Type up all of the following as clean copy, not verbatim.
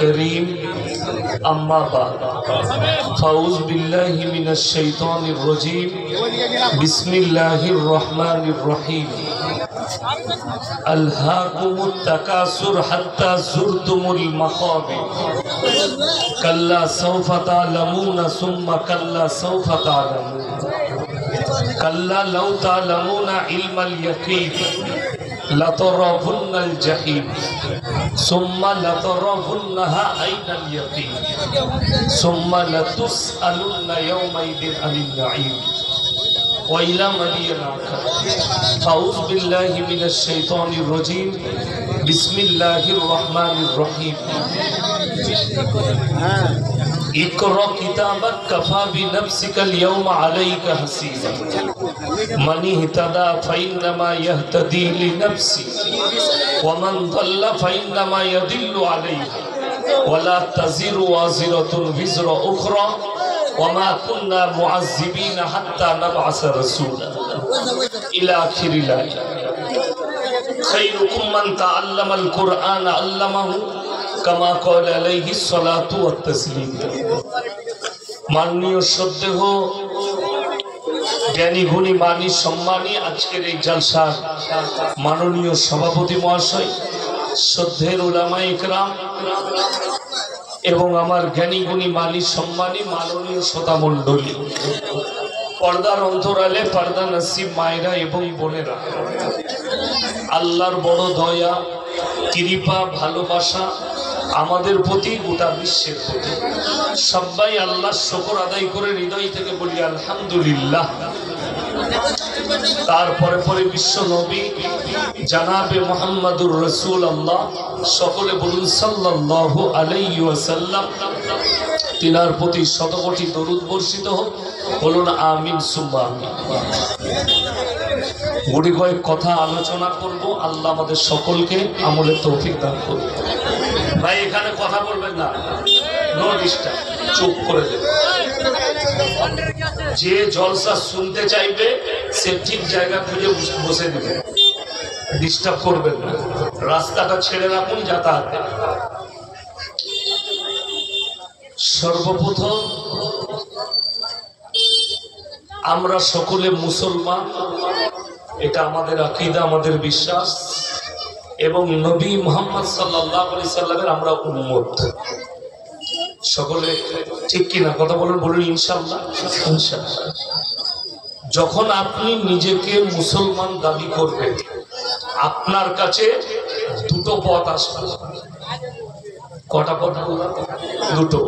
الكريم أما بعد فأعوذ بالله من الشيطان الرجيم بسم الله الرحمن الرحيم ألهاكم التكاثر حتى زرتم المقابر كلا سوف تعلمون ثم كلا سوف تعلمون كلا لو تعلمون علم اليقين لترون الجحيم ثم لترونها عين اليقين ثم لتسألن يومئذ عن النعيم وإلى مدين أعوذ بالله من الشيطان الرجيم بسم الله الرحمن الرحيم اقرأ كتابك كفى بنفسك اليوم عليك حسيبا من اهتدى فإنما يهتدي لنفسه ومن ضل فإنما يضل عليها ولا تزر وازرة وزر أخرى وما كنا معذبين حتى نبعث رسولا إلى آخر الآية خيركم من تعلم القرآن علمه كما قال عليه الصلاة والتسليم মাননীয় শ্রদ্ধেয় জ্ঞানী গুণী মানী সম্মানী আজকের এই জলসার মাননীয় সভাপতি মহাশয়, শ্রদ্ধের উলামায়ে ইকরাম এবং আমার জ্ঞানী গুণী মানী সম্মানী মাননীয় শ্রোতা মণ্ডলী, পর্দার অন্তরালে পর্দা নসিব মায়েরা এবং বোনেরা, আল্লাহর বড় দয়া কৃপা ভালোবাসা আমাদের প্রতি, গোটা বিশ্বের প্রতি। সবাই আল্লাহর শুকর আদায় করে হৃদয় থেকে বলি আলহামদুলিল্লাহ। তারপরে পরে বিশ্ব নবী জানাবে মুহাম্মাদুর রাসূলুল্লাহ, সকলে বলুন সাল্লাল্লাহু আলাইহি ওয়াসাল্লাম। তিনার প্রতি শতকোটি দরুদ বর্ষিত হোক, বলুন আমিন সুম্মা আমিন। গুটি কয়েক কথা আলোচনা করব, আল্লাহ আমাদের সকলকে আমলের তৌফিক দান করুন। ভাই এখানে কথা বলবেন না, নো ডিস্টার্ব, চুপ করে দেবেন। যে জলসা শুনতে চাইবে সে ঠিক জায়গা খুঁজে বসে দেবে, ডিস্টার্ব করবেন না, রাস্তাটা ছেড়ে রাখুন যাতায়াতে। সর্বপ্রথম আমরা সকলে মুসলমান, এটা আমাদের আকীদা, আমাদের বিশ্বাস, এবং নবী মুহাম্মদ সাল্লাল্লাহু আলাইহি সাল্লামের আমরা উম্মত। সকলে ঠিক কিনা কথা বলুন, বলুন ইনশাআল্লাহ। ইনশাআল্লাহ। যখন আপনি নিজেকে মুসলমান দাবি করবেন, আপনার কাছে দুটো পথ আসবে। কটা পথ? দুটো।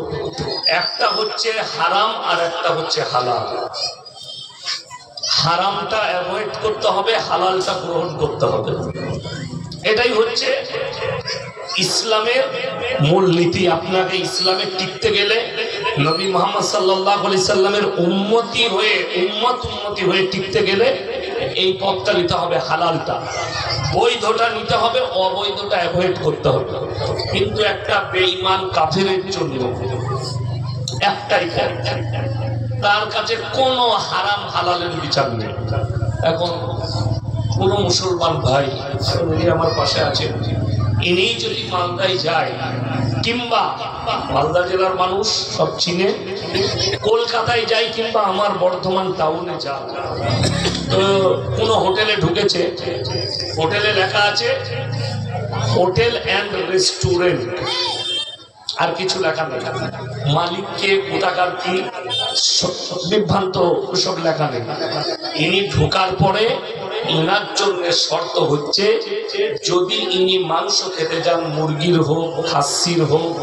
একটা হচ্ছে হারাম আর একটা হচ্ছে হালাল। হারামটা অ্যাভয়েড করতে হবে, হালালটা গ্রহণ করতে হবে। এটাই হচ্ছে ইসলামের মূলনীতি। আপনাকে ইসলামে টিকতে গেলে নবী মুহাম্মদ সাল্লাল্লাহু আলাইহি সাল্লামের উম্মতি হয়ে টিকতে গেলে এই পথটা নিতে হবে, হালালটা। বৈধটা নিতে হবে, অবৈধটা অ্যাভয়েড করতে হবে। কিন্তু একটা বেঈমান কাফেরের জন্য একটাই পথ, তার কাছে কোনো হারাম হালালের বিচার নেই। এখন কোনো মুসলমান ভাই আমার পাশে আছে, ইনি যদি মালদায় যায়, কিংবা মালদা জেলার মানুষ সব চিনে, কলকাতায় যায় কিংবা আমার বর্ধমান টাউনে যায়, তো কোনো হোটেলে ঢুকেছে, হোটেলে লেখা আছে হোটেল অ্যান্ড রেস্টুরেন্ট, আর কিছু লেখা নেই। মালিককে কোথাকার কি বিভ্রান্ত সব লেখা নেই। ইনি ঢোকার পরে ইনার জন্য শর্ত হচ্ছে, যদি ইনি মাংস খেতে যান, মুরগির হোক খাসির হোক,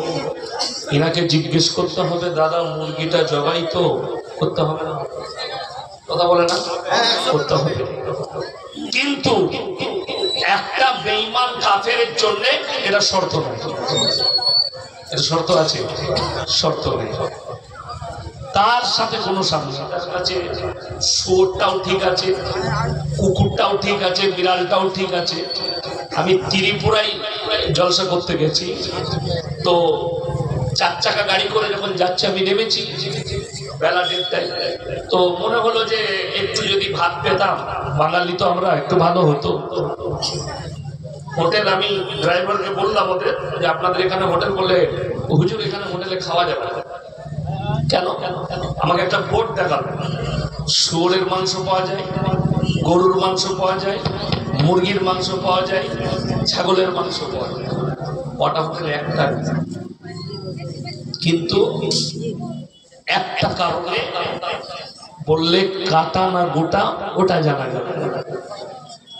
ইনাকে জিজ্ঞেস করতে হবে, দাদা মুরগিটা জবাই তো করতে হবে না? কথা বলে না? করতে হবে। কিন্তু একটা বেঈমান কাফেরের জন্য এটা শর্ত নয়। এটা শর্ত আছে? শর্ত নেই। তার সাথে কোনো সামনে আছে, শুয়োরটাও ঠিক আছে, কুকুরটাও ঠিক আছে, বিড়ালটাও ঠিক আছে। আমি ত্রিপুরায় জলসা করতে গেছি, তো 4 চাকা গাড়ি করে যখন যাচ্ছে আমি নেমেছি বেলা 1:30টায়, তো মনে হলো যে একটু যদি ভাত পেতাম, বাঙালি তো আমরা, একটু ভালো হতো। হোটেল আমি ড্রাইভারকে বললাম ওদের যে আপনাদের এখানে হোটেল বলে, হুজুর এখানে হোটেলে খাওয়া যাবে না। কেন? আমাকে একটা বোর্ড দেখালো, শুয়োরের মাংস পাওয়া যায়, গরুর মাংস পাওয়া যায়, মুরগির মাংস পাওয়া যায়, ছাগলের মাংস পাওয়া যায়। ওটা হোটেলে একটা, কিন্তু একটা কারণে বললে কাটা না গোটা ওটা জানা যাবে।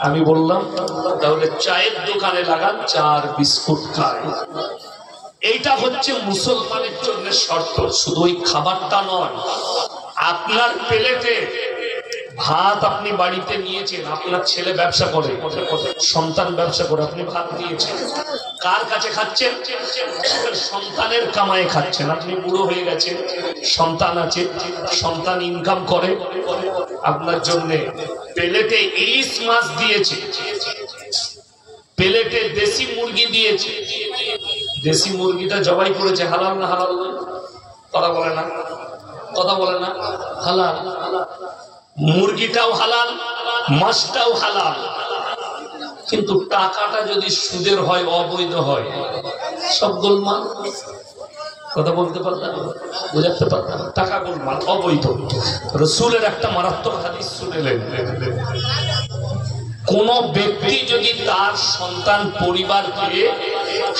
আমি বললাম তাহলে চায়ের দোকানে লাগান, চা আর বিস্কুট খায়। এইটা হচ্ছে মুসলমানের জন্য শর্ত। শুধু ওই খাবারটা নয়, আপনার প্লেটে ভাত আপনি বাড়িতে নিয়েছেন, আপনার ছেলে ব্যবসা করে, সন্তান ব্যবসা করে, আপনি ভাত দিয়েছেন, কার কাছে খাচ্ছেন? সন্তানের কামায়ে খাচ্ছেন। আপনি বুড়ো হয়ে গেছেন, সন্তান আছে, সন্তান ইনকাম করে, আপনার জন্য প্লেটে ইলিশ মাছ দিয়েছে, প্লেটে দেশি মুরগি দিয়েছে। দেশি মুরগিটা জবাই করেছে, হালাল না হালাল? কথা বলে না, কথা বলে না, হালাল। মুরগিটাও হালাল, মাছটাও হালাল, কিন্তু টাকাটা যদি সুদের হয়, অবৈধ হয়, সব গোলমাল। কথা বলতে পারলাম, বুঝাতে পারলাম? টাকা গোলমাল, অবৈধ। রাসূলের একটা মারাত্মক হাদিস শুনলেন, কোন ব্যক্তি যদি তার সন্তান পরিবারকে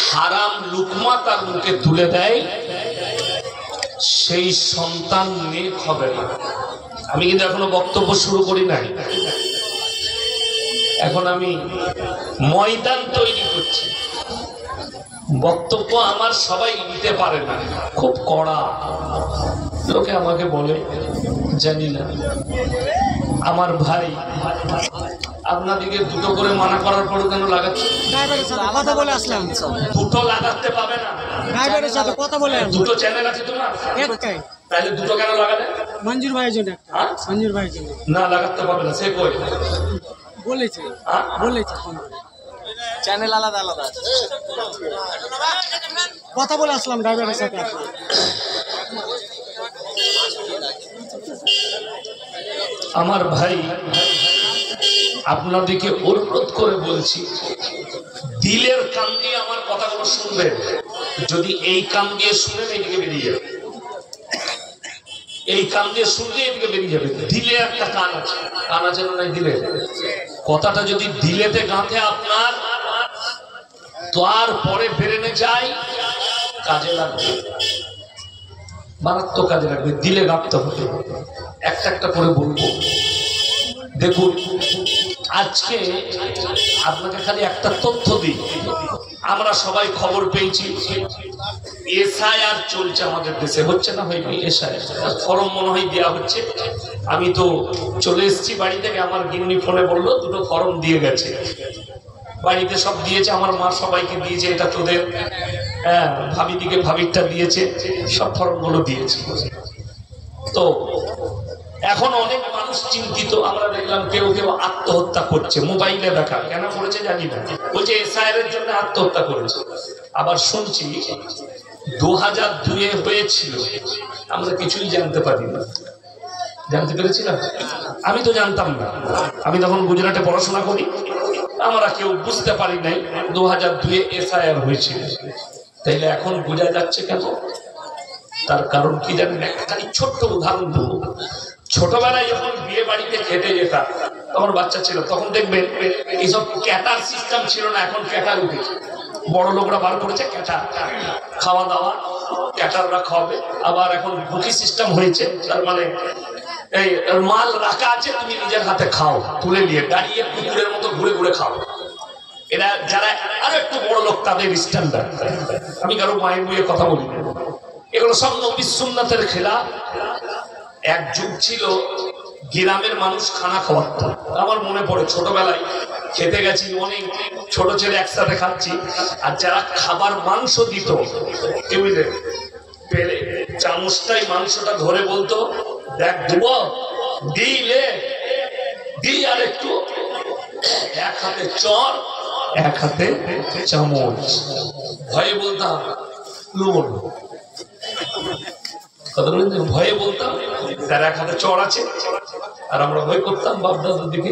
হারাম লুকমা তার মুখে তুলে দেয়, সেই সন্তান নেক হবে না। আমি কিন্তু এখনো বক্তব্য শুরু করি নাই, এখন আমি ময়দান তৈরি করছি। বক্তব্য আমার সবাই নিতে পারে না, খুব কড়া। লোকে আমাকে বলে, জানি না আমার ভাই আপনাদেরকে দুটো করে মানা করার পরও কেন লাগাচ্ছে? কথা বলে আসলাম, দুটো লাগাতে পাবে না। ড্রাইভারের সাথে কথা বলে, দুটো চ্যানেল আছে তোমার, একটাই, তাহলে দুটো কেন লাগালে? মঞ্জুর ভাইয়ের জন্য একটা, মঞ্জুর ভাইয়ের জন্য। না, লাগাতে পারবে না। সে কই বলেছে, বলেছে চ্যানেল আলাদা আলাদা আছে। কথা বলে আসলাম ড্রাইভারের সাথে। আমার ভাই, আপনাদেরকে অনুরোধ করে বলছি, দিলের কান দিয়ে আমার কথাগুলো শুনবেন। যদি এই কান দিয়ে শুনেন, এইদিকে বেরিয়ে যাবে, এই কান দিয়ে শুনলে এদিকে বেরিয়ে যাবে। দিলে একটা কান আছে, কান আছে না নাই? দিলে কথাটা যদি দিলেতে গাঁথে আপনার, তো আর পরে বেরেনে যায়, কাজে লাগবে, মারাত্মক কাজে লাগবে। দিলে গাঁথতে হবে। একটা একটা করে বলবো। দেখুন, আজকে আপনাকে খালি একটা তথ্য দিই। আমরা সবাই খবর পেয়েছি এসআইআর চলছে আমাদের দেশে, হচ্ছে না? হয়নি এসআইআর ফর্ম মনে হয় দেওয়া হচ্ছে। আমি তো চলে এসেছি বাড়ি থেকে, আমার গিন্নি ফোনে বললো দুটো ফর্ম দিয়ে গেছে, বাড়িতে সব দিয়েছে, আমার মা সবাইকে দিয়েছে, এটা তোদের, হ্যাঁ, ভাবিদিকে ভাবিরটা দিয়েছে, সব ফর্মগুলো দিয়েছে। তো এখন অনেক মানুষ চিন্তিত। আমরা দেখলাম কেউ কেউ আত্মহত্যা করছে, মোবাইলে দেখা, কেন করেছে জানি না, বলছে এসআইআর এর জন্য আত্মহত্যা করেছে। আবার শুনছি 2002-এ হয়েছিল, আমরা কিছুই জানতে পারি না। জানতে পেরেছিলাম? আমি তো জানতাম না, আমি তখন গুজরাটে পড়াশোনা করি, আমরা কেউ বুঝতে পারি নাই 2002-এ এসআইআর হয়েছিল। তাইলে এখন বোঝা যাচ্ছে কেন? তার কারণ কি জানেন? একটা ছোট্ট উদাহরণ দেবো। ছোটবেলায় যখন বিয়ে বাড়িতে খেতে যেতাম, তখন বাচ্চা ছিল, তখন দেখবেন এইসব ক্যাটার সিস্টেম ছিল না, এখন ক্যাটার উঠেছে, বড় লোকরা বার করেছে ক্যাটার, খাওয়া দাওয়া ক্যাটাররা খাওয়াবে। আবার এখন বুকি সিস্টেম হয়েছে, তার মানে এই মাল রাখা আছে, তুমি নিজের হাতে খাও, তুলে নিয়ে দাঁড়িয়ে কুকুরের মতো ঘুরে ঘুরে খাও। এরা যারা আরো একটু বড় লোক, তাদের স্ট্যান্ডার্ড। আমি কারো মায়ের বইয়ে কথা বলি, এগুলো সব নবী সুন্নাতের খেলাফ। এক যুগ ছিল গ্রামের মানুষ খানা খাওয়াতো। আমার মনে পড়ে ছোটবেলায় খেতে গেছি, অনেক ছোট ছেলে একসাথে খাচ্ছি, আর যারা খাবার মাংস দিত টেবিলে পেলে চামচটাই মাংসটা ধরে বলতো, দেখ দেবো, দিলে দি, আর একটু, এক হাতে চর, এক হাতে চামচ। ভয়ে বলতাম লবণ, ভয়ে বলতাম, তার এক হাতে চর আছে, আর আমরা ভয় করতাম বাপ দাদার দিকে।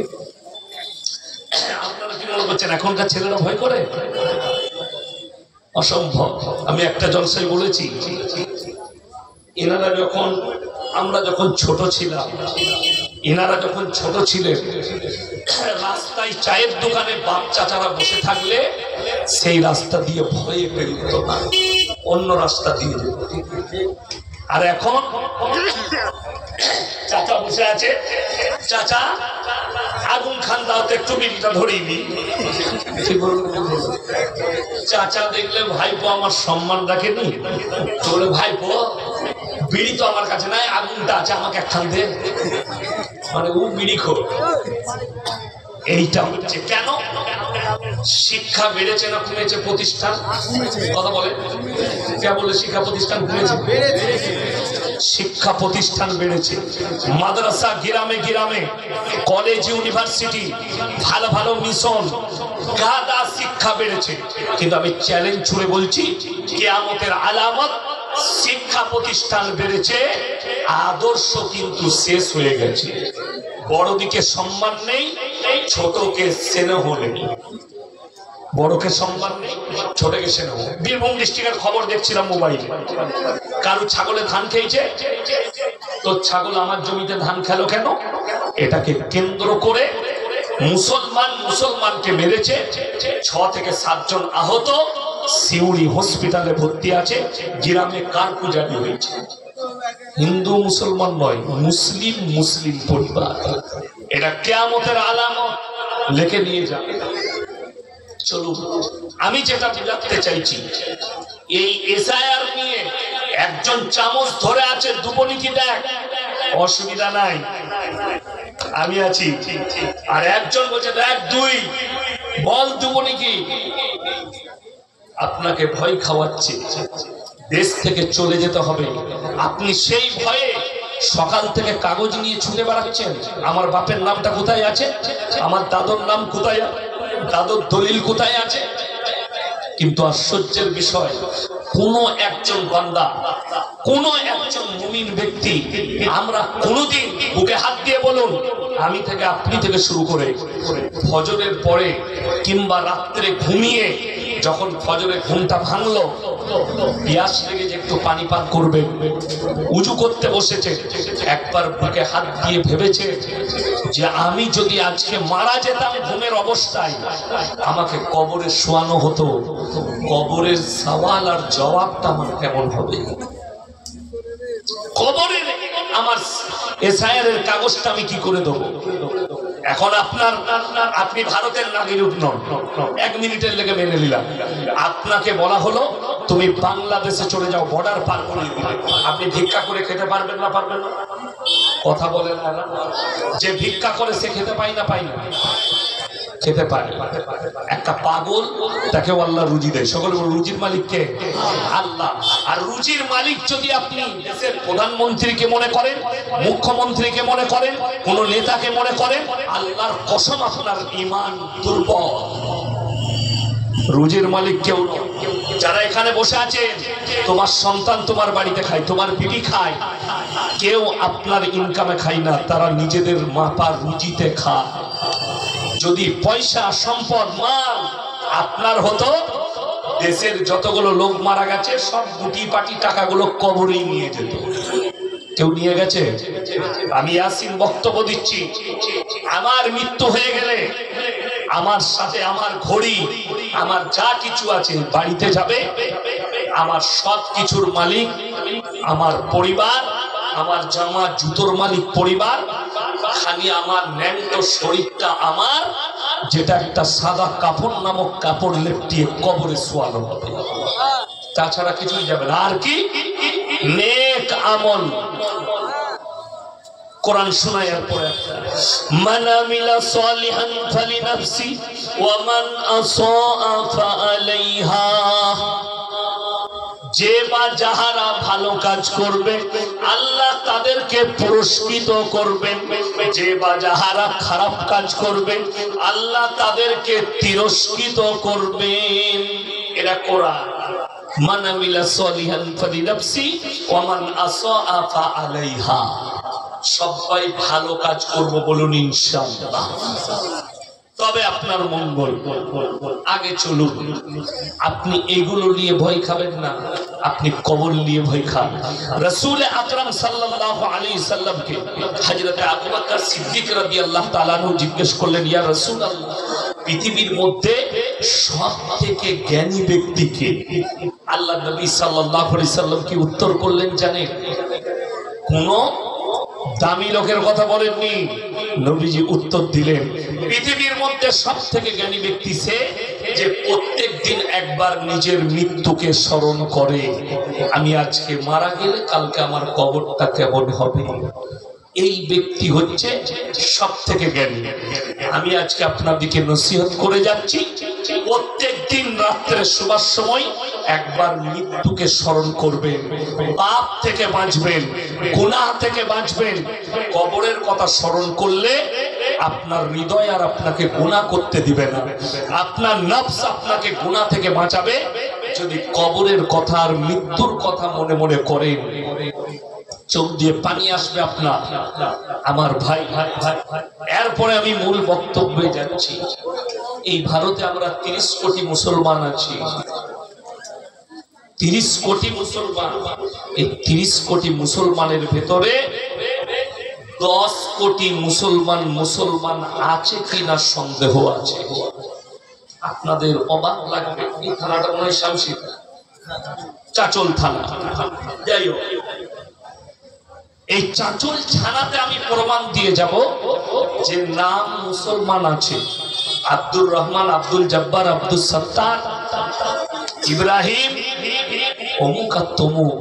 আপনারা কি মনে করছেন বলছেন এখনকার ছেলেরা ভয় করে? অসম্ভব। আমি একটা জলসায় বলেছি, এনারা যখন আমরা যখন ছোট ছিলাম, এনারা যখন ছোট ছিলেন, রাস্তায় চায়ের দোকানে বাপ চাচারা বসে থাকলে সেই রাস্তা দিয়ে ভয়ে বেরোত না, অন্য রাস্তা দিয়ে যেত। আর এখন চাচা বসে আছে, চাচা আগুন খান দাও তো একটু, বিড়িটা ধরিয়ে নি। চাচা দেখলে ভাইপো আমার সম্মান রাখেনি, বলে ভাইপো বিড়ি তো আমার কাছে নাই, আগুনটা আছে আমাকে একখান দে। মানে ও বিড়ি খোর। এইটা হচ্ছে কেন? শিক্ষা বেড়েছে না কমেছে? প্রতিষ্ঠান কথা বলে কে? বলে শিক্ষা প্রতিষ্ঠান কমেছে? শিক্ষা প্রতিষ্ঠান বেড়েছে। মাদ্রাসা গ্রামে গ্রামে, কলেজ ইউনিভার্সিটি, ভালো ভালো মিশন, গাদা শিক্ষা বেড়েছে। কিন্তু আমি চ্যালেঞ্জ ছুড়ে বলছি, কিয়ামতের আলামত শিক্ষা প্রতিষ্ঠান বেড়েছে, আদর্শ কিন্তু শেষ হয়ে গেছে। বড়দিকে সম্মান নেই, ছোটকে স্নেহ নেই। বড়কে সম্মান নেই, ছোটকে স্নেহ। বীরভূম ডিস্ট্রিক্টের খবর দেখছিলাম মোবাইলে, কারো ছাগলে ধান খেয়েছে, তো ছাগল আমার জমিতে ধান খেলো কেন? এটাকে কেন্দ্র করে মুসলমানকে মেরেছে। 6 থেকে 7 জন আহত, সিউড়ি হসপিটালে ভর্তি আছে। গ্রামে কারকুজারি হয়েছে। হিন্দু মুসলমান নয়, মুসলিম পরিবার। এটা কিয়ামতের আলামত, লিখে নিয়ে যাবে। চলুন, আমি যেটা বোঝাতে চাইছি, এই এসআইআর নিয়ে একজন চামচ ধরে আছে, দুবনিকি দেখ, অসুবিধা নাই, আমি আছি। আর একজন বলছে দেখ দুই, বল দুবনিকি। আপনাকে ভয় খাওয়াচ্ছে, দেশ থেকে চলে যেতে হবে। আপনি সেই ভয়ে সকাল থেকে কাগজ নিয়ে ছুটে বেড়াচ্ছেন। আমার বাপের নামটা কোথায় আছে? আমার দাদুর নাম কোথায়? দাদুর দলিল কোথায় আছে? কিন্তু আশ্চর্যের বিষয়, কোন একজন বান্দা, কোন একজন মুমিন ব্যক্তি, আমরা কোনদিন বুকে হাত দিয়ে বলুন, আমি থেকে আপনি থেকে শুরু করে ফজরের পরে কিংবা রাত্রে ঘুমিয়ে যখন ফজরে ঘুমটা ভাঙলো, পিয়াস লেগে যে একটু পানি পান করবে, উজু করতে বসেছে, একবার বুকে হাত দিয়ে ভেবেছে যে আমি যদি আজকে মারা যেতাম ঘুমের অবস্থায়, আমাকে কবরে শোয়ানো হতো, কবরের সওয়াল আর জবাবটা আমার কেমন হবে? কবরের আমার এসআইআর এর কাগজটা আমি কি করে দেবো? এখন আপনি ভারতের নাগরিক নন, 1 মিনিটের লেগে মেনে নিলাম। আপনাকে বলা হলো তুমি বাংলাদেশে চলে যাও, বর্ডার পার করে দিবে। আপনি ভিক্ষা করে খেতে পারবেন না? পারবেন না? কথা বলেন না। যে ভিক্ষা করে সে খেতে পায় না? পায় না? খেতে পারে। একটা পাগল, তাকে আল্লাহ রুজি দেয়। সকলে রুজির মালিক কে? আল্লাহ। আর রুজির মালিক যদি আপনি দেশের প্রধানমন্ত্রীকে মনে করেন, মুখ্যমন্ত্রীকে মনে করেন, কোন নেতাকে মনে করেন, আল্লাহর কসম আপনার ঈমান দুর্বল। রুজির মালিক কেউ নয়। যারা এখানে বসে আছেন, তোমার সন্তান তোমার বাড়িতে খায়, তোমার বিবি খায়, কেউ আপনার ইনকামে খায় না, তারা নিজেদের মাপা রুজিতে খায়। যদি পয়সা, সম্পদ, মাল আপনার হতো, দেশের যতগুলো লোক মারা গেছে সব গুটি পাটি টাকাগুলো কবরেই নিয়ে যেত। কেউ নিয়ে গেছে? আমি ইয়াসিন বক্তব্য দিচ্ছি, আমার মৃত্যু হয়ে গেলে আমার সাথে আমার ঘড়ি, আমার যা কিছু আছে বাড়িতে যাবে। আমার সব কিছুর মালিক আমার পরিবার, আমার জামা জুতোর মালিক পরিবার, খালি আমার ন্যাংটো শরীরটা আমার, যেটা একটা সাদা কাপড় নামক কাপড় লেপটিয়ে কবরে শোয়ানো হবে। তাছাড়া কিছুই যাবে না। আর কি? নেক আমল। কোরআন শোনায় এরপরে, মান আমিলা সালিহান ফালিনাফসি ওয়া মান আসাআ ফাআলাইহা। যে বা যাহারা ভালো কাজ করবে আল্লাহ তাদেরকে পুরস্কৃত করবেন, যে বা যাহারা খারাপ কাজ করবে আল্লাহ তাদেরকে তিরস্কৃত করবেন। এটা কোরআন। মান আমিলা সালিহান ফালিনাফসি ওয়া মান আসাআ ফাআলাইহা। সবাই ভালো কাজ করব বলুন ইনশাআল্লাহ। তবে আপনার মঙ্গল। আগে চলুন, আপনি এগুলো নিয়ে ভয় খাবেন না, আপনি কবর নিয়ে ভয় খান। রাসূল আকরাম সাল্লাল্লাহু আলাইহি সাল্লামকে হযরত আবু বকর সিদ্দিক রাদিয়াল্লাহু তাআলা আনহু জিজ্ঞেস করলেন, ইয়া রাসূলুল্লাহ, পৃথিবীর মধ্যে সবথেকে জ্ঞানী ব্যক্তি কে? আল্লাহ নবী সাল্লাল্লাহু আলাইহি সাল্লাম কি উত্তর করলেন জানেন? কোন দামি লোকের কথা বলেননি, নবীজি উত্তর দিলেন, পৃথিবীর মধ্যে সবথেকে জ্ঞানী ব্যক্তি সে যে প্রত্যেক দিন একবার নিজের মৃত্যুকে স্মরণ করে, আমি আজকে মারা গেলে কালকে আমার কবরটা কেমন হবে। এই ব্যক্তি হচ্ছে সবথেকে জ্ঞানী। আমি আজকে আপনাদেরকে নসিহত করে যাচ্ছি, প্রত্যেক দিন রাত্রে শোবার সময় একবার মৃত্যুকে স্মরণ করবেন, পাপ থেকে বাঁচবেন, গুনাহ থেকে বাঁচবেন। কবরের কথা স্মরণ করলে আপনার হৃদয় আর আপনাকে গুনাহ করতে দিবে না, আপনার নফস আপনাকে গুনাহ থেকে বাঁচাবে যদি কবরের কথা আর মৃত্যুর কথা মনে মনে করেন। চোখ দিয়ে পানি আসবে আপনার, আমার ভাই। এরপরে আমি মূল বক্তব্যে যাচ্ছি। এই ভারতে আমরা 30 কোটি মুসলমান আছি, 30 কোটি মুসলমান। এই 30 কোটি মুসলমানের ভেতরে 10 কোটি মুসলমান আছে কিনা সন্দেহ আছে। আপনাদের অবাক লাগবে, এই থানাটা মনে হয় শামসির চাচল থানা। যাই হোক, এই চাচল থানাতে আমি প্রমাণ দিয়ে যাব যে নাম মুসলমান আছে। আব্দুর রহমান, আব্দুল জব্বার, আব্দুল সত্তার, ইব্রাহিম, অমুক আর তমুক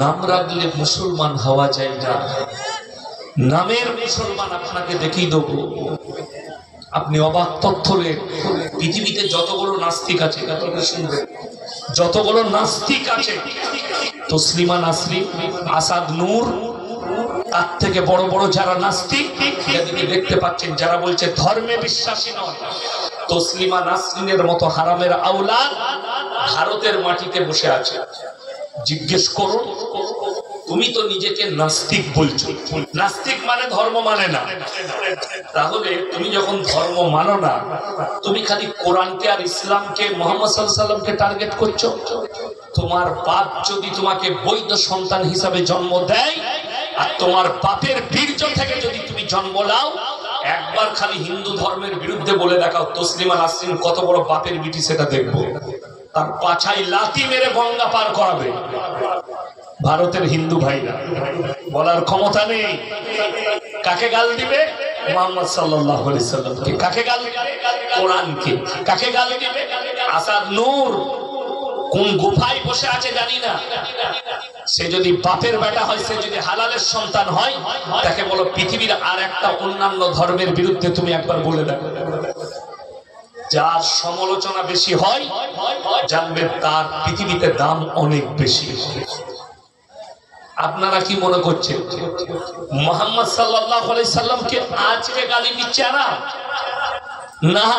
নাম রাখলে মুসলমান হওয়া যায় না। নামের মুসলমান আপনাকে দেখিয়ে দেবো, আপনি অবাক তথ্যের। পৃথিবীতে যতগুলো নাস্তিক আছে, শুনবেন, যতগুলো নাস্তিক আছে, তসলিমা নাসরিন, আসাদ নূর, তার থেকে বড় বড় যারা নাস্তিক দেখতে পাচ্ছেন, যারা বলছে ধর্মে বিশ্বাসী নয়, তসলিমা নাসরিনের মতো হারামের আওলাদ ভারতের মাটিতে বসে আছে। জিজ্ঞেস করুন, তুমি তো নিজেকে নাস্তিক বলছো, নাস্তিক মানে ধর্ম মানে না, তাহলে তুমি যখন ধর্ম মানো না, তুমি খালি কোরআনকে আর ইসলামকে, মুহাম্মদ সাল্লাল্লাহু আলাইহি ওয়াসাল্লামকে টার্গেট করছো। তোমার বাপ যদি তোমাকে বৈধ সন্তান হিসাবে জন্ম দেয় আর তোমার বাপের বীর্য থেকে যদি তুমি জন্ম নাও, একবার খালি হিন্দু ধর্মের বিরুদ্ধে বলে দেখাও, তসলিমা নাসরিন কত বড় বাপের বিটি সেটা দেখবো। তার পাছায় লাথি মেরে গঙ্গা পার করাবে ভারতের হিন্দু ভাইরা। বলার ক্ষমতা নেই। কাকে গাল দিবে? মুহাম্মদ সাল্লাল্লাহু আলাইহি সাল্লামকে। কাকে গাল দিবে? কোরআনকে। কাকে গাল দিবে? আসাদ নূর কোন গুফায় বসে আছে জানি না, সে যদি বাপের বেটা হয়, সে যদি হালালের সন্তান হয়, তাকে বলো পৃথিবীর আর একটা অন্যান্য ধর্মের বিরুদ্ধে তুমি একবার বলে দেখো। যার সমালোচনা বেশি হয় জানবেন তার পৃথিবীতে দাম অনেক বেশি। আপনারা কি মনে করছেন মুহাম্মদ সাল্লাল্লাহু আলাইহি সাল্লামকে আজকে গালি দিচ্ছে না? না,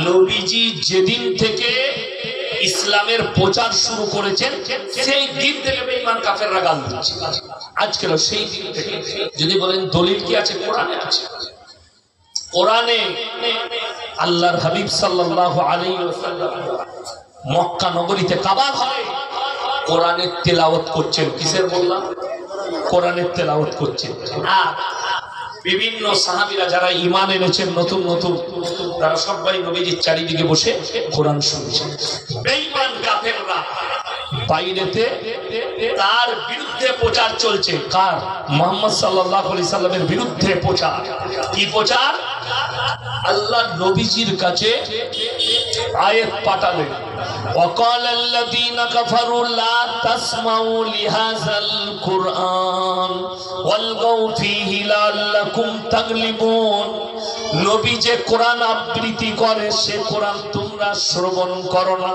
নবীজি যেদিন থেকে ইসলামের প্রচার শুরু করেছেন সেই দিন থেকে বেঈমান কাফেররা গাল দিচ্ছে। আজকে সেই দিন থেকে। যদি বলেন দলিল কি আছে? কোরআনে আছে। কোরআনে আল্লাহর হাবিব সাল্লাল্লাহু আলাইহি ওয়াসাল্লাম মক্কা নগরীতে কাবা ঘরে কোরআনের তেলাওয়াত করছেন। কিসের বললাম? কোরআনের তেলাওয়াত করছেন। আর বিভিন্ন সাহাবীরা যারা ঈমান এনেছেন নতুন নতুন, তারা সবাই নবীজির চারিদিকে বসে কোরআন শুনছেন। বেঈমান কাফেররা বাইরেতে তার বিরুদ্ধে প্রচার চলছে। কার? মুহাম্মদ সাল্লাল্লাহু আলাইহি সাল্লামের বিরুদ্ধে প্রচার। কি প্রচার? আল্লাহ নবীজির কাছে আয়াত পাঠালেন, وقال الذين كفروا لا تسمعوا لهذا القرآن والغوا فيه لعلكم تغلبون। নবী যে কোরআন আবৃত্তি করে সে কোরআন তোমরা শ্রবণ করো না,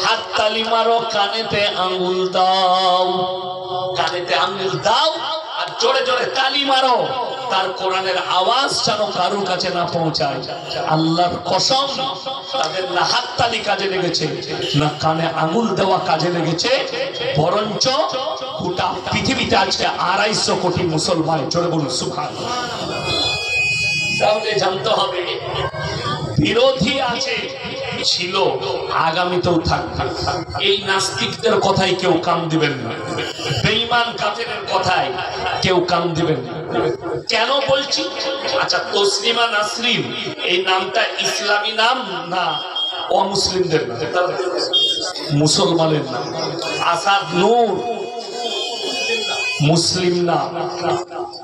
হাত তালি মারো, কানেতে আঙ্গুল দাও, কানেতে আঙ্গুল দাও আর জোরে জোরে তালি মারো, তার কোরআনের আওয়াজ যেন কারোর কাছে না পৌঁছায়। আল্লাহর কসম, তাদের না হাততালি কাজে লেগেছে, না কানে আঙুল দেওয়া কাজে লেগেছে, বরঞ্চ গোটা পৃথিবীতে আজকে 250 কোটি মুসলমান। জোরে বলুন সুবহানাল্লাহ। তাহলে জানতে হবে বিরোধী আছে, ছিল, আগামীতেও থাকবে। এই নাস্তিকদের কথায় কেউ কান দিবেন না, বেঈমান কাফেরের কথায় কেউ কান দিবেন না। কেন বলছি? আচ্ছা, তসলিমা নাসরিন এই নামটা ইসলামী নাম না অমুসলিমদের নাম? মুসলমানের নাম। আসাদ নূর মুসলিম নাম,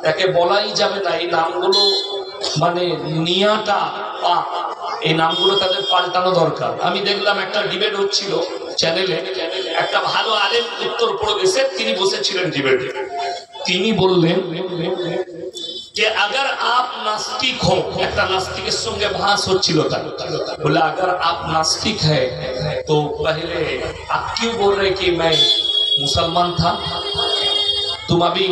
তাকে বলাই যাবে না। এই নামগুলো মানে নিয়াটা পাপ, এই নামগুলো তাদের পাল্টানো দরকার। আমি দেখলাম একটা ডিবেট হচ্ছিল চ্যানেলে, একটা ভালো আলেম উত্তরপ্রদেশের, তিনি বসেছিলেন ডিবেটে। তিনি বললেন যে अगर आप नास्तिक हो, একটা নাস্তিকের সঙ্গে ভাস হচ্ছিল, তার বলে अगर आप नास्तिक है तो पहले आप क्यों बोल रहे कि मैं मुसलमान था? तुम अभी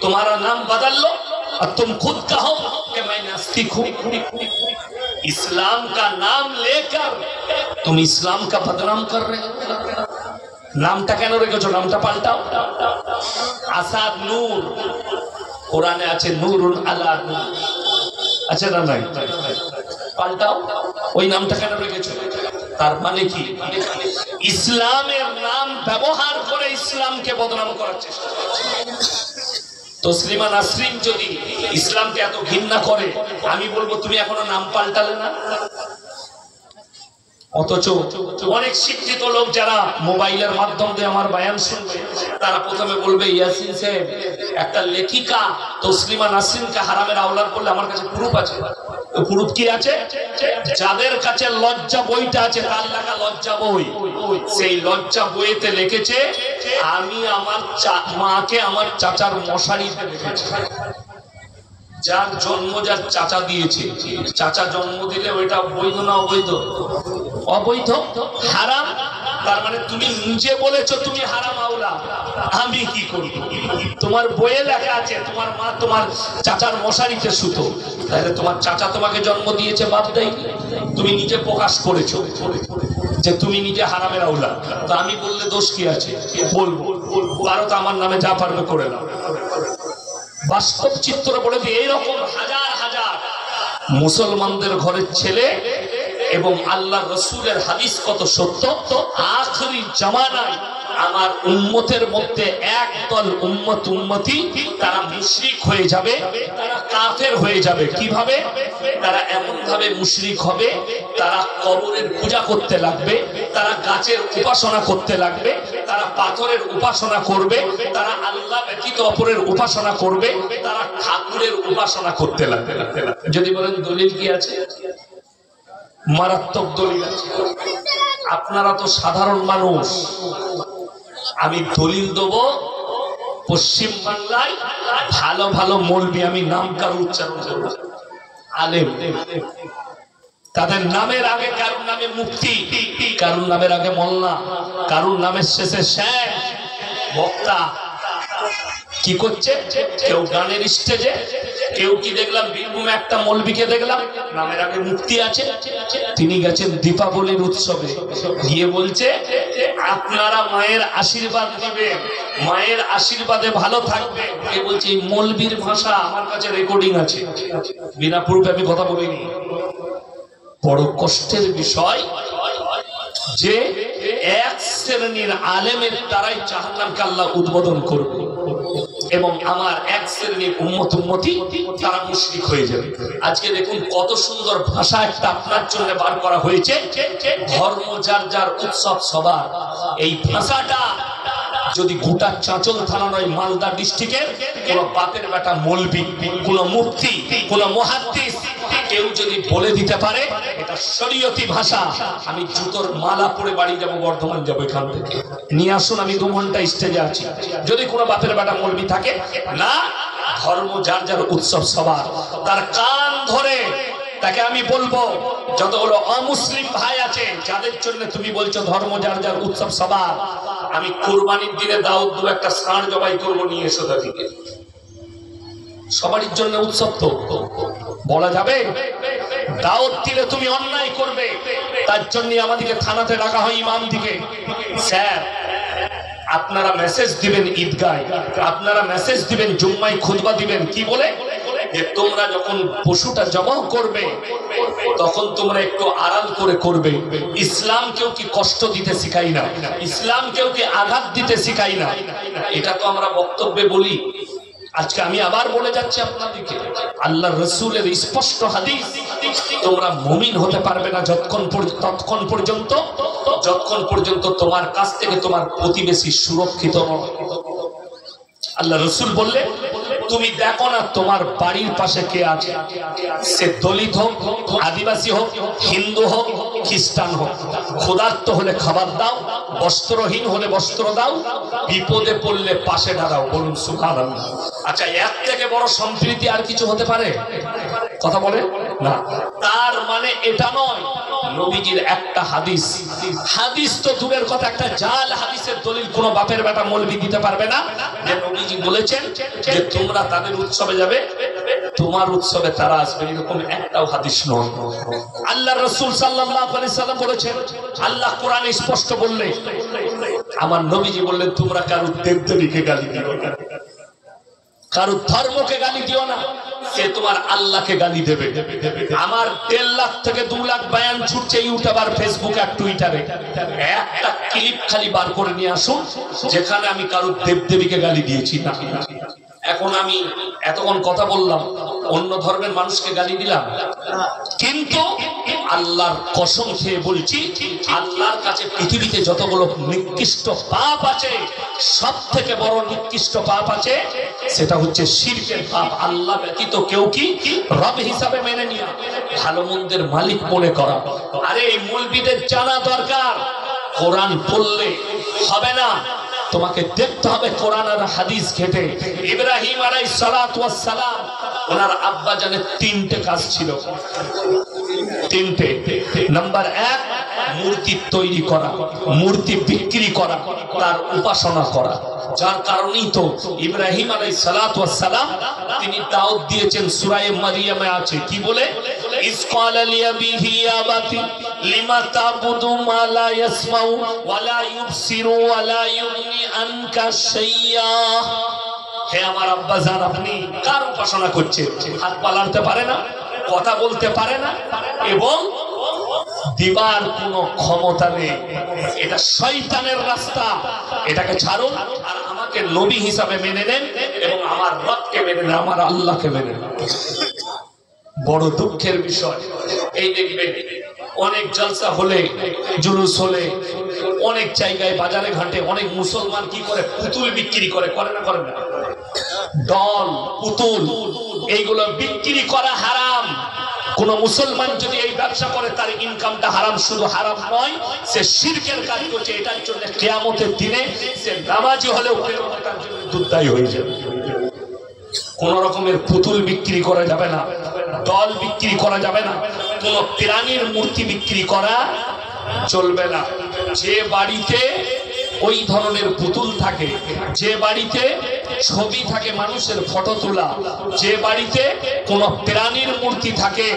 तुम्हारा नाम बदल लो और तुम खुद कहो कि मैं नास्तिक हूं। इस्लाम का नाम लेकर तुम इस्लाम का बदनाम कर रहे हो। नामटा কেন রেখেছো? নামটা পাল্টাও। আসাদ নূর, কোরআনে আছে নূরুন আলা নূর, আছে না নাই? পাল্টাও। ওই নামটা কেন রেখেছো? তার মানে কি? ইসলামের নাম ব্যবহার করে ইসলামকে বদনাম করার চেষ্টা করছে। তসলিমা নাসরিন যদি ইসলামকে এত ঘৃণা করে, আমি বলবো তুমি এখনো নাম পাল্টালে না। অথচ অনেক শিক্ষিত লোক যারা মোবাইলের মাধ্যম দিয়ে আমার বয়ান শুনবে, তারা প্রথমে বলবে ইয়াসিন সাহেব একটা লেখিকা তসলিমা নাসরিনকে হারামের আওলাদ বললে আমার কাছে প্রুফ আছে। প্রুফ কি আছে? যাদের কাছে লজ্জা বইটা আছে, তার লেখা লজ্জা বই, সেই লজ্জা বইতে লিখেছে আমি আমার মাকে আমার চাচার মশারিতে রেখেছি। যার জন্ম যার চাচা দিয়েছে, চাচা জন্ম দিলে ওইটা বৈধ না অবৈধ? অবৈধ, হারাম। তার মানে তুমি নিজে বলেছো তুমি হারাম আওলা, আমি কি করি? তোমার বইয়ে লেখা আছে তোমার মা তোমার চাচার মশারিতে শুতো, তাহলে তোমার চাচা তোমাকে জন্ম দিয়েছে, বাপ দেয়নি। তুমি নিজে প্রকাশ করেছো যে তুমি নিজে হারামের আওলা, তো আমি বললে দোষ কি আছে? বলবো, ভারত আমার নামে যা পারবে করে নাও। বাস্তব চিত্র বলে যে এইরকম হাজার হাজার মুসলমানদের ঘরের ছেলে, এবং আল্লাহ রসুলের হাদিস কত সত্য। আখরি জামানায় আমার উম্মতের মধ্যে একদল উম্মতি তারা মুশরিক হয়ে যাবে, তারা কাফের হয়ে যাবে। কিভাবে? তারা এমন ভাবে মুশরিক হবে, তারা কবরের পূজা করতে লাগবে, তারা গাছের উপাসনা করতে লাগবে, তারা পাথরের উপাসনা করবে, তারা আল্লাহ ব্যতীত অপরের উপাসনা করবে, তারা ঠাকুরের উপাসনা করতে লাগবে। যদি বলেন দলিল কি আছে? মারাত্মক দলিল আছে। আপনারা তো সাধারণ মানুষ, আমি দলিল দেব। পশ্চিম বাংলায় ভালো ভালো মৌলবি, আমি নাম কারো উচ্চারণ করব, আলেম, তাদের নামের আগে কারুর নামে মুফতি, কারুর নামের আগে মোল্লা, কারুর নামের শেষে শেখ, বক্তা। কি করছে? কেউ গানের স্টেজে, কেউ কি দেখলাম বীরভূমে একটা মৌলবীকে দেখলাম নামের আগে মুফতি আছে, তিনি গেছেন দীপাবলির উৎসবে, গিয়ে বলছে আপনারা মায়ের আশীর্বাদ নেবেন, মায়ের আশীর্বাদে ভালো থাকবে। এ বলছে এই মৌলবীর ভাষা, আমার কাছে রেকর্ডিং আছে, বিনা প্রুফে আমি কথা বলিনি। বড় কষ্টের বিষয় যে এক শ্রেণীর আলেমের দ্বারাই জাহান্নামকে আল্লাহ উদ্বোধন করবে, এবং আমার এক শ্রেণীর উম্মতি তারা মুশরিক হয়ে যাবে। আজকে দেখুন কত সুন্দর ভাষা একটা আপনার জন্য বার করা হয়েছে, ধর্ম যার যার উৎসব সবার। এই ভাষাটা যদি গোটা চাঁচল থানা নয়, মালদা ডিস্ট্রিক্টের কোন বাপের বেটা মৌলবি, কোন মুফতি, কোন মুহাদ্দিস কেউ যদি বলে দিতে পারে এটা শরীয়তি ভাষা, আমি জুতোর মালা পরে বাড়ি যাব, বর্ধমান যাবো, এখান থেকে নিয়ে আসুন, আমি 2 ঘন্টা স্টেজে আছি। যদি কোনো বাপের বেটা মৌলবি থাকে না, ধর্ম যার যার উৎসব সবার, তার কান ধরে তাকে আমি বলবো, যতগুলো অমুসলিম ভাই আছে যাদের জন্য তুমি বলছো ধর্ম যার যার উৎসব সবার, আমি কুরবানির দিনে দাউদ দু একটা ষাঁড় জবাই করবো, নিয়ে এসো তাদেরকে। সবারই জন্য উৎসব তো বলা যাবে? দাওয়াত দিলে তুমি অন্যায় করবে, তার জন্য আমাদেরকে থানাতে ডাকা হয় ইমাম দিকে। স্যার আপনারা মেসেজ দিবেন ঈদগায়, আপনারা মেসেজ দিবেন জুম্মায় খুতবা দিবেন, কি বলে? যে তোমরা যখন পশুটা জবাহ করবে তখন তোমরা একটু আড়াল করে করবে। ইসলাম কেউ কি কষ্ট দিতে শিখাই না, ইসলাম কেউ কি আঘাত দিতে শিখাই না। এটা তো আমরা বক্তব্যে বলি। আজকে আমি আবার বলে যাচ্ছি আপনাদেরকে, আল্লাহর রাসূলের স্পষ্ট হাদিস, তোমরা মুমিন হতে পারবে না ততক্ষণ পর্যন্ত তোমার কাছ থেকে তোমার প্রতিবেশী সুরক্ষিত নয়। আল্লাহ রাসূল বললে তুমি দেখো না তোমার বাড়ির পাশে কে আছে, সে দলিত হোক, আদিবাসী হোক, হিন্দু হোক, খ্রিস্টান হোক, ক্ষুধার্ত হলে খাবার দাও, বস্ত্রহীন হলে বস্ত্র দাও, বিপদে পড়লে পাশে দাঁড়াও। বলুন সুবহানাল্লাহ। আচ্ছা, এর থেকে বড় সম্প্রীতি আর কিছু হতে পারে? কথা বলে না। তার মানে এটা নয় নবীজির একটা হাদিস তো দূরের কথা, একটা জাল হাদিসের দলিল কোন বাপের বেটা মৌলবি দিতে পারবে না যে নবীজি বলেছেন যে তোমরা তাদের উৎসবে যাবে, তোমার উৎসবে তারা আসবে, এরকম একটাও হাদিস নয়। আল্লাহর রাসূল সাল্লাল্লাহু আলাইহি সাল্লাম বলেছেন, আল্লাহ কোরআনে স্পষ্ট বললে, আমার নবীজি বললেন তোমরা কারো দেবদেবীকে গালি দিও না, কারো ধর্মকে গালি দিও না, সে তোমার আল্লাহকে গালি দেবে। আমার 1.5 লাখ থেকে 2 লাখ বয়ান ছুটছে ইউটিউব আর ফেসবুক আর টুইটারে, একটা ক্লিপ খালি বার করে নিয়ে আসুন যেখানে আমি কারো দেবদেবীকে গালি দিয়েছি না। এখন আমি এতক্ষণ কথা বললাম, অন্য ধর্মের মানুষকে গালি দিলাম, কিন্তু আল্লাহর কসম খেয়ে বলছি, আল্লাহর কাছে পৃথিবীতে যতগুলো নিকৃষ্ট পাপ আছে, সব থেকে বড় নিকৃষ্ট পাপ আছে, সেটা হচ্ছে শিরকের পাপ। আল্লাহ ব্যতীত কেউ কি রব হিসাবে মেনে নেওয়া, ভালো মন্দের মালিক মনে করা। আরে এই মৌলবীদের জানা দরকার, কোরআন পড়লে হবে না, তোমাকে দেখতে হবে কোরআন আর হাদিস ঘেটে। ইব্রাহিম আলাইহিস সালাতু ওয়াস সালাম, ওনার আব্বা জানের 3টে কাজ ছিল, 3টে। নাম্বার 1, মূর্তি তৈরি করা, মূর্তি বিক্রি করা, তার উপাসনা করা। যার কারণেই তো ইব্রাহিম আলাইহিস সালাতু ওয়াস সালাম তিনি দাওয়াত দিয়েছেন, সূরা মারিয়ামে আছে কি বলে, ইস ক্বালা লিয়াবিহি আবাতি লিমা তাবুদু মা লা ইয়াসমাউ ওয়া লা ইউবসিরু ওয়া লা ইউগনি আনকা শাইয়্যা। হে আমার আব্বা জান, আপনি কার উপাসনা করছেন? হাত পা নাড়তে পারে না, কথা বলতে পারে না, এবং দিবার কোনো ক্ষমতা নেই। এটা শয়তানের রাস্তা, এটাকে ছাড়ুন আর আমাকে নবী হিসাবে মেনে নেন এবং আমার রবকে মেনে নেন, আমার আল্লাহকে মেনে নেন। বড় দুঃখের বিষয়, এই দেখবেন অনেক জলসা হলে, জুলুস হলে, অনেক জায়গায় বাজারে ঘাটে অনেক মুসলমান কি করে, পুতুল বিক্রি করে, করে না করে না? ডল, পুতুল, এইগুলো বিক্রি করা হারাম। কোন মুসলমান যদি এই ব্যবসা করে তার ইনকামটা হারাম, শুধু হারাম নয়, সে শিরকের কাজ করছে। এটার জন্য কিয়ামতের দিনে সে নামাজি হলেও দুর্দায়ী হয়ে যাবে। কোন রকমের পুতুল বিক্রি করা যাবে না, দল বিক্রি করা যাবে না, কোন প্রাণীর মূর্তি বিক্রি করা চলবে না। যে বাড়িতে ওই ধরনের পুতুল থাকে, যে বাড়িতে ছবি থাকে, মানুষের ফটো তোলা, যে বাড়িতে কোন প্রাণীর মূর্তি থাকে,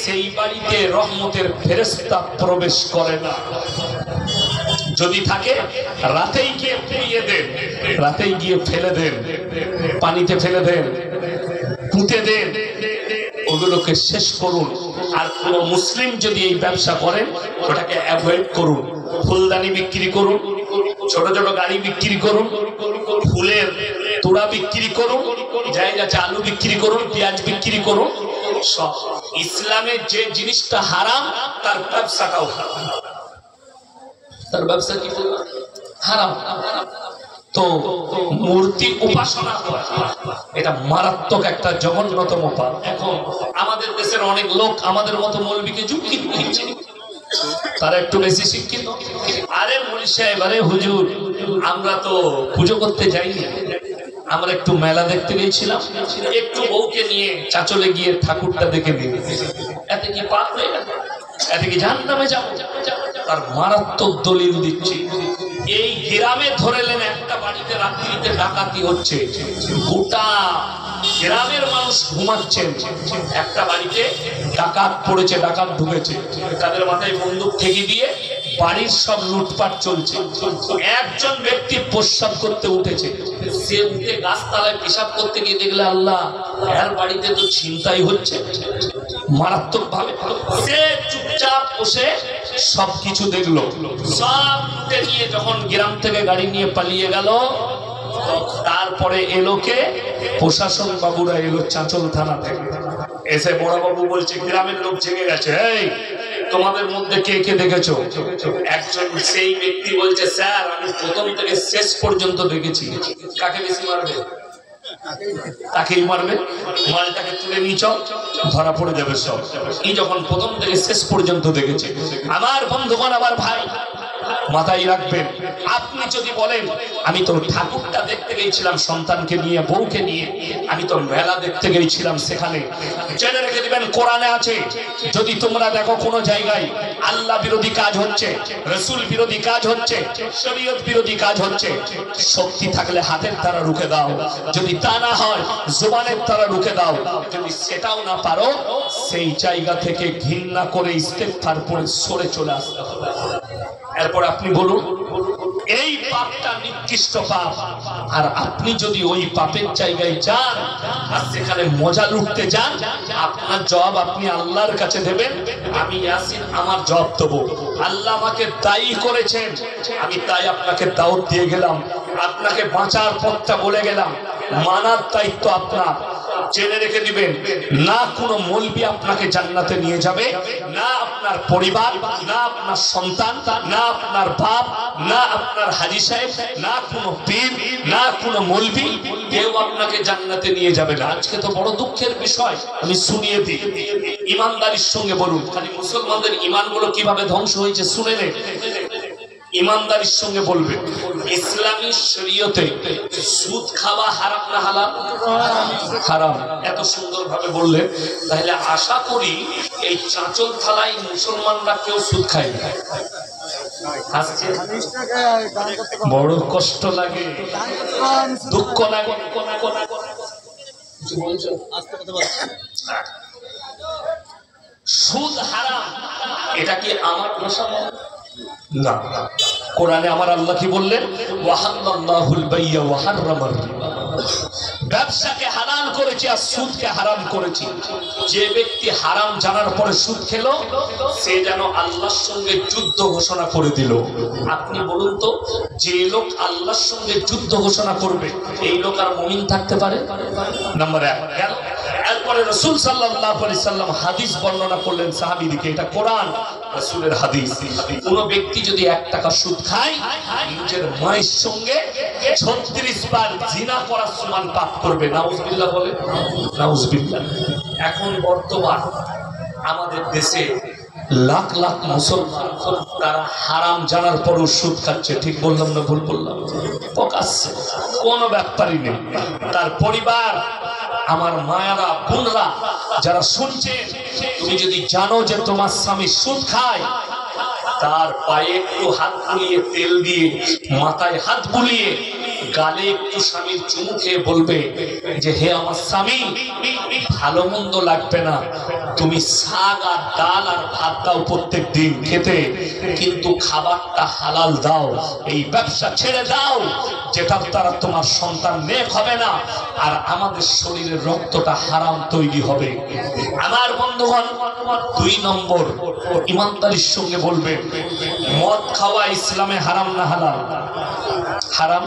সেই বাড়িতে রহমতের ফেরেশতা প্রবেশ করে না। যদি থাকে রাতেই গিয়ে পুড়িয়ে দেন, রাতেই গিয়ে ফেলে দেন, পানিতে ফেলে দেন, পুঁতে দেন, ওগুলোকে শেষ করুন। আর কোন মুসলিম যদি এই ব্যবসা করেন ওটাকে অ্যাভয়েড করুন। ফুলদানি বিক্রি করুন, ছোট ছোট গাড়ি বিক্রি করুন, ফুলের তোড়া বিক্রি করুন, জায়গা আলু বিক্রি করুন, পেঁয়াজ বিক্রি করুন। সব ইসলামের যে জিনিসটা হারাম তার ব্যবসাটাও হারাম, তার ব্যবসা কি হারাম। তো মূর্তি উপাসনা করা এটা মারাত্মক একটা জঘন্যতম পাপ। এখন আমাদের দেশের অনেক লোক আমাদের মতো মৌলবীকে যুক্তি দিচ্ছে, তারা একটু বেশি শিক্ষিত। আরে মৌলভী সাহেব, আরে হুজুর, আমরা তো পুজো করতে যাইনি, আমরা একটু মেলা দেখতে গিয়েছিলাম, একটু বউকে নিয়ে চাচলে গিয়ে ঠাকুরটা দেখে নিয়ে, এতে কি পাপ হয়ে গেল? এতে কি জাহান্নামে যাবো? তার মারাত্মক দলিল দিচ্ছি। এই গ্রামে ধরেলেন একটা বাড়িতে রাত্রিতে ডাকাতি হচ্ছে, গোটা গ্রামের মানুষ ঘুমাচ্ছেন, একটা বাড়িতে ডাকাত পড়েছে, ডাকাত ঢুকেছে, তাদের মাথায় বন্দুক ঠেকি দিয়ে বাড়ির সব লুটপাট চলছে। একজন ব্যক্তি প্রস্রাব করতে উঠেছে, সে উঠে গাছতলায় পেশাব করতে গিয়ে দেখলে আল্লাহ এর বাড়িতে তো ছিনতাই হচ্ছে মারাত্মক ভাবে। সে চুপচাপ বসে সবকিছু দেখলো, সব উঠে নিয়ে যখন গ্রাম থেকে গাড়ি নিয়ে পালিয়ে গেল, তারপরে এলো কে? প্রশাসন বাবুরা এলো চাঁচল থানা থেকে। এসে বড় বাবু বলছে গ্রামের লোক জেগে গেছে, এই তোমাদের মধ্যে কে কে দেখেছো? একজন সেই ব্যক্তি বলছে স্যার আমি প্রথম থেকে শেষ পর্যন্ত দেখেছি। কাকে বেশি মারবে? তাকেই মারবে, মালটাকে তুলে নিয়ে চল, ধরা পড়ে যাবে সব। এই যখন প্রথম থেকে শেষ পর্যন্ত দেখেছে। আমার বন্ধুগণ, আমার ভাই, মাথায় রাখবেন, আপনি যদি বলেন আমি তো ঠাকুরটা দেখতে গিয়েছিলাম সন্তানকে নিয়ে, বউকে নিয়ে, আমি তো মেলা দেখতে গিয়েছিলাম, সেখানে জেনে রেখে দিবেন কোরআনে আছে, যদি তোমরা দেখো কোনো জায়গায় আল্লাহ বিরোধী কাজ হচ্ছে, রসুল বিরোধী কাজ হচ্ছে, শরীয়ত বিরোধী কাজ হচ্ছে, শক্তি থাকলে হাতের দ্বারা রুখে দাও, যদি তা না হয় জবানের দ্বারা রুখে দাও, যদি সেটাও না পারো সেই জায়গা থেকে ঘৃণা করে ইস্তেগফার পড়ে সরে চলে আসতে হবে। এরপর আপনি বলুন এই পাপটা নিকৃষ্ট পাপ, আর আপনি যদি ওই পাপের জায়গায় যান আর সেখানে মজা লুটতে যান, আপনার জবাব আপনি আল্লাহর কাছে দেবেন। আমি ইয়াসিন আমার জবাব দেবো, আল্লাহ আমাকে দায়ী করেছেন, আমি তাই আপনাকে দাওয়াত দিয়ে গেলাম, আপনাকে বাঁচার পথটা বলে গেলাম, মানার দায়িত্ব আপনার। জেনে রেখে দিবেন, না কোনো মৌলবি আপনাকে জান্নাতে নিয়ে যাবে, না আপনার পরিবার, না আপনার সন্তান, না আপনার বাপ, না আপনার হাজী সাহেব, না কোনো পীর, না কোনো মৌলবি, কেউ আপনাকে জান্নাতে নিয়ে যাবে না। আজকে তো বড় দুঃখের বিষয়, আমি শুনিয়ে দিই, ইমানদারির সঙ্গে বলুন, খালি মুসলমানদের ইমানগুলো কিভাবে ধ্বংস হয়েছে শুনে নেন। ইমানদারির সঙ্গে বলবে, ইসলামী শরীয়তে সুদ খাওয়া হারাম না হালাল? হারাম। এত সুন্দর ভাবে বললেন, তাহলে আশা করি এই চাঁচল থালায় মুসলমানরা কেউ সুদ খায় না। বড় কষ্ট লাগে, দুঃখ লাগে। সুদ হারাম, এটা কি আমার ভাষা না? কোরআনে আমার আল্লাহ কি বললেন? ওয়াহাল্লাল্লাহুল বাইয়া ওয়া হাররামার রিবা। ব্যবসাকে হালাল করেছি আর সুদকে হারাম করেছি। যে ব্যক্তি হারাম জানার পরে সুদ খেলো, সে যেন আল্লাহর সঙ্গে যুদ্ধ ঘোষণা করে দিল। আপনি বলুন তো, যে লোক আল্লাহর সঙ্গে যুদ্ধ ঘোষণা করবে, এই লোক আর মুমিন থাকতে পারে? নাম্বার 1 গেল। এরপরে রাসূল সাল্লাল্লাহু আলাইহি সাল্লাম হাদিস বর্ণনা করলেন সাহাবীদেরকে, এটা কোরআন রাসূলের হাদিস। কোন ব্যক্তি যদি 1 টাকা সুদ খায়, নিজের মায়ের সঙ্গে 36 বার জিনা করার সমান পাপ করবে। নাউজুবিল্লাহ বলে, নাউজুবিল্লাহ। এখন বর্তমান আমাদের দেশে লাখ লাখ মুসলমান, তারা হারাম জানার পরও সুদ খাচ্ছে। ঠিক বললাম না ভুল বললাম? প্রকাশ্যে কোনো ব্যাপারই নেই। তার পরিবার, আমার মায়েরা, বোনরা যারা শুনছেন, তুমি যদি জানো যে তোমার স্বামী সুদ খায়, তার পায়ে একটু হাত বুলিয়ে তেল দিয়ে, মাথায় হাত বুলিয়ে, গালে একটু স্বামীর চুমু খেয়ে বলবে যে হে আমার স্বামী, ভালো মন্দ লাগবে না, তুমি শাক আর ডাল আর ভাত দাও প্রত্যেক দিন খেতে, কিন্তু খাবারটা হালাল দাও, এই ব্যবসা ছেড়ে দাও, যেটার দ্বারা তোমার সন্তান নেক হবে না আর আমাদের শরীরের রক্তটা হারাম তৈরি হবে। আমার বন্ধুগণ, 2 নম্বর ইমানদারির সঙ্গে বলবেন, মদ খাওয়া ইসলামে হারাম না হালাল? হারাম।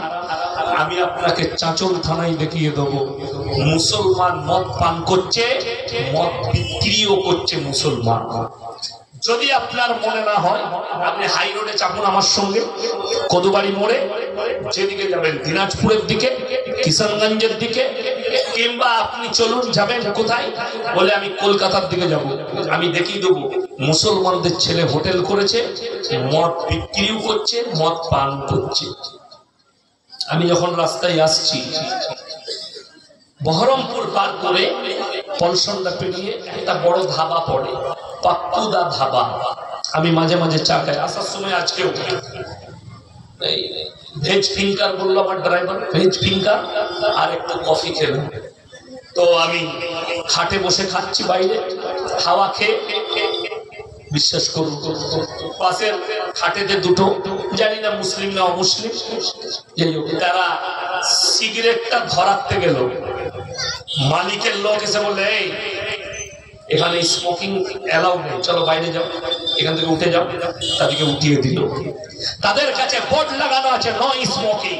আমি আপনাকে চাঁচল থানায় দেখিয়ে দেবো, মুসলমান মদ পান করছে, মদ বিক্রিও করছে মুসলমান। যদি আপনার মনে না হয়, আপনি হাই রোডে চাপুন আমার সঙ্গে, কদুবাড়ি মোড়ে, যেদিকে যাবেন, দিনাজপুরের দিকে, কিষানগঞ্জের দিকে, কিংবা আপনি চলুন, যাবেন কোথায়? বলে আমি কলকাতার দিকে যাব, আমি দেখিয়ে দেবো মুসলমানদের ছেলে হোটেল করেছে, মদ বিক্রিও করছে, মদ পান করছে। আমি যখন রাস্তায় আসছি, বহরমপুর পার করে পলসনটা পেরিয়ে একটা বড় ধাবা পড়ে, পাপ্পুদা ধাবা। আমি মাঝে মাঝে চা খাই, আসার সময় আজকেও ভেজ ফিঙ্কার বললো আমার ড্রাইভার, ভেজ ফিঙ্কার আর একটু কফি খেলাম। তো আমি খাটে বসে খাচ্ছি বাইরে, হাওয়া খেয়ে, বিশ্বাস করুন, পাশের খাটেতে দুটো, জানি না মুসলিম না অমুসলিম, যাই হোক, তারা সিগারেটটা ধরাতে গেল, মালিকের লোক এসে বললে এই এখানে স্মোকিং অ্যালাউ নেই, চলো বাইরে যাও, এখান থেকে উঠে যাও। তাদেরকে উঠিয়ে দিল। তাদের কাছে বোর্ড লাগানো আছে নো স্মোকিং।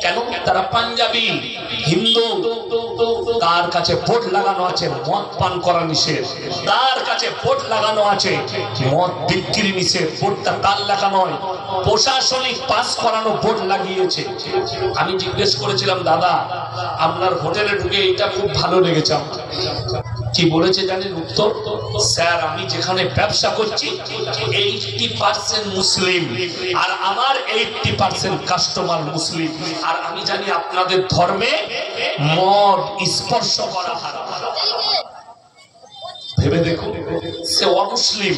কেন? তারা পাঞ্জাবি হিন্দু, তার কাছে বোর্ড লাগানো আছে মদ পান করা নিষেধ, তার কাছে বোর্ড লাগানো আছে মদ বিক্রি নিষেধ। বোর্ডটা তার লেখা নয়, প্রশাসনিক পাস করানো বোর্ড লাগিয়েছে। আমি জিজ্ঞেস করেছিলাম, দাদা আপনার হোটেলে ঢুকে এটা খুব ভালো লেগেছে আমার। কি বলেছে জানেন উত্তর? স্যার আমি যেখানে ব্যবসা করছি 80% মুসলিম, আর আমার 80% কাস্টমার মুসলিম, আর আমি জানি আপনাদের ধর্মে মদ স্পর্শ করা হারাম। ভেবে দেখুন, সে অমুসলিম,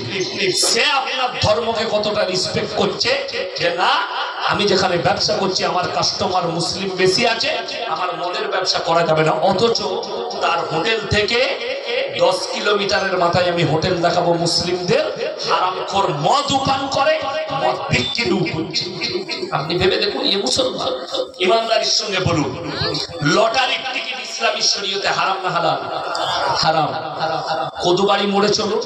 সে আপনার ধর্মকে কতটা রেসপেক্ট করছে যে না আমি যেখানে ব্যবসা করছি আমার কাস্টমার মুসলিম বেশি আছে, আমার মদের ব্যবসা করা যাবে না। অথচ তার হোটেল থেকে 10 কিলোমিটারের মাথায় আমি হোটেল দেখাবো মুসলিমদের, হারামখোর মদ পান করে, মদ বিক্রিও করছে। আপনি ভেবে দেখুন, এ মুসলমান? ইমানদারির সঙ্গে বলুন, লটারির টিকিট ইসলামী শরীয়তে হারাম না হালাল? হারাম। কদুবাড়ি মোড়ে চলুন,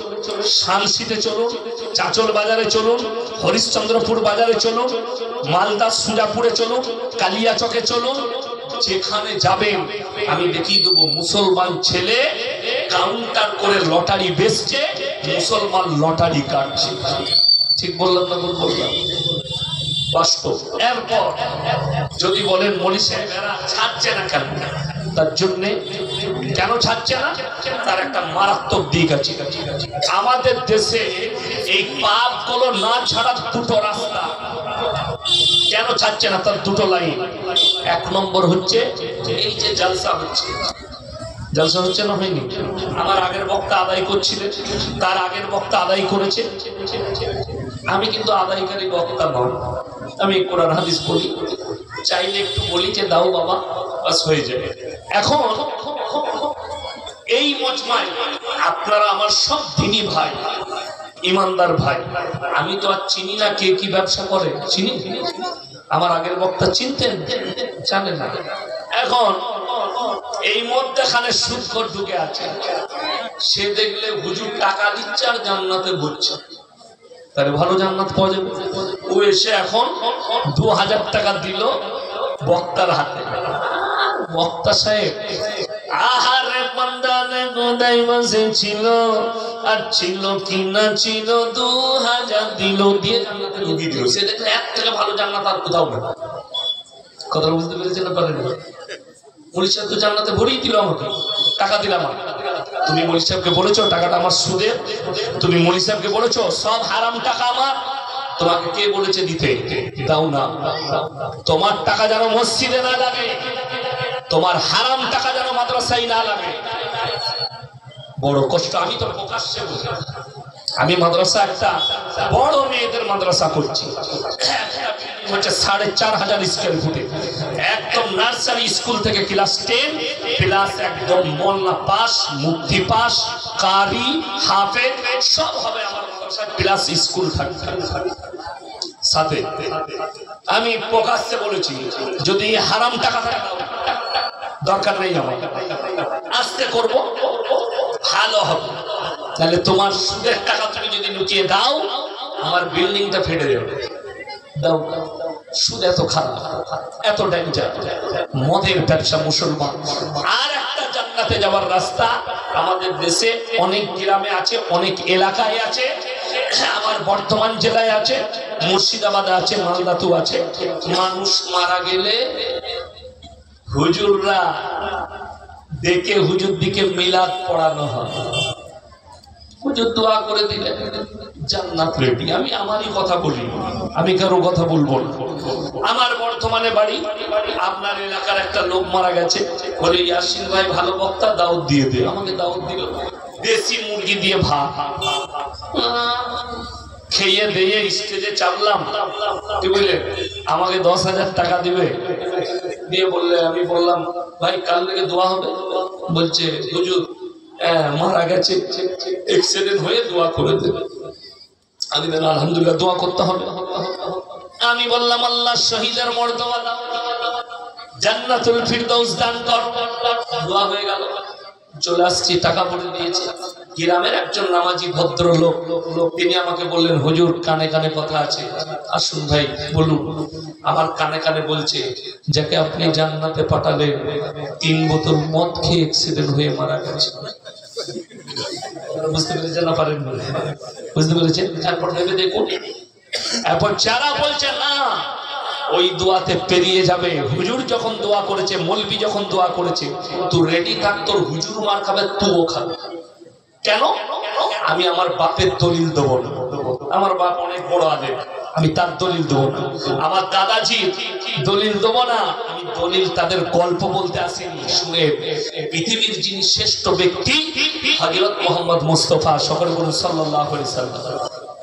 শানসিতে চলুন, চাচল বাজারে চলুন, হরিশ্চন্দ্রপুর বাজারে চলুন, মালদা সুজাপুরে চলুন, কালিয়াচকে চলুন, যেখানে যাবেন আমি দেখিয়ে দেবো মুসলমান ছেলে কাউন্টার করে লটারি বেচছে, মুসলমান লটারি কাটছে। ঠিক বললাম না ভুল বললাম? বাস্তব। এরপর যদি বলেন মৌলী সাহেবেরা ছাড়ছে না কেন, তার জন্য কেন ছাড়ছে না তার একটা মারাত্মক দিক আছে। আমাদের দেশে এই পাপগুলো না ছাড়ার দুটো রাস্তা। কেন ছাড়ছে না? তার দুটো লাইন। এক নম্বর হচ্ছে এই যে জলসা হচ্ছে, জলসা হচ্ছে না হয়নি? আমার আগের বক্তা আদায় করছিলেন, তার আগের বক্তা আদায় করেছে। আমি কিন্তু আদায়কারী বক্তা নয়, আমি কোরআন হাদিস বলি, চাইলে একটু বলি যে দাও বাবা, বাস হয়ে যাবে। এখন এই মজমায় আপনারা আমার সব দিনী ভাই, ইমানদার ভাই। আমি তো আর চিনি না কে কি ব্যবসা করে, চিনি? আমার আগের বক্তা চিনতেন? জানেন না। এখন এই মধ্যখানে সুদখোর ঢুকে আছে, সে দেখলে হুজুর টাকা দিচ্ছে আর জান্নাতে ঘুরছে, তাহলে ভালো জান্নাত পাওয়া যাবে। ও এসে এখন 2000 টাকা দিল বক্তার হাতে। বক্তা সাহেব আহারে বান্দানে গোদাই বসে ছিল, আর ছিল কিনা ছিল 2000 দিল, দিয়ে জান্নাতে ঢুকিয়ে দিল। সে দেখলে এর থেকে ভালো জান্নাত আর কোথাও না। কথা বুঝতে পেরেছেন না? পারেন? মৌলী সাহেব তো জান্নাতে ভরিয়ে দিল, আমাকে টাকা দিলাম। তুমি মৌলী সাহেবকে বলেছো টাকাটা আমার সুদের? তুমি মৌলী সাহেবকে বলেছো সব হারাম টাকা আমার? তোমাকে কে বলেছে দিতে? দাও না। তোমার টাকা যেন মসজিদে না লাগে, তোমার হারাম টাকা যেন মাদ্রাসায় না লাগে। বড় কষ্ট। আমি তো প্রকাশ্যে বলি, আমি মাদ্রাসা একটা বড় মেয়েদের মাদ্রাসা করছি, হচ্ছে 4500 স্কয়ার ফুটে, একদম নার্সারি স্কুল থেকে ক্লাস 10 প্লাস একদম মোল্লা পাস, মুফতি পাস, কারি, হাফেজ সব হবে আমার মাদ্রাসায়, প্লাস স্কুল থাকবে সাথে। আমি প্রকাশ্যে বলেছি যদি হারাম টাকা থাকে দরকার নেই, আমার আস্তে করব, ভালো হবে। তাহলে তোমার সুদের টাকা তুমি যদি লুকিয়ে দাও, আমার বিল্ডিংটা ফেটে যাবে। দাও। সুদ এত খারাপ, এত ডেঞ্জার। মদের ব্যবসা মুসলমান। আর একটা জান্নাতে যাওয়ার রাস্তা আমাদের দেশে অনেক গ্রামে আছে, অনেক এলাকায় আছে, আমার বর্ধমান জেলায় আছে, মুর্শিদাবাদে আছে, মালদাতেও আছে। মানুষ মারা গেলে হুজুররা দেখে হুজুর দিকে মিলাদ পড়ানো হয়, হুজুর দোয়া করে দিলে জান্নাত রেডি। আমি আমারই কথা বলি, আমি কারো কথা বলবো না। আমার বর্তমানে বাড়ি, আপনার এলাকার একটা লোক মারা গেছে, বলে ইয়াসিন ভাই ভালো বক্তা, দাওয়াত দিয়ে দে। আমাকে দাওয়াত দিল, দেশি মুরগি দিয়ে ভাত খেয়ে দিয়ে স্টেজে চাপলাম। কি বলে আমাকে 10,000 টাকা দিবে, দিয়ে বললে, আমি বললাম ভাই কাল থেকে দোয়া হবে। বলছে হুজুর মারা গেছে, অ্যাক্সিডেন্ট হয়ে দোয়া করে দেবে। আমি বললাম আলহামদুলিল্লাহ, দোয়া করতে হবে। আমি বললাম আল্লাহ শহীদের মর্তবা দাও, জান্নাতুল ফিরদাউস দান কর। দোয়া হয়ে গেল, চলে আসছি, টাকা পড়ে দিয়েছে। গ্রামের একজন নামাজি ভদ্র লোক, তিনি আমাকে বললেন, হুজুর কানে কানে কথা আছে, আসুন ভাই বলুন। আমার কানে কানে বলছে, যাকে আপনি জান্নাতে পাঠালেন 3 বোতল মদ খেয়ে অ্যাক্সিডেন্ট হয়ে মারা গেছে। বুঝতে পেরেছেন না? পারেন, বুঝতে পেরেছেন? তারপর ভেবে দেখুন, এরপর যারা বলছে না ওই দোয়াতে পেরিয়ে যাবে, হুজুর যখন দোয়া করেছে, মৌলবি যখন দোয়া করেছে, তুই রেডি থাক, তোর হুজুর মার খাবে, তুইও খাবে। কেন? আমি আমার বাপের দলিল দেবো না, আমার বাপ অনেক বড় আলেম, আমি তার দলিল দেবো না। আমার দাদাজি দলিল দেবো না, আমি দলিল তাদের গল্প বলতে আসিনি, শুনে পৃথিবীর যিনি শ্রেষ্ঠ ব্যক্তি হযরত মুহাম্মদ মুস্তাফা সকলে বলুন সাল্লাল্লাহু আলাইহি সাল্লাম।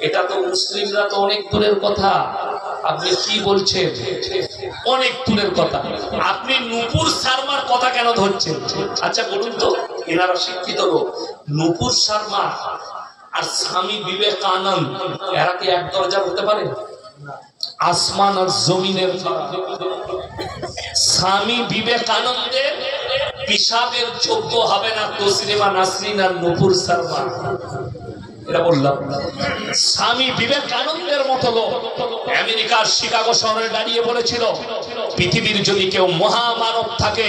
এটা তো মুসলিমরা তো অনেক দূরের কথা, আপনি কি বলছেন? অনেক দূরের কথা। আপনি নূপুর শর্মার কথা কেন ধরছেন? আচ্ছা বলুন তো, এনারা শিক্ষিত লোক, নূপুর শর্মা আর স্বামী বিবেকানন্দ এরা কি এক দরজা হতে পারে? আসমান আর জমিনের ফারাক। স্বামী বিবেকানন্দের পিশাবের যোগ্য হবে না তসলিমা নাসরিন আর নূপুর শর্মা। এটা বললাম, স্বামী বিবেকানন্দের মতো লোক আমেরিকার শিকাগো শহরে দাঁড়িয়ে বলেছিল, পৃথিবীর যদি কেউ মহামানব থাকে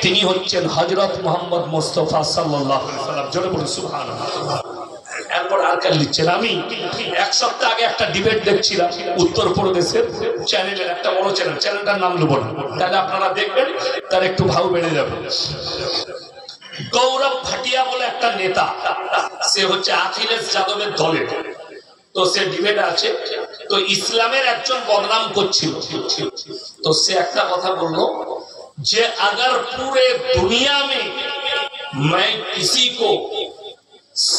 তিনি হচ্ছেন হযরত মুহাম্মদ মুস্তাফা সাল্লাল্লাহু আলাইহি ওয়াসাল্লাম। জোরে বলুন সুবহানাল্লাহ। এরপর আর কাল লিখছেন, আমি 1 সপ্তাহ আগে একটা ডিবেট দেখছিলাম উত্তরপ্রদেশের চ্যানেলের, একটা বড় চ্যানেল, চ্যানেলটার নাম নেব না, তাহলে আপনারা দেখবেন তার একটু ভাও বেড়ে যাবে। গৌরব ভাটিয়া বলে একটা নেতা, সে হচ্ছে আখিলেশ যাদবের দলের, তো সে ডিবেট আছে, তো ইসলামের একজন বদনাম করছিল, তো সে একটা কথা বললো যে अगर पूरे दुनिया में मैं किसी को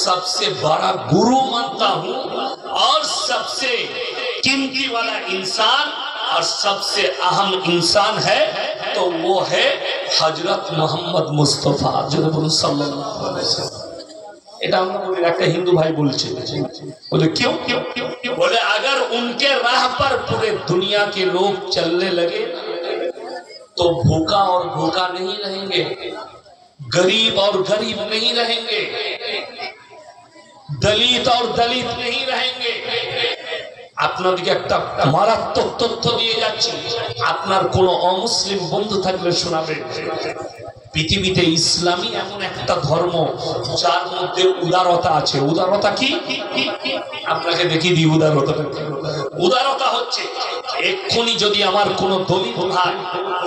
सबसे बड़ा गुरु मानता हूँ और सबसे कीमती वाला इंसान और सबसे अहम इंसान है तो वो है हजरत मोहम्मद मुस्तफा सल्लल्लाहु अलैहि वसल्लम। এটা আমরা বলি, একটা হিন্দু ভাই বলছে, বলে क्यों? बोले अगर उनके राह पर पूरे दुनिया के लोग चलने लगे तो भूखा और भूखा नहीं रहेंगे, गरीब और गरीब नहीं रहेंगे, दलित और दलित नहीं रहेंगे। আপনাদেরকে একটা মারাত্মক তথ্য দিয়ে যাচ্ছি, আপনার কোন অমুসলিম বন্ধু থাকলে শোনাবে। পৃথিবীতে ইসলামী এমন একটা ধর্ম যার মধ্যে উদারতা আছে। উদারতা কি? আপনাকে দেখিয়ে দিই উদারতাটা কি। উদারতা হচ্ছে এক্ষুনি যদি আমার কোন দলিত ভাই,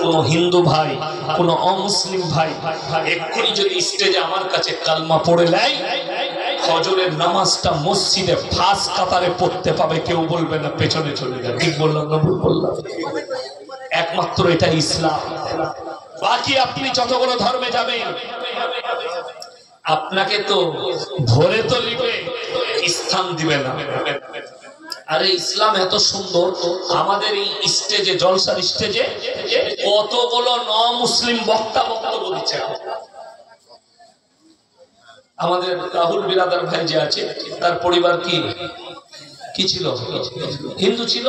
কোন হিন্দু ভাই, কোন অমুসলিম ভাই এক্ষুনি যদি স্টেজে আমার কাছে কালমা পড়ে নেয়, ফজরের নামাজটা মসজিদে ফার্স্ট কাতারে পড়তে পাবে, কেউ বলবে না পেছনে চলে যায়। ঠিক বললাম না ভুল বললাম? একমাত্র এটা ইসলাম। বাকি আপনি যতগুলো ধর্মে যাবেন আপনাকে তো ধরে তো নিবে, স্থান দিবে না। আরে ইসলাম এত সুন্দর, আমাদের এই স্টেজে, জলসার স্টেজে কতগুলো মুসলিম বক্তা বক্তব্য দিচ্ছে। আমাদের রাহুল বিরাদার ভাই যে আছে, তার পরিবার কি ছিল? হিন্দু ছিল।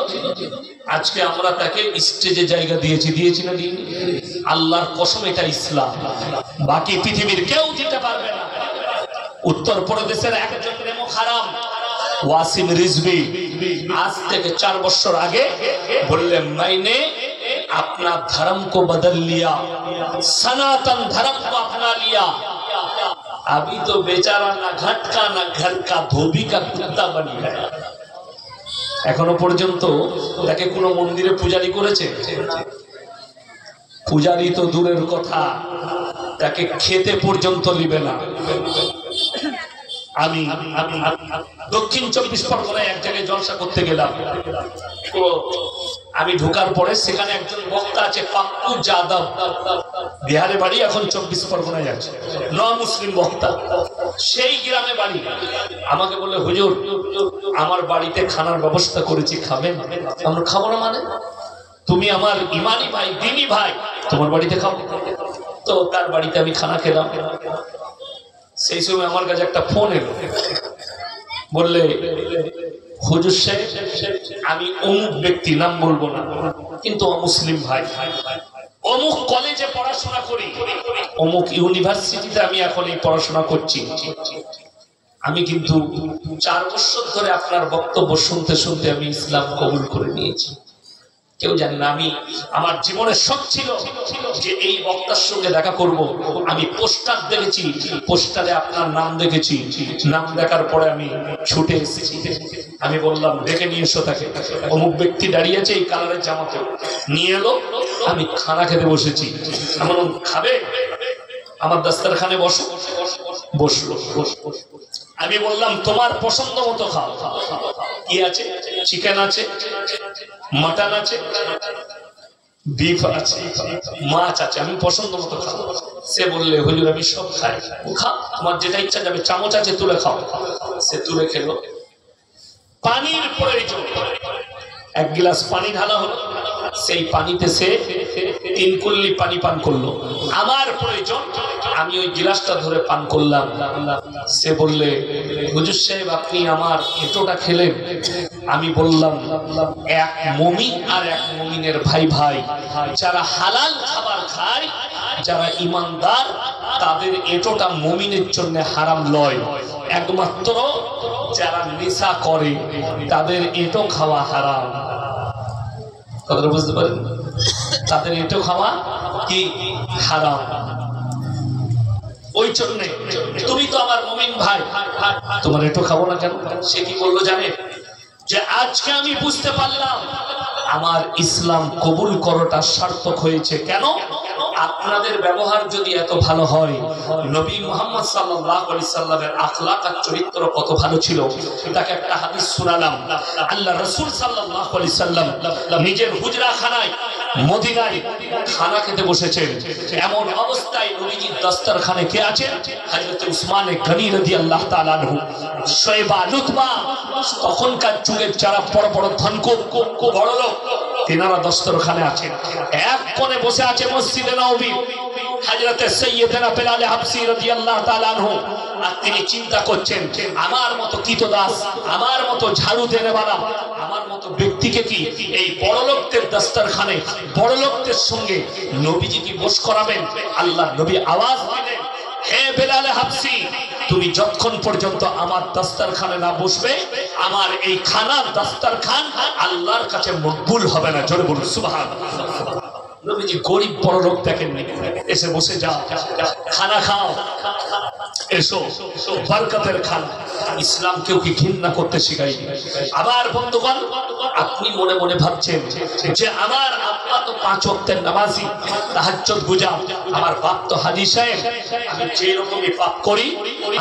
আজকে আমরা তাকে স্টেজে জায়গা দিয়েছি না দিইনি? আল্লাহর কসম এটা ইসলাম, বাকি পৃথিবীর কেউ দিতে পারবে না। উত্তরপ্রদেশের একজন নেমো খারাম ওয়াসিম রিজভি आज থেকে 4 বছর আগে বললে, मैंने अपना धर्म को बदल लिया, सनातन धर्म को अपना लिया। अभी तो बेचारा ना घट का ना घर का धोबी का कुत्ता बन गया। এখনো পর্যন্ত তাকে কোনো মন্দিরে পূজারি করেছে? পূজারি তো দূরের কথা, তাকে খেতে পর্যন্ত নিবে না। আমি দক্ষিণ 24 পরগনায় এক জায়গায় জলসা করতে গেলাম, তো আমি ঢোকার পরে সেখানে একজন বক্তা আছে, পাপ্পু যাদব, বিহারে বাড়ি, এখন 24 পরগনায় আছে, মুসলিম বক্তা, সেই গ্রামে বাড়ি। আমাকে বলে, হুজুর আমার বাড়িতে খানার ব্যবস্থা করেছি, খাবেন? আমরা খাবো না মানে? তুমি আমার ইমানি ভাই, দিনী ভাই, তোমার বাড়িতে খাবো। তো তার বাড়িতে আমি খানা খেলাম। সেই সময় আমার কাছে একটা ফোন এলো, বললে হুজুর সাহেব আমি অমুক ব্যক্তি, নাম বলবো না, কিন্তু অমুসলিম ভাই, অমুক কলেজে পড়াশোনা করি, অমুক ইউনিভার্সিটিতে আমি এখন এই পড়াশোনা করছি, আমি কিন্তু 4 বছর ধরে আপনার বক্তব্য শুনতে শুনতে আমি ইসলাম কবুল করে নিয়েছি। কেউ জানে না, আমি আমার জীবনের শখ ছিল যে এই বক্তার সঙ্গে দেখা করব। আমি পোস্টার দেখেছি, পোস্টারে আপনার নাম দেখেছি, নাম দেখার পরে আমি ছুটে এসেছি। আমি বললাম ডেকে নিয়ে এসো তাকে, অমুক ব্যক্তি দাঁড়িয়ে আছে এই কালারের জামাতে, নিয়ে এলো। আমি খানা খেতে বসেছি, আমার খাবে, আমার দস্তরখানে বসো, বসলো। আমি বললাম তোমার পছন্দ মতো খাও, কি আছে, চিকেন আছে, মাটন আছে, বিফ আছে, মাছ আছে, আমি পছন্দ মতো খাও। সে বললে হুজুর আমি সব খাই। খা, তোমার যেটা ইচ্ছা যাবে, চামচ আছে তুলে খাও। সে তুলে খেলো। পানির প্রয়োজন, 1 গ্লাস পানি ঢালা হলো, সেই পানিতে সে 3 কুল্লি পানি পান করলো। আমার প্রয়োজন, আমি ওই গ্লাসটা ধরে পান করলাম। সে বললে হুজুর সাহেব আপনি আমার এতটা খেলেন। আমি বললাম এক মুমিন আর এক মুমিনের ভাই ভাই, যারা হালাল খাবার খায়, যারা ইমানদার, তাদের এতটা মুমিনের জন্য হারাম নয়। একমাত্র যারা নেশা করে তাদের এটো খাওয়া হারাম। কথাটা বুঝতে পারেন? তাদের এটো খাওয়া কি হারাম। ওই জন্য তুমি তো আমার মুমিন ভাই, তোমার এটো খাবো না কেন? সে কি বললো জানেন? যে আজকে আমি বুঝতে পারলাম আমার ইসলাম কবুল করাটা সার্থক হয়েছে। কেন? আপনাদের ব্যবহার যদি এত ভালো হয়, নবী মুহাম্মদ সাল্লাল্লাহু আলাইহি সাল্লামের আখলাক আর চরিত্র কত ভালো ছিল। তাকে একটা হাদিস শোনালাম। আল্লাহ রাসূল সাল্লাল্লাহু আলাইহি সাল্লাম নিজের হুজরাখানায় মদিনায় খানা খেতে বসেছেন। এমন অবস্থায় নবীজির দস্তরখানে কে আছেন? হযরত উসমান গনি রাদিয়াল্লাহু তাআলা আনহু, শোয়েবা, লুতবা, তখনকার যুগের যারা বড় বড় ধনকুব বড় লোক, তেনারা দস্তরখানে আছেন। এক কোণে বসে আছে মসজিদে নববী হযরত সাইয়্যিদনা বেলাল হাবশী রাদিয়াল্লাহু তাআলা আনহু। আর তিনি চিন্তা করছেন আমার মতো কীতদাস, আমার মতো ঝাড়ু দেনেওয়ালা, আমার মতো ব্যক্তিকে কি এই বড় লোকদের দস্তরখানে বড় লোকদের সঙ্গে নবীজি কি বস করাবেন? আল্লাহ নবী আওয়াজ দিলেন, হে বেলাল হাবশী, তুমি যতক্ষণ পর্যন্ত আমার দস্তরখানে না বসবে, আমার এই খানার দস্তরখান আল্লাহর কাছে মকবুল হবে না। জোরে বলুন সুবহানাল্লাহ। নবীজি গরিব বড় লোক দেখেননি, এসে বসে যাও, খানা খাও, এসো, বরকতের খানা। ইসলাম কেউ কি ঘৃণা করতে শিখায়নি। আবার বন্ধুগণ, আপনি মনে মনে ভাবছেন যে আমার আব্বা তো 5 ওয়াক্তের নামাজি, তাহাজ্জুদ গুজার, আমার বাপ তো হাজী সাহেব, আমি যে রকমই পাপ করি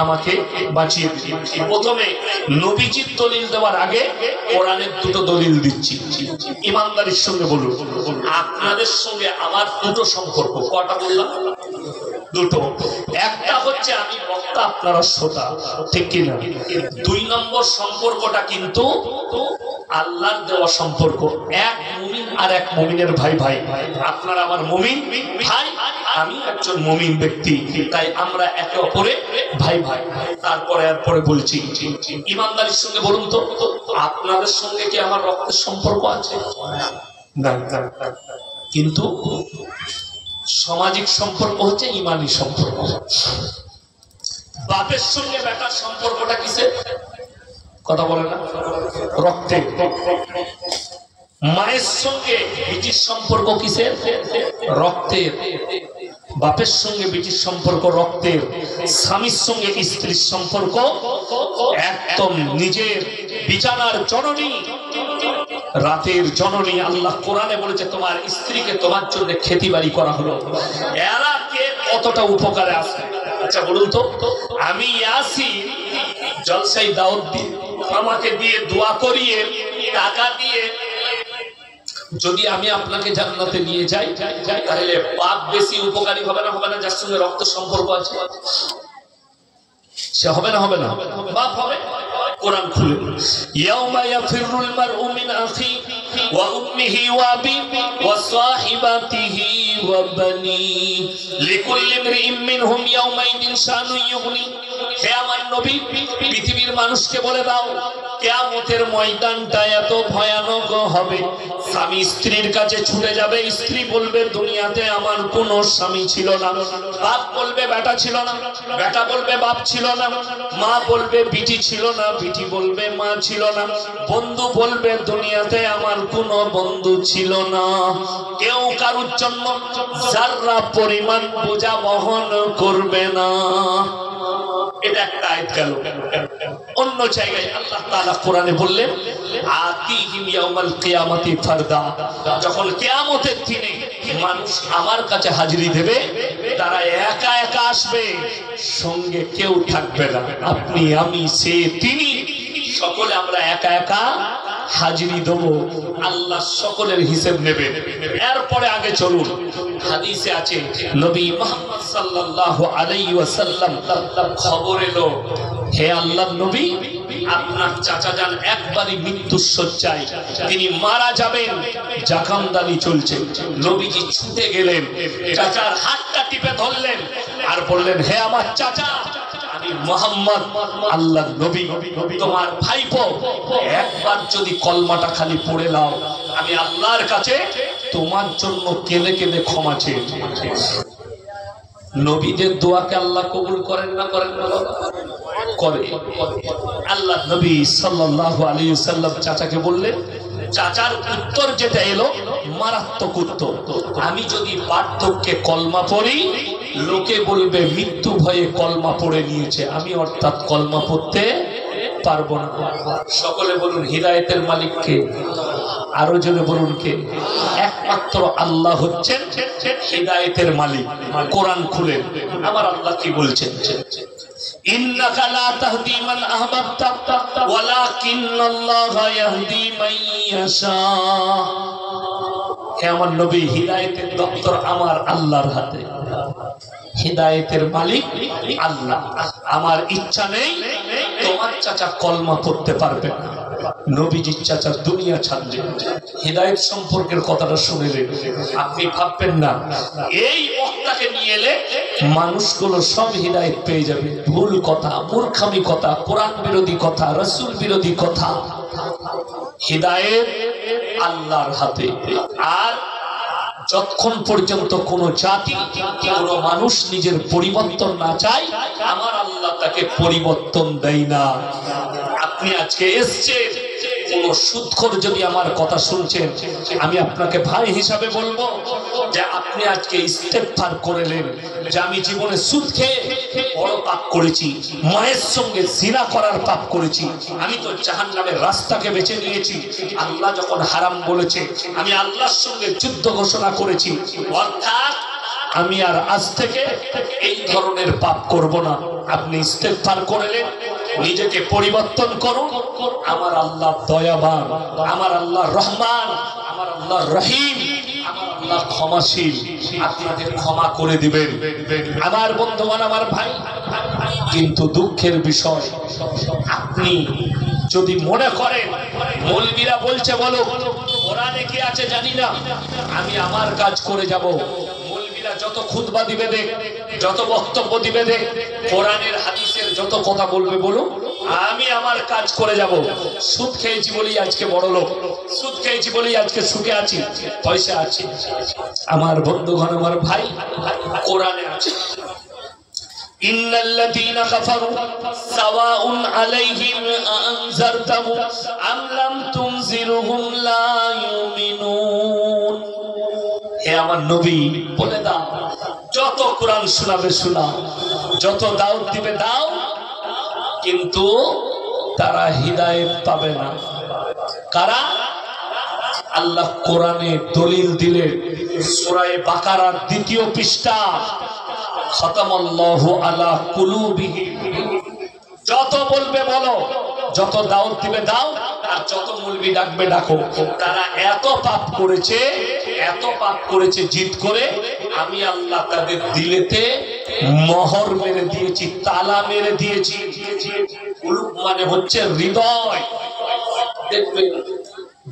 আমাকে বাঁচিয়ে দিন। প্রথমে নবীজির দলিল দেওয়ার আগে কোরআনের 2টো দলিল দিচ্ছি। ইমানদারির সঙ্গে বলুন, আপনাদের সঙ্গে আমার 2টো সম্পর্ক। কটা বললাম? 2টো। একটা হচ্ছে আমি বক্তা, আপনারা শ্রোতা, ঠিক কিনা? 2 নম্বর সম্পর্কটা কিন্তু আল্লাহর দেওয়া সম্পর্ক। এক মুমিন আর এক মুমিনের ভাই ভাই। আপনারা আমার মুমিন ভাই, আমি একজন মুমিন ব্যক্তি, তাই আমরা একে অপরে ভাই ভাই। তারপরে বলছি ইমানদারির সঙ্গে বলুন তো, আপনাদের সঙ্গে কি আমার রক্তের সম্পর্ক আছে? না। কিন্তু সামাজিক সম্পর্ক হচ্ছে ইমানি সম্পর্ক। বাপের সঙ্গে বেটার সম্পর্কটা কিসের? কথা বলে না, রক্তে। মায়ের সঙ্গে বিটির সম্পর্ক কিসের? রক্তের। বাপের সঙ্গে বিটির সম্পর্ক রক্তের। স্বামীর সঙ্গে স্ত্রীর সম্পর্ক একদম নিজের বিছানার জননী, রাতের জননী। আল্লাহ কোরআনে বলেছে তোমার স্ত্রীকে তোমার জন্য খেতি বাড়ি করা হলো। এরা কে কতটা উপকারে আসে? আচ্ছা বলুন তো, আমি আসি জলসাই দাউদ দিয়ে, আমাকে দিয়ে দোয়া করিয়ে, টাকা দিয়ে যদি আমি আপনাকে জান্নাতে নিয়ে যাই, তাহলে বাপ বেশি উপকারী হবে না? হবে না? যার সঙ্গে রক্ত সম্পর্ক আছে সে হবে না? হবে না? বাপ হবে। কোরআন খুলে ইয়াউমা ইয়াফিরুল মারউ মিন আখি ওয়া উম্মিহি ওয়া আবি ওয়া সাহিবাতিহি ওয়া বানি লিকুল্লি ইমরিইম মিনহুম ইয়াওমাইদিন শানুন ইউগনি। হে আমার নবী, পৃথিবীর মানুষকে বলে দাও, কিয়ামতের ময়দানটা এত ভয়ানক হবে, স্বামী স্ত্রীর কাছে ছুটে যাবে, স্ত্রী বলবে দুনিয়াতে আমার কোনো স্বামী ছিল না, বাপ বলবে বেটা ছিল না, বেটা বলবে বাপ ছিল না, মা বলবে বিটি ছিল না, বিটি বলবে মা ছিল না, বন্ধু বলবে দুনিয়াতে আমার কোনো বন্ধু ছিল না, কেউ কারোর জন্য যারা পরিমাণ বোঝা বহন করবে না। এটা একটা আয়াত গেল। অন্য জায়গায় আল্লাহ তাআলা কোরআনে বললেন আতিহিম ইয়াউমাল কিয়ামাতি ফারদা, যখন কিয়ামতের দিনে মানুষ আমার কাছে হাজিরি দেবে তারা একা একা আসবে, সঙ্গে কেউ থাকবে না, আপনি আমি সে তিনি সকলে আমরা একা একা হাজিরি দেব, আল্লাহ সকলের হিসেব নেবেন। এরপরে আগে চলুন, হাদিসে আছে নবী মুহাম্মদ সাল্লাল্লাহু আলাইহি ওয়াসাল্লাম খবর এলো, হে আল্লাহর নবী, আপনার চাচা যান একবারই মৃত্যুর শয্যায়, তিনি মারা যাবেন, জাকামদানি চলছে। নবীজি ছুটে গেলেন, চাচার হাতটা টিপে ধরলেন আর বললেন, হে আমার চাচা, আমি মুহাম্মদ আল্লাহর নবী, তোমার ভাইপো, একবার যদি কলমাটা খালি পড়ে নাও, আমি আল্লাহর কাছে তোমার জন্য কেঁদে কেঁদে ক্ষমা চেয়ে। নবীদের দোয়াকে আল্লাহ কবুল করেন না করেন না? করে। আল্লাহ নবী সাল্লাল্লাহু আলাইহি ওয়াসাল্লাম চাচাকে বললেন, চাচার উত্তর যেটা এলো মারাত্মক উত্তর, আমি যদি বার্ধক্যে কলমা পড়ি লোকে বলবে মৃত্যু ভয়ে কলমা পড়ে নিয়েছে, আমি অর্থাৎ কলমা পড়তে পারবো না। সকলে বলুন হিদায়েতের মালিক কে? আরো জনে বলুন কে? একমাত্র আল্লাহ হচ্ছেন হিদায়েতের মালিক। কোরআন খুলেন, আমার আল্লাহ কি বলছেন? ইন্নাকা লা তাহদি মান আহবাবতা ওয়ালাকিন্নাল্লাহা ইয়াহদি মান ইয়াশা। হে আমার নবী, হিদায়েতের দপ্তর আমার আল্লাহর হাতে, হিদায়েতের মালিক আল্লাহ। আমার ইচ্ছা নেই তোমার চাচা কলমা পড়তে পারবে না, নবীজির চাচা দুনিয়া ছাড়লেন, হিদায়েত সম্পর্কের কথাটা শুনলেন। আপনি ভাববেন না এই বক্তাকে নিয়ে এলে মানুষগুলো সব হিদায়েত পেয়ে যাবে। ভুল কথা, মূর্খামি কথা, কোরআন বিরোধী কথা, রাসূল বিরোধী কথা। হিদায়েত আল্লাহর হাতে। আর যতক্ষণ পর্যন্ত কোন জাতি, কোন মানুষ নিজের পরিবর্তন না চায়, আমার আল্লাহ তাকে পরিবর্তন দেয় না। আপনি আজকে এসছেন, কোন সুদখোর যদি আমার কথা শুনছেন, আমি আপনাকে ভাই হিসাবে বলবো যে আপনি আজকে ইস্তেগফার করলেন যে আমি জীবনে সুদ খেয়ে বড় পাপ করেছি, মায়ের সঙ্গে জিনা করার পাপ করেছি, আমি তো জাহান্নামের রাস্তাকে বেছে নিয়েছি। আল্লাহ যখন হারাম বলেছে আমি আল্লাহর সঙ্গে যুদ্ধ ঘোষণা করেছি, অর্থাৎ আমি আর আজ থেকে এই ধরনের পাপ করব না। আপনি ইস্তেগফার করলেন, নিজেকে পরিবর্তন করুন। আমার আল্লাহ দয়াবান, আমার আল্লাহ রহমান, আমার আল্লাহ রহিম, আমার আল্লাহ ক্ষমাশীল, আপনাদের ক্ষমা করে দিবেন। আমার বন্ধুগণ, আমার ভাই, কিন্তু দুঃখের বিষয়, আপনি যদি মনে করেন মৌলবীরা বলছে বলো, কোরআনে কি আছে জানি না, আমি আমার কাজ করে যাব। যত খুতবা দিবে দেখ, যত বক্তব্য দিবে দেখ, কোরআনের হাদিসের যত কথা বলবে বলো, আমি আমার কাজ করে যাব। সুদ খেয়েছি বলেই আজকে বড় লোক, সুদ খেয়েছি বলেই আজকে সুখে আছি, পয়সা আছে। আমার বন্ধুগণ, আমার ভাই, কোরআনে আছে ইন্নাল্লাযীনা কাফারু সাওয়াউন আলাইহিম আনজারতাহুম আম লাম তুনজিরহুম লা ইউমিনুন। হে আমার নবী, বলে দাও, যত কোরআন শোনাবে শোনাও, যত দাওয়াত দিবে দাও, কিন্তু তারা হিদায়েত পাবে না। কারা? আল্লাহ কোরআনে দলিল দিলেন, সূরা বাকারার 2য় পৃষ্ঠা, খাতামাল্লাহু আলা কুলুবিহিম। যত বলবে বলো, যত দাওয়াত দিবে দাও, আর যত মুলবি ডাকবে ডাকো। তারা এত পাপ করেছে, এত পাপ করেছে জিদ করে, আমি আল্লাহ তাদের দিলেতে মোহর মেরে দিয়েছি, তালা মেরে দিয়েছি। কুলুব মানে হচ্ছে হৃদয়। দেখবেন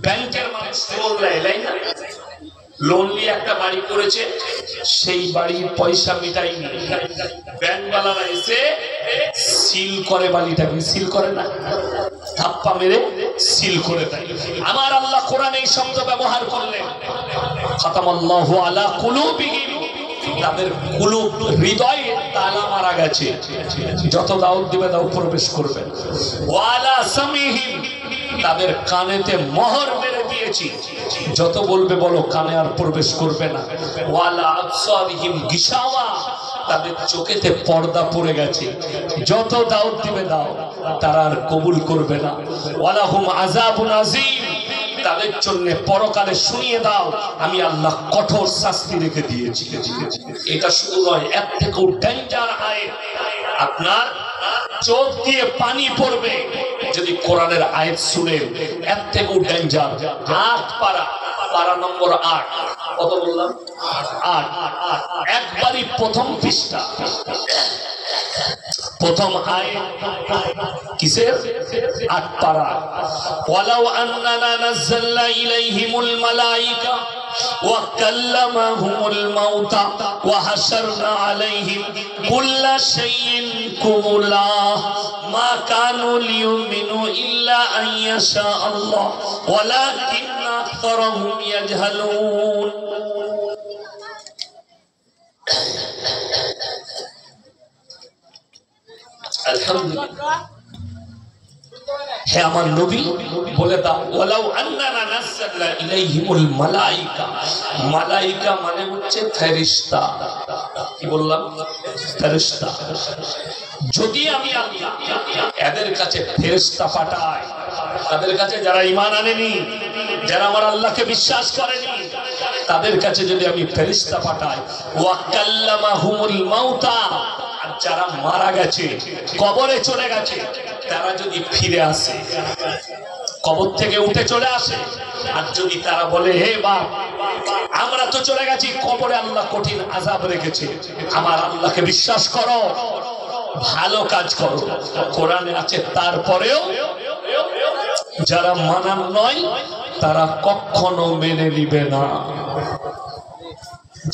ব্যাংকের মানুষ লোন দেয়, তাই না? লোন নিয়ে একটা বাড়ি করেছে, সেই বাড়ির পয়সা মিটাইনি, ব্যাংকওয়ালারা এসে সিল করে, বাড়িটাকে সিল করে না, ধাপ্পা মেরে সিল করে দেয়। আমার আল্লাহ কোরআনে এই শব্দ ব্যবহার করলেন, খাতামাল্লাহু আলা কুলুবিহিম, তাদের কুলুব হৃদয়ে তালা মারা গেছে, যত দাওয়াত দিবে দাও প্রবেশ করবে। ওয়ালা সামিহিম, তাদের কানেতে মোহর মেরে দিয়েছি, যত বলবে বলো কানে আর প্রবেশ করবে না। ওয়ালা আবসারিহিম গিশাওয়া, তাদের চোখেতে পর্দা পড়ে গেছে, যত দাওয়াত দিবে দাও তারা আর কবুল করবে না। ওয়ালাহুম আযাবুন আযীম, তাদের জন্য পরকালে শুনিয়ে দাও আমি আল্লাহ কঠোর শাস্তি রেখে দিয়েছি। এটা শুধু নয়, এর থেকেও ডেঞ্জার আয়াত, আপনার চোখ দিয়ে পানি পড়বে যদি কোরআনের আয়াত শুনেন, এর থেকেও ডেঞ্জার। 8 পারা, পারা নম্বর 8, কত বললাম? 8, একবারই প্রথম পৃষ্ঠা, প্রথম আয়াত কিসের? 8 পারা। ওয়ালাউ আন্নানা নাযালনা ইলাইহিমুল মালাইকা ওয়া কাল্লামাহুমুল মাউতা ওয়া হাশারনা আলাইহিম কুল্লা শাইইন কুমুলা মা কানু লিয়ুমিনু ইল্লা আন ইয়াশা আল্লাহ ওয়ালাকিন্না আকতারাহুম ইয়াজহালুন। আলহামদুলিল্লাহ, হে আমার নবী বলে দাও, ওয়ালাউ আন্নানা নাযালনা ইলাইহিমুল মালাইকা, মালাইকা মানে হচ্ছে ফেরেশতা। কি বললাম? ফেরেশতা। যদি আমি আল্লাহ এদের কাছে ফেরেশতা পাঠাই, তাদের কাছে যারা ঈমান আনেনি, যারা আমার আল্লাহকে বিশ্বাস করেনি, তাদের কাছে যদি আমি ফেরেশতা পাঠাই, ওয়া কাল্লামাহুমুল মাউতা, আর যারা মারা গেছে, কবরে চলে গেছে, তারা যদি ফিরে আসে, কবর থেকে উঠে চলে আসে, আর যদি তারা বলে হে বাপ আমরা তো চলে গেছি, কবরে আল্লাহ কঠিন আযাব রেখেছে, আমার আল্লাহকে বিশ্বাস করো, ভালো কাজ করো, কোরআনে আছে, তারপরেও যারা মানার নয় তারা কখনো মেনে নিবে না,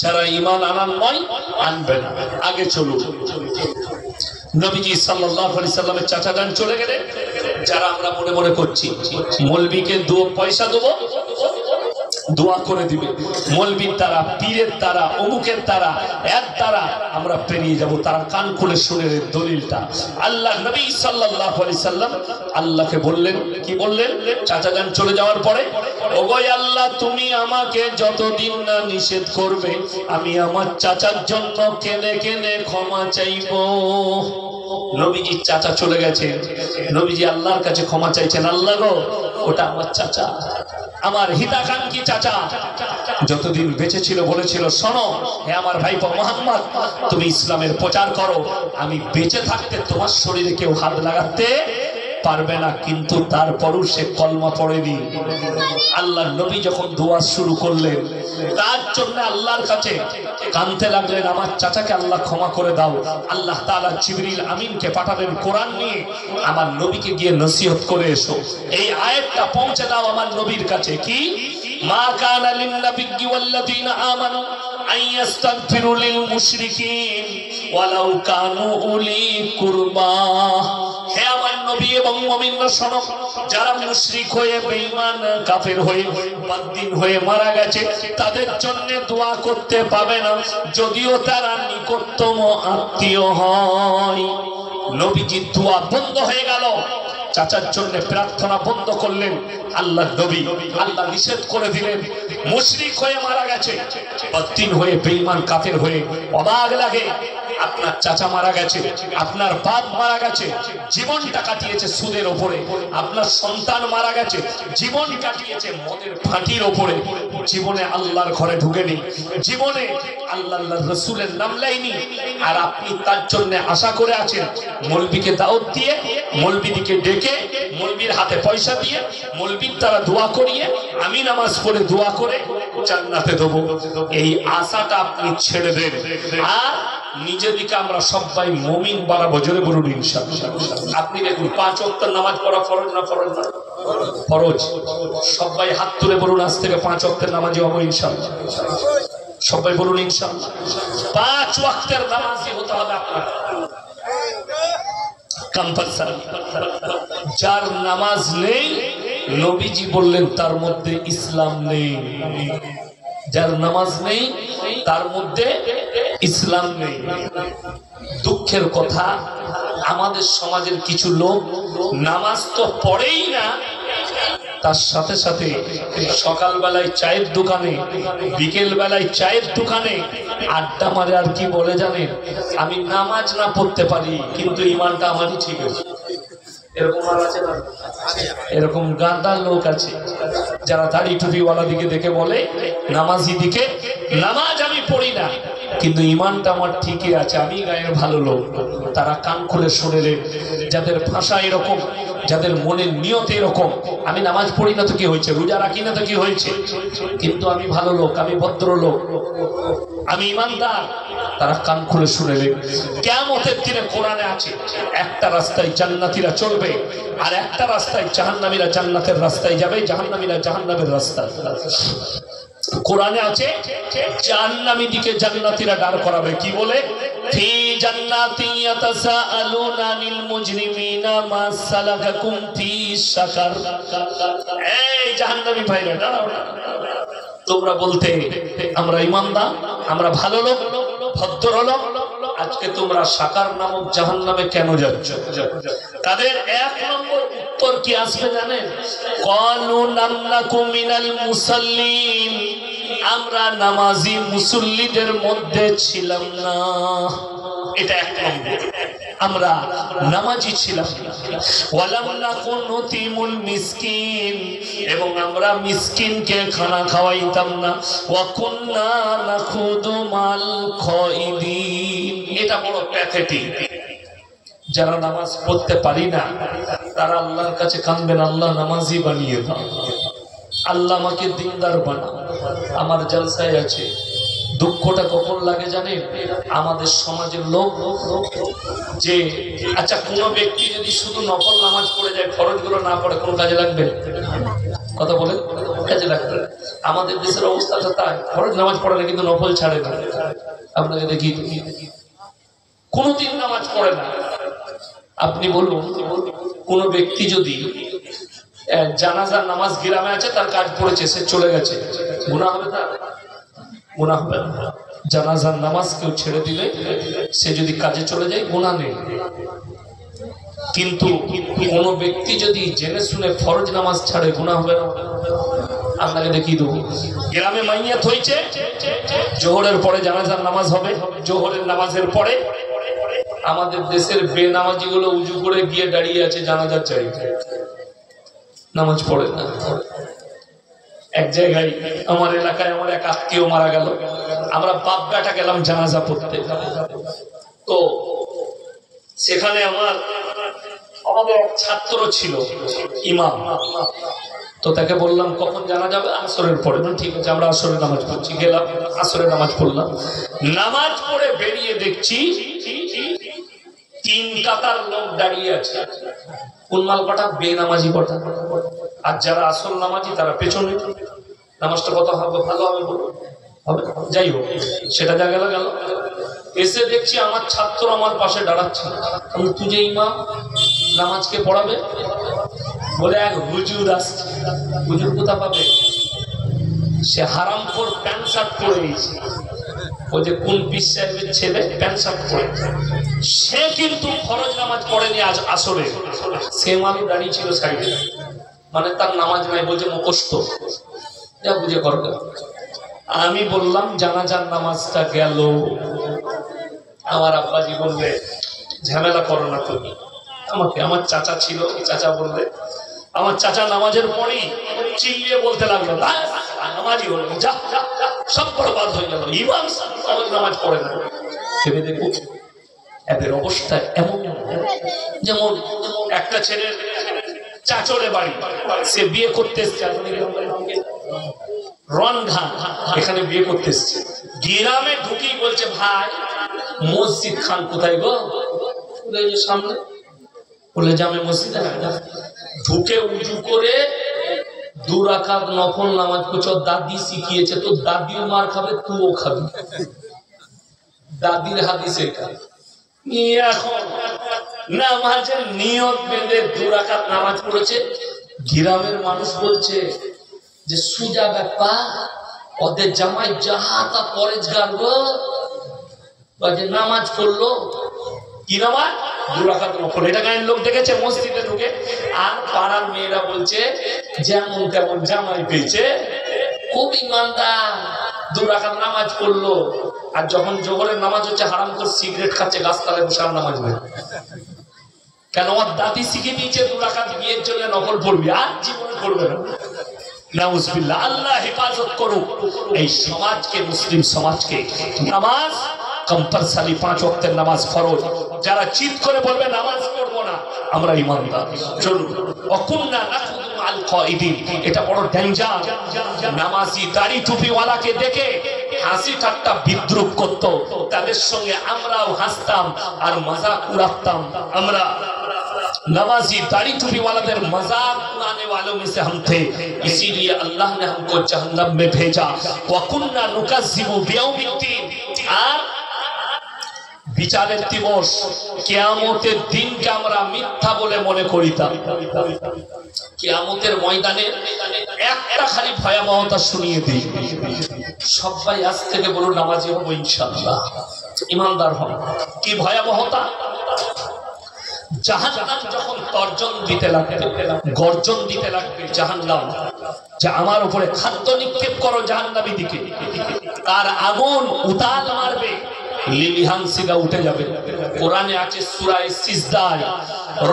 যারা ঈমান আনার নয় আনবে না। আগে চলুন, নবীজি সাল্লাল্লাহু আলাইহি সাল্লামের চাচা যান চলে গেলেন, যারা আমরা মনে মনে করছি মৌলবীকে পয়সা দেবো, দোয়া করে দিবে, মৌলবীর দ্বারা, পীরের দ্বারা, অমুকের দ্বারা, এর দ্বারা আমরা পেরিয়ে যাব, তারা কান খুলে শুনে দলিলটা। আল্লাহ নবী সাল্লাল্লাহু আলাইহি সাল্লাম আল্লাহকে বললেন, কি বললেন? চাচা যান চলে যাওয়ার পরে, ওগো আল্লাহ তুমি আমাকে যতদিন না নিষেধ করবে আমি আমার চাচার জন্য কেঁদে কেঁদে ক্ষমা চাইব। নবীজি চাচা চলে গেছেন, নবীজি আল্লাহর কাছে ক্ষমা চাইছেন, আল্লাহ গো ওটা আমার চাচা, আমার হিতাকাঙ্ক্ষী চাচা, যতদিন বেঁচে ছিল বলেছিল শোনো হে আমার ভাইপো মুহাম্মদ, তুমি ইসলামের প্রচার করো, আমি বেঁচে থাকতে তোমার শরীরে কেউ হাত লাগাতে পারবে না, কিন্তু তারপরও সে কলমা পড়েনি। আল্লাহ নবী যখন দোয়া শুরু করলেন, তার জন্য আল্লাহর কাছে কাঁদতে লাগলেন, আমার চাচাকে আল্লাহ ক্ষমা করে দাও। আল্লাহ তাআলা জিবরিল আমিনকে পাঠালেন কোরআন নিয়ে, আমার নবীকে গিয়ে নসিহত করে এসো, এই আয়াতটা পৌঁছে দাও আমার নবীর কাছে। কি? মা কানা লিন নাবিয়্যি ওয়াল্লাযীনা আমানু আন ইস্তাগফিরু লিল মুশরিকিন ওয়ালাউ কানু উলি কুরবা। হে আমার নবী এবং মুমিনরা শোনো, যারা মুশরিক হয়ে, বেঈমান, কাফের হয়ে, বাদদিন হয়ে মারা গেছে, তাদের জন্য দোয়া করতে পাবে না যদিও তারা নিকটতম আত্মীয় হয়। নবীজির দোয়া বন্ধ হয়ে গেল, চাচার জন্য প্রার্থনা বন্ধ করলেন আল্লাহ নবী। আল্লাহ নিষেধ করে দিলেন, মুশরিক হয়ে মারা গেছে, বাদদিন হয়ে, বেঈমান, কাফের হয়ে। অবাক লাগে, আপনার চাচা মারা গেছে, আপনার বাপ মারা গেছে, জীবনটা কাটিয়েছে সুদের ওপরে, আপনার সন্তান মারা গেছে, জীবন কাটিয়েছে মদের ফাঁটির ওপরে, জীবনে আল্লাহর ঘরে ঢুকেনি, জীবনে আল্লাহ রাসূলের নাম লাইনি, আর আপনি তার জন্য আশা করে আছেন মৌলবীকে দাওয়াত দিয়ে, মৌলবীকে ডেকে, মৌলবীর হাতে পয়সা দিয়ে, মৌলবীর দ্বারা দোয়া করিয়ে, আমি নামাজ পড়ে দোয়া করে জান্নাতে দেবো, এই আশাটা আপনি ছেড়ে দেন। আর নিজেদিকে আমরা সবাই মুমিন বানাবো, জোরে বলুন ইনশাআল্লাহ। আপনি দেখুন 5 ওয়াক্ত নামাজ পড়া ফরজ না ফরজ না? ফরজ। সবাই হাত তুলে বলুন আজ থেকে 5 ওয়াক্তের নামাজি হবো ইনশাআল্লাহ। সবাই বলুন ইনশাআল্লাহ 5 ওয়াক্তের নামাজি হতে হবে আপনার কম্পালসারি। যার নামাজ নেই নবীজি বললেন তার মধ্যে ইসলাম নেই। যার নামাজ নেই তার মধ্যে ইসলাম নেই। দুঃখের কথা আমাদের সমাজের কিছু লোক নামাজ তো পড়েই না, তার সাথে সাথে সকালবেলায় চায়ের দোকানে, বিকেল বেলায় চায়ের দোকানে আড্ডা মারে। আর কি বলে জানেন, আমি নামাজ না পড়তে পারি কিন্তু ইমানটা আমারই ঠিক আছে। এরকম আর আছে না? এরকম গাদা লোক আছে যারা দাড়ি টুপিওয়ালা দিকে দেখে বলে নামাজি দিকে, নামাজ আমি পড়ি না কিন্তু ইমানটা আমার ঠিকই আছে, আমি গায়ের ভালো লোক। তারা কান খুলে শুনেলে, যাদের ভাষা এরকম, যাদের মনের নিয়ত এরকম, আমি নামাজ পড়ি না তো কি হয়েছে, রোজা রাখি না তো কি হয়েছে, কিন্তু আমি ভালো লোক, আমি ভদ্র লোক, আমি ইমানদার, তারা কান খুলে শুনেলে কিয়ামতের দিনে কোরআনে আছে একটা রাস্তায় জান্নাতীরা চলবে আর একটা রাস্তায় জাহান্নামীরা জান্নাতের রাস্তায় যাবে, জাহান্নামীরা জাহান্নামের রাস্তায়। কোরআনে আছে জাহান্নামী দিকে জান্নাতীরা দাঁড় করাবে, কি বলে, ফি জান্নাতিন ইয়াতাসাআলুনা আনিল মুজরিমিনা মা সালাকাকুম ফি সাকার। এই জাহান্নামী ভাইরা দাঁড়াও না, তোমরা বলতে আমরা ইমানদার, আমরা ভালো লোক, ভদ্র লোক, আজকে তোমরা সাকার নামক জাহান্নামে কেন যাচ্ছ? তাদের 1 নম্বর উত্তর কি আসবে জানেন? ক্বালু লাম নাকু মিনাল মুসাল্লিন, আমরা নামাজি মুসল্লিদের মধ্যে ছিলাম না। এটা 1 নম্বর, আমরা নামাজি ছিলাম না। ওয়ালাম নাকু নুতিমুল মিসকিন, এবং আমরা মিসকিনকে খানা খাওয়াইতাম না। ওয়া কুন্না নাখুদু মাল খাইদিন। এটা বড় প্যাথেটিক। যারা নামাজ পড়তে পারি না তারা আল্লাহর কাছে কাঁদবেন, আল্লাহ নামাজি বানিয়ে দাও, আল্লাহ আমাকে দিনদার বানাও। আমার জলসায় আছে, দুঃখটা কখন লাগে জানেন? আমাদের সমাজের লোক যে, আচ্ছা কোনো ব্যক্তি যদি শুধু নফল নামাজ পড়ে যায়, ফরজগুলো না পড়ে, কোন কাজে লাগবে? কথা বলে কাজে লাগবে। আমাদের দেশের অবস্থাটা তাই, ফরজ নামাজ পড়ে না কিন্তু নফল ছাড়ে না। আপনাকে দেখি কোনদিন নামাজ পড়ে না। আপনি বলুন কোন ব্যক্তি যদি জানাজার নামাজ গ্রামে আছে, তার কাজ পড়েছে, সে চলে গেছে, গুনাহ হবে না? গুনাহ হবে না। জানাজার নামাজ কেউ ছেড়ে দিলে সে যদি কাজে চলে যায় গুনাহ নেই, কিন্তু কোন ব্যক্তি যদি জেনে শুনে ফরজ নামাজ ছাড়ে গুনাহ হবে না? আপনাকে দেখিয়ে দেবো, গ্রামে মাইয়াত হয়েছে, জোহরের পরে জানাজার নামাজ হবে, জোহরের নামাজের পরে আমাদের দেশের বেনামাজি গুলো উজু করে গিয়ে দাঁড়িয়ে আছে জানাজার চাইতে, নামাজ পড়ে না। এক জায়গায় আমার এলাকায় আমার এক আত্মীয় মারা গেল, আমরা বাপ বেটা গেলাম জানাজা পড়তে। তো সেখানে আমাদের এক ছাত্র ছিল ইমাম, তো তাকে বললাম কখন জানা যাবে? আসরের পরে। ঠিক আছে, আমরা আসরের নামাজ পড়ছি। গেলাম, আসরের নামাজ পড়লাম, নামাজ পড়ে বেরিয়ে দেখছি 3 কাতার লোক দাঁড়িয়ে আছে। কোন মাল কটা? বেনামাজি কটা। আর যারা আসল নামাজি তারা পেছনে। নামাজটা কত হবে? ভালো হবে, হবে। যাই হোক, সেটা যা গেল গেল। এসে দেখছি আমার ছাত্র আমার পাশে দাঁড়াচ্ছে। তুই যে ইমাম, নামাজকে পড়াবে? বলে এক হুজুর আসছে। হুজুর কোথা পাবে? সে হারামখোর প্যান্ট শার্ট পরে গেছে। ওই যে কোন পীর সাহেবের ছেলে প্যান্ট শার্ট পরে, সে কিন্তু ফরজ নামাজ পড়েনি আজ আসরে। সে আমি দাঁড়িয়ে ছিল সাইডে, মানে তার নামাজ নাই, বলছে মুখস্থ, যা বুঝে করবে। আমি বললাম জানাজার নামাজটা গেল। আমার আব্বাজি বললে ঝামেলা করো না তুমি। আমাকে আমার চাচা ছিল, চাচা বললে, আমার চাচা নামাজের পরেই চিল্লিয়ে বলতে লাগলো, নামাজি হলো, যা সব বরবাদ হয়ে গেল, ইমাম নামাজ পড়ে না। ভেবে দেখো এদের অবস্থা এমন, যেমন একটা ছেলের চাচরে বাড়ি, সে বিয়ে করতে এসছে রনঘা, এখানে বিয়ে করতে এসছে। গ্রামে ঢুকেই বলছে, ভাই মসজিদ খান কোথায় গো? সামনে। বলে জামে মসজিদ। ঢুকে উঁচু করে 2 রাকাত নফল নামাজ পড়ছে। দাদি শিখিয়েছে, তো দাদিও মার খাবে, তুইও খাবি। দাদির হাদিস এটা। এখন নামাজের নিয়ত বেঁধে 2 রাকাত নামাজ পড়েছে। গ্রামের মানুষ বলছে যে সুজা ব্যাপার, ওদের জামাই যাহাতা পরেজগার গো, নামাজ পড়লো। কি নামাজ? 2 রাকাত নফল। এটা গায়ের লোক দেখেছে মসজিদে ঢুকে। আর পাড়ার মেয়েরা বলছে যেমন তেমন জামাই পেয়েছে, খুব ইমানদার, 2 রাকাত নামাজ পড়লো। আর যখন জোহরের নামাজ হচ্ছে হারাম করে সিগারেট খাচ্ছে, গাছতলায় বসে আর নামাজ পড়ে। কেন? ওর দাদি শিখে দিয়েছে 2 রাকাত বিয়ের জন্য নফল পড়বি, আর জীবনে পড়বে না। নাউজুবিল্লাহ। আল্লাহ হেফাজত করুক এই সমাজকে, মুসলিম সমাজকে। নামাজ কম্পালসারি, 5 ওয়াক্তের নামাজ ফরজ। যারা চিৎ করে বলবে নামাজ পড়বো না, আমরা ইমানদার। চলুন, অকুন্না নাখুদু আল কাইদিন, এটা বড় ডেঞ্জার। নামাজি দাড়ি টুপিওয়ালাকে দেখে হাসি ঠাট্টা বিদ্রুপ করত, তাদের সঙ্গে আমরাও হাসতাম আর মজাক উড়াতাম। আমরা नमाजी दाढ़ी टोपी वाला देर मजाक उड़ाने वालों में से हम थे, इसीलिए अल्लाह ने हमको जहन्नम में भेजा। वकुन्ना नुकज़्ज़िबु बियौमिद्दीन, আর বিচারের দিবস কিয়ামতের দিনকে আমরা মিথ্যা বলে মনে করিতাম। কিয়ামতের ময়দানে একটা খালি ভয়াবহতা শুনিয়ে দিই, সবাই আজ থেকে বলুন নামাজি হব ইনশাআল্লাহ, ইমানদার হব। কি ভয়াবহতা? জাহান্নাম যখন তর্জন দিতে লাগবে, গর্জন দিতে লাগবে জাহান্নাম, যে আমার উপরে খাদ্য নিক্ষেপ করো জাহান্নামী দিকে, তার আগুন উতাল মারবে, লিলিহানসিগা উঠে যাবে। কোরআনে আছে সূরা সিজদায়,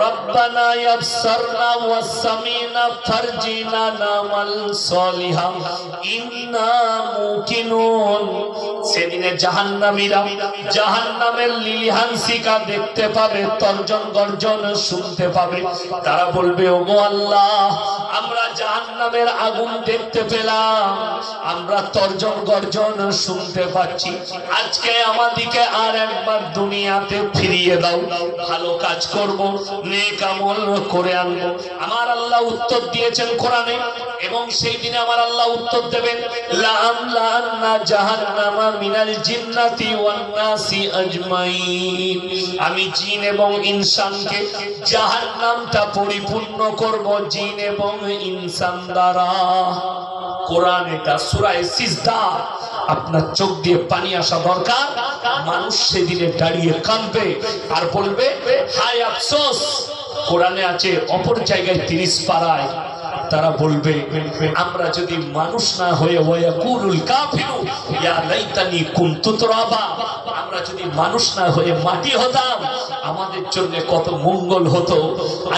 রব্বানা ইয়াবসারনা ওয়াসামিনা ফারজিনা নামাল সলিহা ইন্না মুকিনুন। সেদিনে জাহান্নামীরা জাহান্নামের লিলিহানসিকা দেখতে পাবে, তর্জন গর্জন শুনতে পাবে। তারা বলবে, ওগো আল্লাহ, আমরা জাহান্নামের আগুন দেখতে পেলাম, আমরা তর্জন গর্জন শুনতে পাচ্ছি, আজকে আমাদেরকে আর একবার দুনিয়াতে ফিরিয়ে দাও, ভালো কাজ করব, নেক আমল করে আনবো। আমার আল্লাহ উত্তর দিয়েছেন কোরআনে, এবং সেই দিনে আমার আল্লাহ উত্তর দেবেন, লাআমলাআন্না জাহান্নামা মিনাল জিন্নাতি ওয়ান নাসি আজমাইন। আমি জিন এবং ইনসানকে জাহান্নামটা পরিপূর্ণ করব, জিন এবং ইনসান দ্বারা। কোরআন এটা, সূরা সিজদা। আপনার চোখ দিয়ে পানি আসা দরকার। মানুষ সেদিনে দাঁড়িয়ে কাঁদবে আর বলবে, হায় আফসোস। কোরআনে আছে অপর জায়গায় 30 পারায় তারা বলবে, আমরা যদি মানুষ না হয়ে ওয়াকুলুল কাফিরু ইয়া লাইতানি কুনতু তুরাবা, আমরা যদি মানুষ না হয়ে মাটি হতাম, আমাদের জন্য কত মঙ্গল হতো।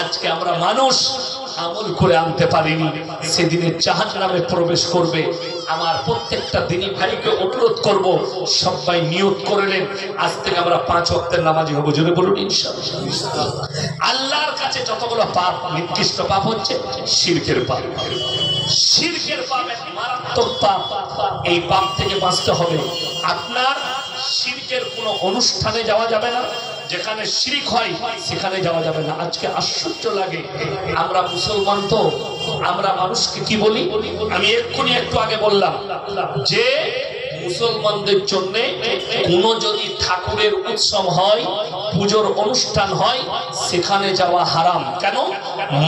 আজকে আমরা মানুষ, আমল করে আনতে পারিনি, সেদিনে জাহান্নামে প্রবেশ করবে। আমার প্রত্যেকটা দিনী ভাইকে অনুরোধ করব, সবাই নিয়ত করলেন আজ থেকে আমরা 5 ওয়াক্তের নামাজি হব। জোরে বলুন ইনশাআল্লাহ। আল্লাহর কাছে যতগুলো পাপ, নিকৃষ্ট পাপ হচ্ছে শিরকের পাপ। শিরকের পাপ এক মারাত্মক পাপ। এই পাপ থেকে বাঁচতে হবে। আপনার শিরকের কোনো অনুষ্ঠানে যাওয়া যাবে না, যেখানে শিরক হয় সেখানে যাওয়া যাবে না। আজকে আশ্চর্য লাগে, আমরা মুসলমান তো আমরা মানুষকে কি বলি? আমি এক্ষুনি একটু আগে বললাম যে মুসলমানদের জন্য কোনো যদি ঠাকুরের উৎসব হয়, পুজোর অনুষ্ঠান হয়, সেখানে যাওয়া হারাম। কেন?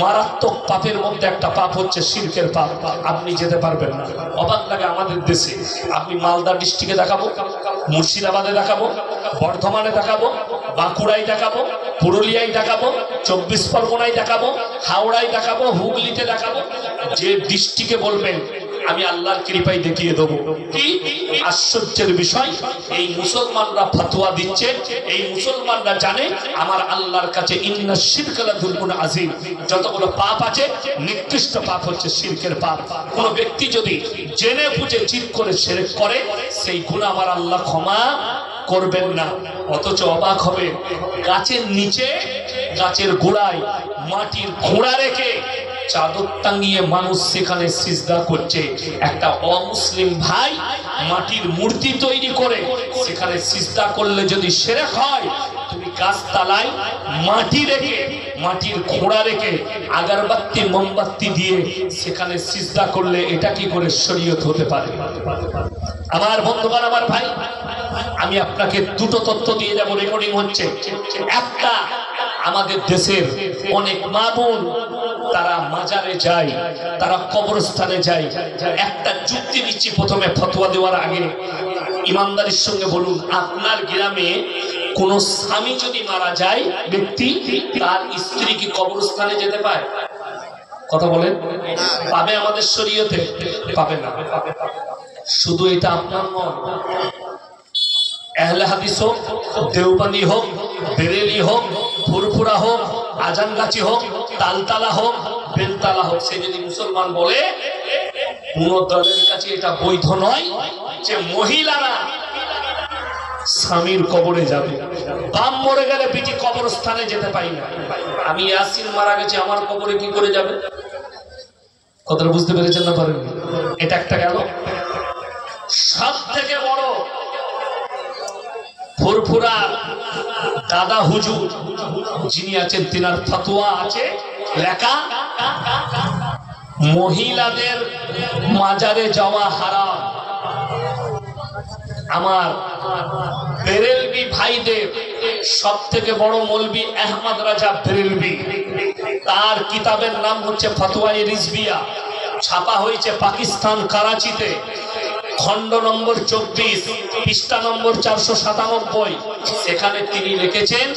মারাত্মক পাপের মধ্যে একটা পাপ হচ্ছে শিরকের পাপ। আপনি যেতে পারবেন না। অবাক লাগে আমাদের দেশে, আপনি মালদা ডিস্ট্রিক্টে দেখাবো, মুর্শিদাবাদে দেখাবো, বর্ধমানে দেখাবো, বাঁকুড়ায় দেখাবো, পুরুলিয়ায় দেখাবো, 24 পরগনায় দেখাবো, হাওড়ায় দেখাবো, হুগলিতে দেখাবো, যে ডিস্ট্রিক্টে বলবেন আমি আল্লাহর কৃপায় দেখিয়ে দেবো। কি আশ্চর্যের বিষয়, এই মুসলমানরা ফতোয়া দিচ্ছে, এই মুসলমানরা জানে আমার আল্লাহর কাছে ইন্না শিরকা লাযুলমুন আযীম, যতগুলো পাপ আছে নিকৃষ্ট পাপ হচ্ছে শিরকের পাপ। কোন ব্যক্তি যদি জেনে বুঝে চিট করে শিরক করে, সেই গুনাহ আমার আল্লাহ ক্ষমা করবেন না। অথচ অবাক হবে, গাছের নিচে, গাছের গোড়ায় মাটির খোঁড়া রেখে চাদর টাঙিয়ে মানুষ সেখানে সিজদা করছে। একটা অমুসলিম ভাই মাটির মূর্তি তৈরি করে সেখানে সিজদা করলে যদি শিরক হয়, তুমি গাছতলায় মাটি রেখে, মাটির খোঁড়া রেখে আগরবাতি মোমবাতি দিয়ে সেখানে সিজদা করলে এটা কি করে শরীয়ত হতে পারে? আমার বন্ধুগণ, আমার ভাই, আমি আপনাকে দুটো তথ্য দিয়ে যাব, রেকর্ডিং হচ্ছে। একটা, আমাদের দেশের অনেক মা বোন তারা মাজারে যায়, তারা কবরস্থানে যায়। একটা যুক্তি দিচ্ছি প্রথমে ফতোয়া দেওয়ার আগে, ইমানদারির সঙ্গে বলুন, আপনার গ্রামে কোন স্বামী যদি মারা যায় ব্যক্তি, তার স্ত্রী কি কবরস্থানে যেতে পায়? কথা বলেন, পাবে? আমাদের শরীয়তে পাবে না। শুধু এটা আপনার নয়, আহলে হাদিস হোক, দেওবন্দি হোক, বেরেলি হোক, ফুরফুরা হোক, আজানগাছি হোক, তালতালা হোক, বেলতালা হোক, সে যদি মুসলমান বলে, কোন দলের কাছে এটা বৈধ নয় যে মহিলারা স্বামীর কবরে যাবে। বাপ মরে গেলে পিটি কবরস্থানে যেতে পাই না। আমি ইয়াসিন মারা গেছে, আমার কবরে কি করে যাবে? কথাটা বুঝতে পেরেছেন না পারেন? এটা একটা গেল। সব থেকে বড় ফুরফুরা দাদা হুজুর যিনি আছেন, তিনার ফতোয়া আছে লেখা, মহিলাদের মাজারে যাওয়া হারাম। আমার বেরেলভি ভাইদের সব থেকে বড় মৌলবি আহমদ রাজা বেরেলভি, তার কিতাবের নাম হচ্ছে ফতোয়া-ই রিজভিয়া, ছাপা হয়েছে পাকিস্তান করাচিতে, খণ্ড নম্বর 24, পৃষ্ঠা নম্বর 497। সেখানে তিনি লিখেছেন,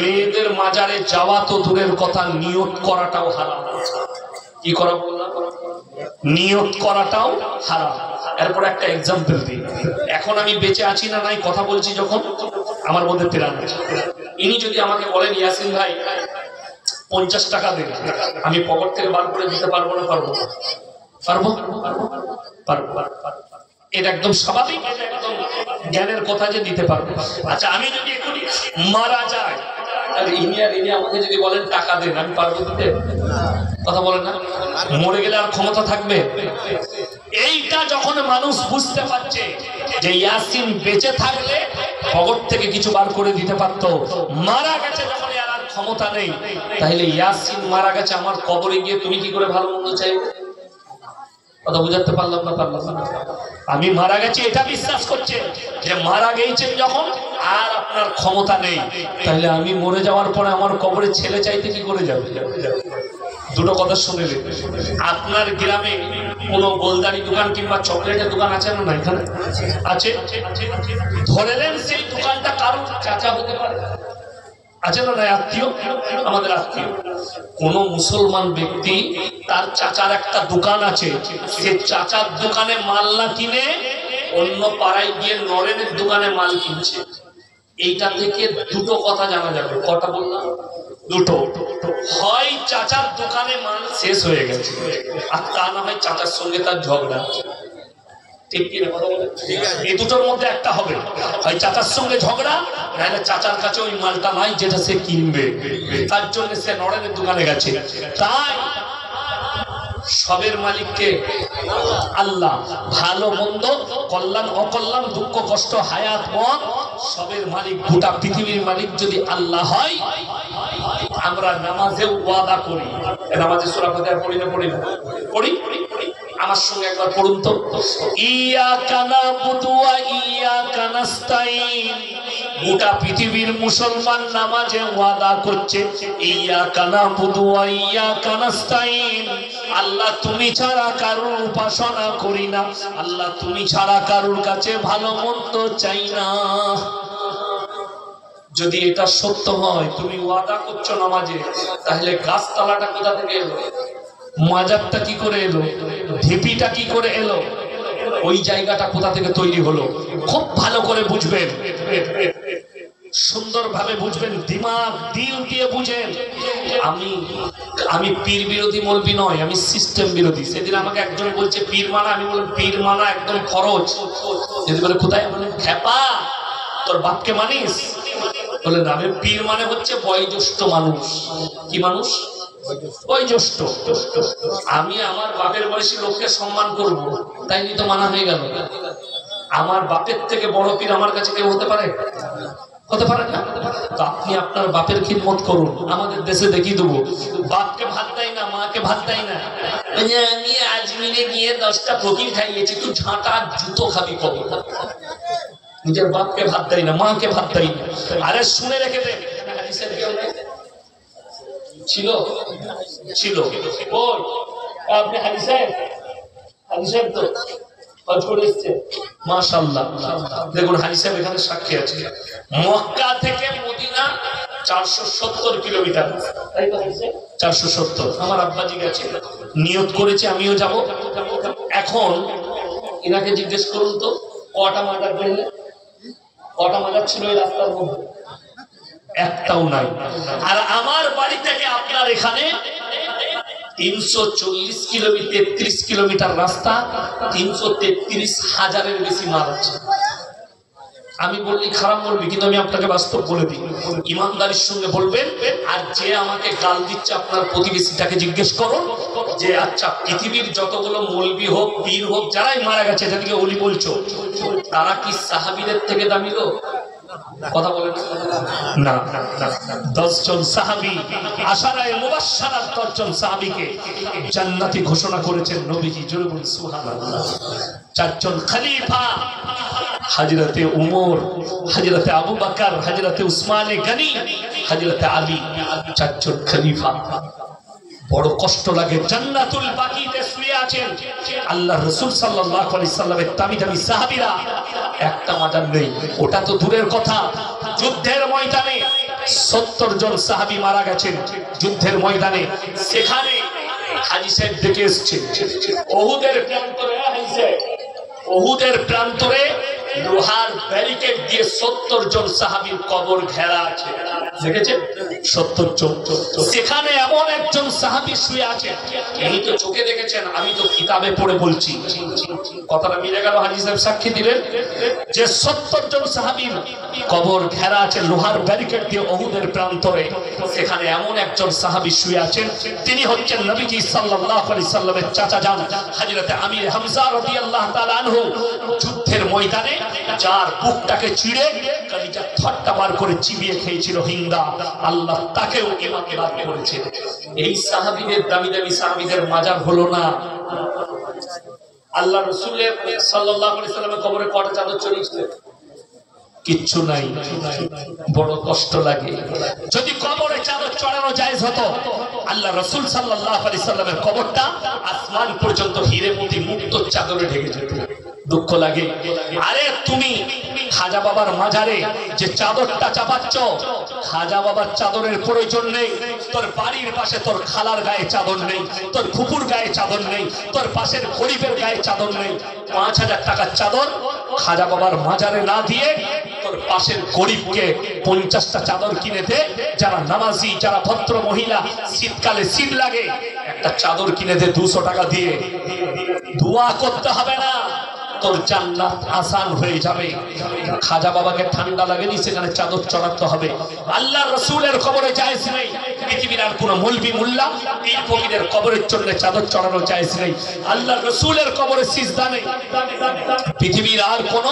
মেয়েদের মাজারে যাওয়া তো দূরের কথা, নিয়ত করাটাও হারাম। কি করা বললাম? নিয়ত করাটাও হারাম। এরপর একটা এক্সাম্পল দিই। এখন আমি বেঁচে আছি না নাই কথা বলছি, যখন আমার মধ্যে প্রাণ আছে, ইনি যদি আমাকে বলেন, ইয়াসিন ভাই 50 টাকা দেন, আমি পকেট থেকে বার করে দিতে পারবো না? পারবো? পারবো? পারবো। এটা একদম স্বাভাবিক, এটা একদম জ্ঞানের কথা যে দিতে পারবো। আচ্ছা, আমি যদি এখনই মারা যাই, তাহলে ইনি আমাকে যদি বলেন টাকা দেন, আমি পারবো দিতে? কথা বলেন না? মরে গেলে আর ক্ষমতা থাকবে? এইটা যখন মানুষ বুঝতে পারছে যে ইয়াসিন বেঁচে থাকলে পকেট থেকে কিছু বার করে দিতে পারতো, মারা গেছে যখন আর ক্ষমতা নেই, তাহলে ইয়াসিন মারা গেছে, আমার কবরে গিয়ে তুমি কি করে ভালো মন্দ চাইবে? কথা বুঝাতে পারলাম না? পারলাম না? আমি মারা গেছি এটা বিশ্বাস করছে যে মারা গেছেন যখন আর আপনার ক্ষমতা নেই, তাহলে আমি মরে যাওয়ার পরে আমার কবরে ছেলে চাইতে কি করে যাবে? দুটো কথা শুনে নেবেন। আপনার গ্রামে কোন গোলদারি দোকান কিংবা চকলেটের দোকান আছে না? এখানে আছে। ধরে নেন সেই দোকানটা কারোর চাচা হতে পারে, আছে না? আত্মীয়, আমাদের আত্মীয়। কোন মুসলমান ব্যক্তি তার চাচার একটা দোকান আছে, সে চাচার দোকানে মাল না কিনে অন্য পাড়ায় গিয়ে নরেনের দোকানে মাল কিনছে। এইটা থেকে দুটো কথা জানা যাবে। কটা বললাম? দুটো। হয় চাচার দোকানে মাল শেষ হয়ে গেছে, আর তা না হয় চাচার সঙ্গে তার ঝগড়া। ঠিক কিনা কথা বলে? এই দুটোর মধ্যে একটা হবে, হয় চাচার সঙ্গে ঝগড়া, নাহলে চাচার কাছে ওই মালটা নাই যেটা সে কিনবে, তার জন্য সে নরেনের দোকানে গেছে। তাই সবের মালিককে আল্লাহ, ভালো মন্দ, কল্যাণ অকল্যাণ, দুঃখ কষ্ট, হায়াত মত, সবের মালিক, গোটা পৃথিবীর মালিক যদি আল্লাহ হয়, আমরা নামাজে ওয়াদা করি। নামাজে সূরা ফাতিহা পড়ি না? পড়ি। আমার সঙ্গে একবার পড়ুন তো, ইয়াকা নাবুদু ওয়া ইয়াকা নাস্তাইন। গোটা পৃথিবীর মুসলমান নামাজে ওয়াদা করছে, ইয়াকা নাবুদু ওয়া ইয়াকা নাস্তাইন, আল্লাহ তুমি ছাড়া কারোর উপাসনা করি না, আল্লাহ তুমি ছাড়া কারোর কাছে ভালো মন্দ চাই না। যদি এটা সত্য হয়, তুমি ওয়াদা করছো নামাজে, তাহলে গাছতলাটা কোথা থেকে এলো? মাজারটা কি করে এলো? ঢিপিটা কি করে এলো? ওই জায়গাটা কোথা থেকে তৈরি হলো? খুব ভালো করে বুঝবেন, সুন্দরভাবে বুঝবেন, দিমাগ দিল দিয়ে বুঝেন। আমি পীর বিরোধী মৌলবি নয়, আমি সিস্টেম বিরোধী। সেদিন আমাকে একজন বলছে পীর মানা, আমি বললাম পীর মানা একদম ফরজ। যদি বলে কোথায়? বলেন খেপা, তোর বাপকে মানিস? বলে না, আমি পীর মানে হচ্ছে বয়োজ্যেষ্ঠ মানুষ। কি মানুষ? ওই জ্যেষ্ঠ। আমি আমার বাপের বয়সী লোককে সম্মান করব, তাই নিয়ে তো মানা হয়ে গেল। আমার বাপের থেকে বড় পীর আমার কাছে কেউ হতে পারে? হতে পারে না। তো আপনি আপনার বাপের খিদমত করুন। আমাদের দেশে দেখিয়ে দেবো, বাপকে ভাত দেয় না, মাকে ভাত দেয় না। আমি আজমিরে গিয়ে 10টা ফকির খাইয়েছি, তুই ঝাঁটা জুতো খাবি কবে? নিজের বাপকে ভাত দেয় না, মাকে ভাত দেয় না। আরে শুনে রেখে দেন, ছিল ছিল ওই আপনি হাজি সাহেব, হাজি সাহেব তো হজ করে এসছে, মাশাআল্লাহ। দেখুন হাজি সাহেব এখানে সাক্ষী আছে। মক্কা থেকে মদিনা 470 কিলোমিটার, তাই তো? 470। আমার আব্বাজি গেছে, নিয়ত করেছে আমিও যাব। এখন এনাকে জিজ্ঞেস করুন তো, কটা মাজার পেলে, কটা মাজার ছিল এই রাস্তার মধ্যে? একটাও নাই। আর আমার বাড়ি থেকে আপনার এখানে 340 কিলোমিটার, 33 কিলোমিটার রাস্তা, 333,000-এর বেশি মাল আছে। আমি বললি খারাপ বলবি, কিন্তু আমি আপনাকে বাস্তব বলে দিই, ইমানদারির সঙ্গে বলবেন। আর যে আমাকে গাল দিচ্ছে আপনার প্রতিবেশীটাকে জিজ্ঞেস করুন যে আচ্ছা পৃথিবীর যতগুলো মৌলবি হোক, পীর হোক, যারাই মারা গেছে, যাদেরকে ওলি বলছো, তারা কি সাহাবীদের থেকে দামি লোক? কথা বলেন না। 10 জন সাহাবী, আশারায়ে মুবাশশারার 10 জন সাহাবীকে জান্নাতি ঘোষণা করেছেন নবীজি। জোরে বলুন সুবহানাল্লাহ। 4 জন খলিফা, হযরতে উমর, হযরতে আবু বকর, হযরতে উসমানে গনি, হযরতে আলী, 4 জন খলিফা। বড় কষ্ট লাগে, জান্নাতুল বাকিতে শুয়ে আছেন আল্লাহ রাসূল সাল্লাল্লাহু আলাইহি সাল্লামের দামি দামি সাহাবীরা, একটা মাজার নেই। ওটা তো দূরের কথা, যুদ্ধের ময়দানে 70 জন সাহাবী মারা গেছেন যুদ্ধের ময়দানে। সেখানে হাজী সাহেব ডেকে এসেছে ওহুদের প্রান্তরে, হাজী সাহেব ওহুদের প্রান্তরে লোহার ব্যারিকেড দিয়ে 70 জন সাহাবীর কবর ঘেরা আছে। দেখেছেন 70 জন। সেখানে এমন একজন সাহাবী শুয়ে আছে, এই তো চোখে দেখেছেন, আমি তো কিতাবে পড়ে বলছি। কথাটা মিলে গেল, হাজী সাহেব সাক্ষী দিলেন যে 70 জন সাহাবীর কবর ঘেরা আছে লোহার ব্যারিকেড দিয়ে ওহুদের প্রান্তরে। সেখানে এমন একজন সাহাবী শুয়ে আছেন, তিনি হচ্ছেন নবীজি সাল্লাল্লাহু আলাইহি সাল্লামের চাচা যান হযরতে আমির হামজা রাদিয়াল্লাহু তাআলা আনহু। যুদ্ধের ময়দানে যার বুকটাকে চিড়ে কলিজা থট্টা বার করে চিবিয়ে খেয়েছিল হিন্দা, আল্লাহ তাকেও ইমামে বাদ করেছে। এই সাহাবীদের, দামি দামি সাহাবীদের মাজার হলো না। আল্লাহ রাসূলের সাল্লাল্লাহু আলাইহি সাল্লামের কবরে কটা চাদর চড়িয়েছিল? কিচ্ছু নাই। বড় কষ্ট লাগে। যদি কবরে চাদর চড়ানো জায়েজ হতো, আল্লাহ রাসূল সাল্লাল্লাহু আলাইহি সাল্লামের কবরটা আসমান পর্যন্ত হিরে মোতি মুক্ত চাদরে ঢেকে যেত। দুঃখ লাগে। আরে তুমি খাজা বাবার মাজারে যে চাদরটা চাপাচ্ছ, খাজা বাবার চাদরের প্রয়োজন নেই। তোর বাড়ির পাশে তোর খালার গায়ে চাদর নেই, তোর ফুপুর গায়ে চাদর নেই, তোর পাশের গরিবের গায়ে চাদর নেই। 5000 টাকার চাদর খাজা বাবার মাজারে না দিয়ে তোর পাশের গরিবকে 50টা চাদর কিনে দে। যারা নামাজি, যারা ভদ্র মহিলা, শীতকালে শীত লাগে, একটা চাদর কিনে দে 200 টাকা দিয়ে। দোয়া করতে হবে না, তোর জান্নাত আসান হয়ে যাবে। খাজা বাবাকে ঠান্ডা লাগেনি, সেখানে চাদর চড়াতে হবে। আল্লাহর রাসূলের কবরে জায়েজ নেই। পৃথিবীর আর কোন মৌলবি মুল্লা পীর ফকিরের কবরের জন্য চাদর চড়ানো জায়েজ নেই। আল্লাহর রাসূলের কবরে সিজদা নেই। পৃথিবীর আর কোন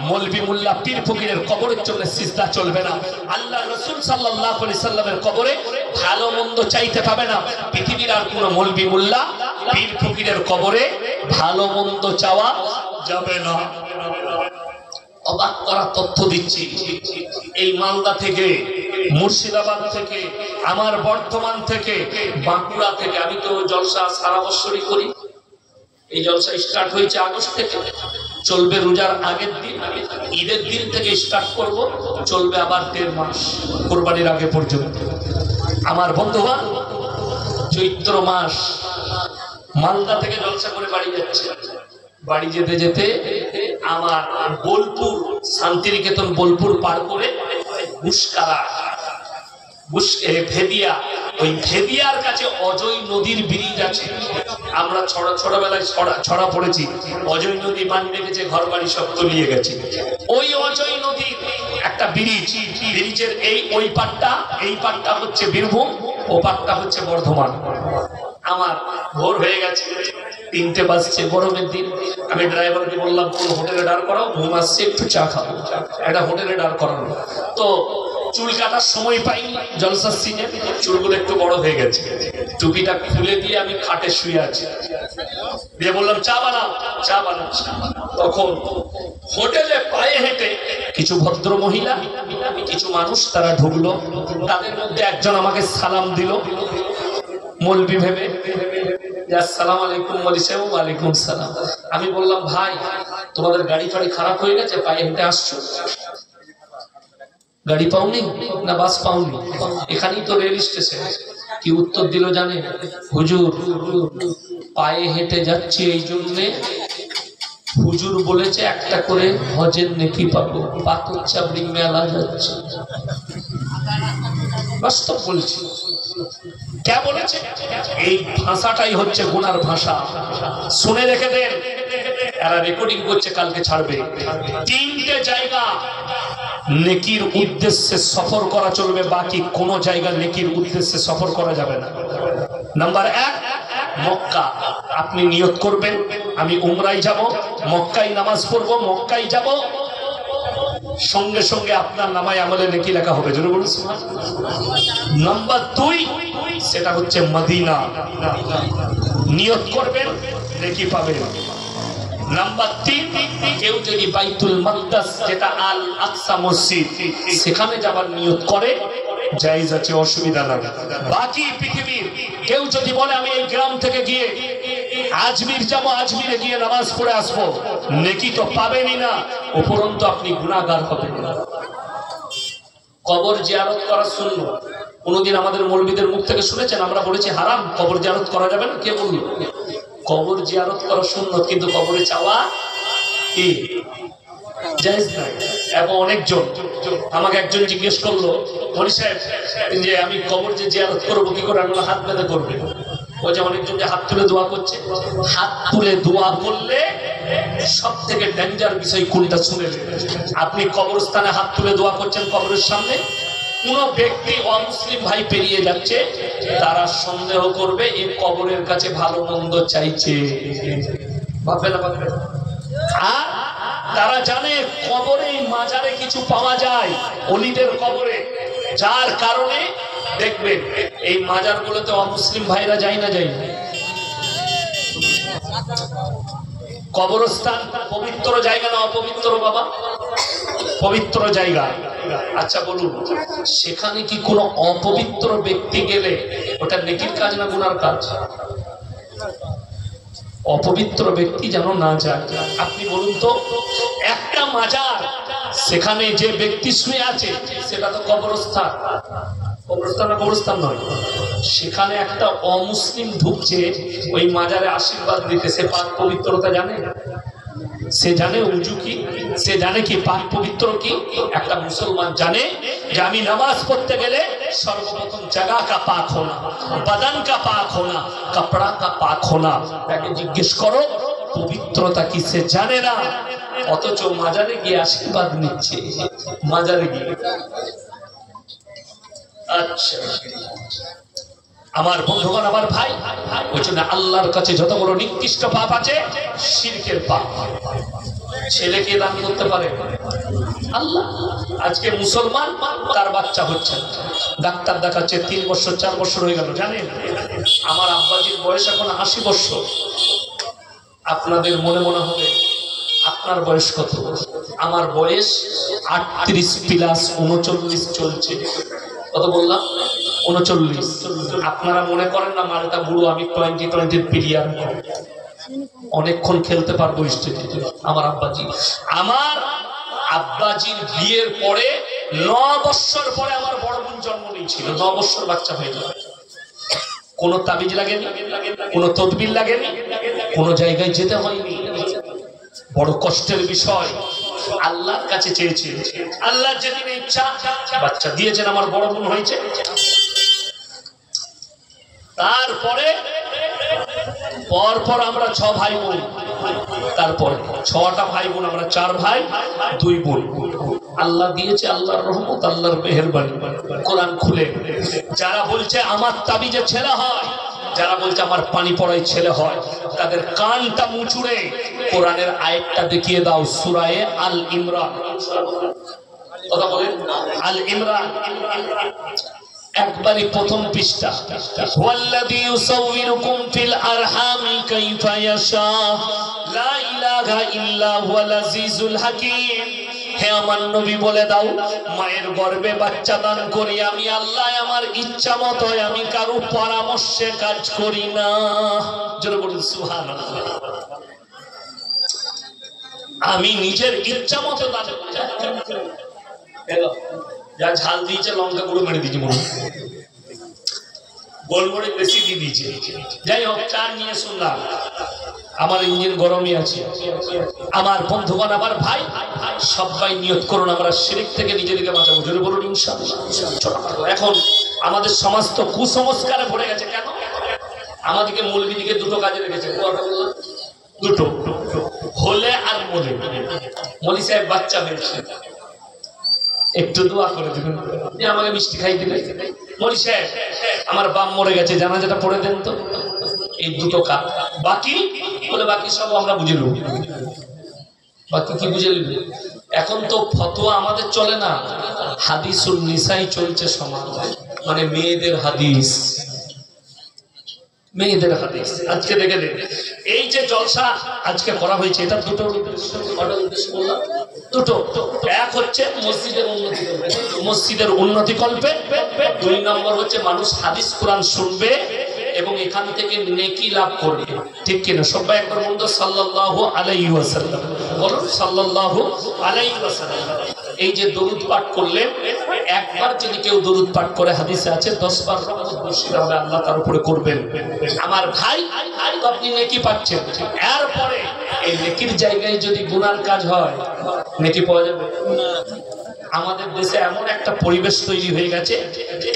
মৌলবি মুল্লা পীর ফকিরের কবরের জন্য সিজদা চলবে না। আল্লাহর রাসূল সাল্লাল্লাহু আলাইহি সাল্লামের কবরে ভালো মন্দ চাইতে পাবে না। পৃথিবীর আর কোন মৌলবি মুল্লা পীর ফকিরের কবরে ভালো মন্দ চাওয়া যাবে না। অবাক করা তথ্য দিচ্ছি, এই মালদা থেকে, মুর্শিদাবাদ থেকে, আমার বর্ধমান থেকে, বাঁকুড়া থেকে, আমি তো জলসা সারা বছরই করি। এই জলসা স্টার্ট হয়েছে আগস্ট থেকে, চলবে রোজার আগের দিন, ঈদের দিন থেকে স্টার্ট করব, চলবে আবার 1.5 মাস, কোরবানির আগে পর্যন্ত। আমার বন্ধুরা চৈত্র মাস মালদা থেকে জলসা করে বাড়ি যাচ্ছে। বাড়ি যেতে যেতে আমার বোলপুর, শান্তিনিকেতন বোলপুর পার করে গুসকারা, ভেদিয়া, ওই ভেদিয়ার কাছে অজয় নদীর ব্রিজ আছে। আমরা ছোটবেলায় ছড়া পড়েছি, অজয় নদী বান রেখেছে, ঘর বাড়ি সব তলিয়ে গেছে। ওই অজয় নদীর একটা ব্রিজের ওই পাটটা হচ্ছে বীরভূম, ও পাটটা হচ্ছে বর্ধমান। আমার ভোর হয়ে গেছে, 3টে বাজছে, গরমের দিন। আমি ড্রাইভারকে বললাম কোন হোটেলে দাঁড় করাও, ঘুম আসছে, একটু চা খাবো। একটা হোটেলে দাঁড় করানো, তো চুল কাটার সময় পাইনি, জলসার সিজন, চুলগুলো একটু বড় হয়ে গেছে। টুপিটা খুলে দিয়ে আমি খাটে শুয়ে আছি, দিয়ে বললাম চা বানাও, চা বানাচ্ছি। তখন হোটেলে পায়ে হেঁটে কিছু ভদ্র মহিলা, কিছু মানুষ তারা ঢুকলো। তাদের মধ্যে একজন আমাকে সালাম দিল মৌলবি ভেবে, আসসালামু আলাইকুম। বলিছে ওয়ালাইকুম সালাম। আমি বললাম ভাই তোমাদের গাড়ি ফাড়ি খারাপ হয়ে গেছে, পায়ে হেঁটে আসছো, গাড়ি পাওনি না বাস পাওনি? এখানেই তো রেল স্টেশন। কি উত্তর দিল জানে? হুজুর পায়ে হেঁটে যাচ্ছে এই জন্যে হুজুর বলেছে একটা করে হজের নেকি পাবো, পাথর চাবড়ি মেলা যাচ্ছে। বাস্তব বলছি। কে বলেছে? এই ভাষাটাই হচ্ছে গুনার ভাষা। শুনে রেখে দেন, এরা রেকর্ডিং করছে, কালকে ছাড়বে। 3টে জায়গা নেকির উদ্দেশ্যে সফর করা চলবে, বাকি কোনো জায়গা নেকির উদ্দেশ্যে সফর করা যাবে না। নাম্বার 1 মক্কা। আপনি নিয়ত করবেন আমি উমরায় যাব, মক্কায় নামাজ পড়বো, মক্কায় যাব, সঙ্গে সঙ্গে আপনার নামায় আমলে নেকি লেখা হবে। জোরে বলুন সুবহানাল্লাহ। নাম্বার 2 সেটা হচ্ছে মদিনা, নিয়ত করবেন নেকি পাবেন। নাম্বার 3 কেউ যদি বাইতুল মাকদাস, যেটা আল আকসা মসজিদ, সেখানে যাবার নিয়ত করে জায়েজ আছে, অসুবিধা নাই। বাকি পৃথিবীর কেউ যদি বলে আমি এই গ্রাম থেকে গিয়ে আজমির যাব, আজমিরে গিয়ে নামাজ পড়ে আসবো, নেকি তো পাবেনই না, উপরন্তু আপনি গুনাহগার হবেন। কবর জিয়ারত করা সুন্নাত। কোনদিন আমাদের মৌলবীদের মুখ থেকে শুনেছেন আমরা বলেছি হারাম, কবর জিয়ারত করা যাবে না? কে বলল? কবর জিয়ারত করা সুন্নাত, কিন্তু কবরে চাওয়া কি জায়েজ নাই। এবং অনেকজন আমাকে একজন জিজ্ঞেস করলো, মনি সাহেব যে আমি কবর যে জিয়ারত করবো কি করে? আমরা হাত বেঁধে করবে। ওই যে অনেকজন যে হাত তুলে দোয়া করছে, হাত তুলে দোয়া করলে সব থেকে ডেঞ্জার বিষয় কোনটা শুনে? আপনি কবরস্থানে হাত তুলে দোয়া করছেন, কবরের সামনে কোন ব্যক্তি অমুসলিম ভাই পেরিয়ে যাচ্ছে, তারা সন্দেহ করবে এই কবরের কাছে ভালো মন্দ চাইছে। ভাববে না? ভাববে। আর তারা জানে কবরে মাজারে কিছু পাওয়া যায়, অলিদের কবরে, যার কারণে দেখবেন এই মাজারগুলোতে অমুসলিম ভাইরা যায় না, যায় না। কবরস্থান পবিত্র জায়গা না অপবিত্র? বাবা পবিত্র জায়গা। আচ্ছা বলুন, সেখানে কি কোনো অপবিত্র ব্যক্তি গেলে ওটা নেকির কাজ না গুনার কাজ? অপবিত্র ব্যক্তি যেন না যায়। আপনি বলুন তো, একটা মাজার, সেখানে যে ব্যক্তি শুয়ে আছে সেটা তো কবরস্থান, কবরস্থান না কবরস্থান নয়। সেখানে একটা অমুসলিম ঢুকছে ওই মাজারে আশীর্বাদ দিতে, সে পাক পবিত্রতা জানে? সে জানে উজু কি? সে জানে কি পাক পবিত্র কি? একটা মুসলমান জানে যে আমি নামাজ পড়তে গেলে সর্বপ্রথম জায়গা কা পাক হোনা, বদন কা পাক হোনা, কপড়া কা পাক হোনা। তাকে জিজ্ঞেস করো পবিত্রতা কি, সে জানে না, অথচ মাজারে গিয়ে আশীর্বাদ নিচ্ছে। মাজারে গিয়ে। আচ্ছা আমার বন্ধুগণ, আমার ভাই, ওই জন্য আল্লাহর কাছে যত বড় নিকৃষ্ট পাপ আছে শিরকের পাপ। ছেলেকে দান করতে পারে আল্লাহ। আজকে মুসলমান, তার বাচ্চা হচ্ছে, ডাক্তার দেখাচ্ছে 3 বছর 4 বছর হয়ে গেল। জানেন আমার আব্বাজির বয়স এখন 80 বছর। আপনাদের মনে মনে হবে আপনার বয়স কত? আমার বয়স 38 প্লাস 39 চলছে। কত বললাম? 39। আপনারা মনে করেন না মালটা বুড়ো, আমি 20 প্লেয়ার, অনেকক্ষণ খেলতে পারবো স্টেজে। আমার আব্বাজির বিয়ের পরে 9 বছর পরে আমার বড় বোন জন্ম নিয়েছিল। 9 বছর বাচ্চা হয়ে গেল। কোনো তাবিজ লাগেনি, কোনো তদবির লাগেনি, কোনো জায়গায় যেতে হয়নি। বড় কষ্টের বিষয়। আল্লাহর কাছে চেয়েছে, আল্লাহ যেদিন ইচ্ছা বাচ্চা দিয়েছেন, আমার বড় বোন হয়েছে। তারপরে পরপর আমরা 6 ভাই বোন, তারপরে 6টা ভাই বোন, আমরা 4 ভাই 2 বোন। আল্লাহ দিয়েছে, আল্লাহর রহমত, আল্লাহর মেহেরবানি। কোরআন খুলে যারা বলছে আমার তাবিজে ছেলে হয়, যারা বলছে আমার পানি পড়ায় ছেলে হয়, তাদের কানটা মুচুড়ে কোরআনের আয়াতটা দেখিয়ে দাও, সূরা আল ইমরান। কথা বলেন, আল ইমরান একবারই প্রথম পৃষ্ঠা। ওয়াল্লাযী ইউসাউবিরুকুম ফিল আরহামি কাইফা ইয়াশা লা ইলাহা ইল্লা হুয়াল আজিজুল হাকীম। হে আমার নবী বলে দাও, মায়ের গর্ভে বাচ্চা দান করি আমি আল্লাহ, আমার ইচ্ছা মতো, আমি কারো পরামর্শে কাজ করি না। জোরে বলুন সুবহানাল্লাহ। আমি নিজের ইচ্ছা মতো দান করি। যা ঝাল দিয়েছে লঙ্কা গুঁড়ো মেরে দিয়েছি, মনে গোলমরিচ বেশি দিয়ে দিয়েছে। যাই হোক, চা নিয়ে শুনলাম, আমার ইঞ্জিন গরমই আছে। আমার বন্ধুগণ, আমার ভাই, সবাই নিয়ত করুন আমরা শিরক থেকে নিজেদেরকে বাঁচাবো। জোরে বলুন ইনশাআল্লাহ। এখন আমাদের সমাজ তো কুসংস্কারে ভরে গেছে। কেন? আমাদেরকে মৌলবীদিকে দুটো কাজে রেখেছে। দুটো, হলে আর মলে। মলি সাহেব বাচ্চা হয়েছে, একটু দোয়া করে দিবেন, আমাকে মিষ্টি খাই দিলে। মলি সাহেব আমার বাপ মরে গেছে, জানাজাটা পড়ে দেন তো। এই দুটো কাজ। বাকি বলে বাকি সব আমরা বুঝে নেব। বাকি কি বুঝে নেব? এখন তো ফতোয়া আমাদের চলে না, হাদিসুল নিসাই চলছে সমাজ, মানে মেয়েদের হাদিস, মেয়েদের হাদিস। আজকে দেখে এই যে জলসা আজকে করা হয়েছে, এটা দুটো উদ্দেশ্য বললাম, দুটো। এক হচ্ছে মসজিদের উন্নতি করবে, মসজিদের উন্নতি কল্পে। দুই নম্বর হচ্ছে মানুষ হাদিস কোরআন শুনবে এবং এখান থেকে নেকি লাভ করবে। ঠিক কিনা? সবাই একবার বলতো সাল্লাল্লাহু আলাইহি ওয়াসাল্লাম। বলুন সাল্লাল্লাহু আলাইহি ওয়াসাল্লাম। এই যে দরুদ পাঠ করলে, একবার যদি কেউ দরুদ পাঠ করে, হাদিসে আছে 10 বার রহমত বর্ষিত হবে আল্লাহ তার উপরে করবেন। আমার ভাই, আপনি নেকি পাচ্ছেন, এরপরে এই নেকির জায়গায় যদি গুনার কাজ হয়, নেকি পাওয়া যাবে? আমাদের দেশে এমন একটা পরিবেশ তৈরি হয়ে গেছে।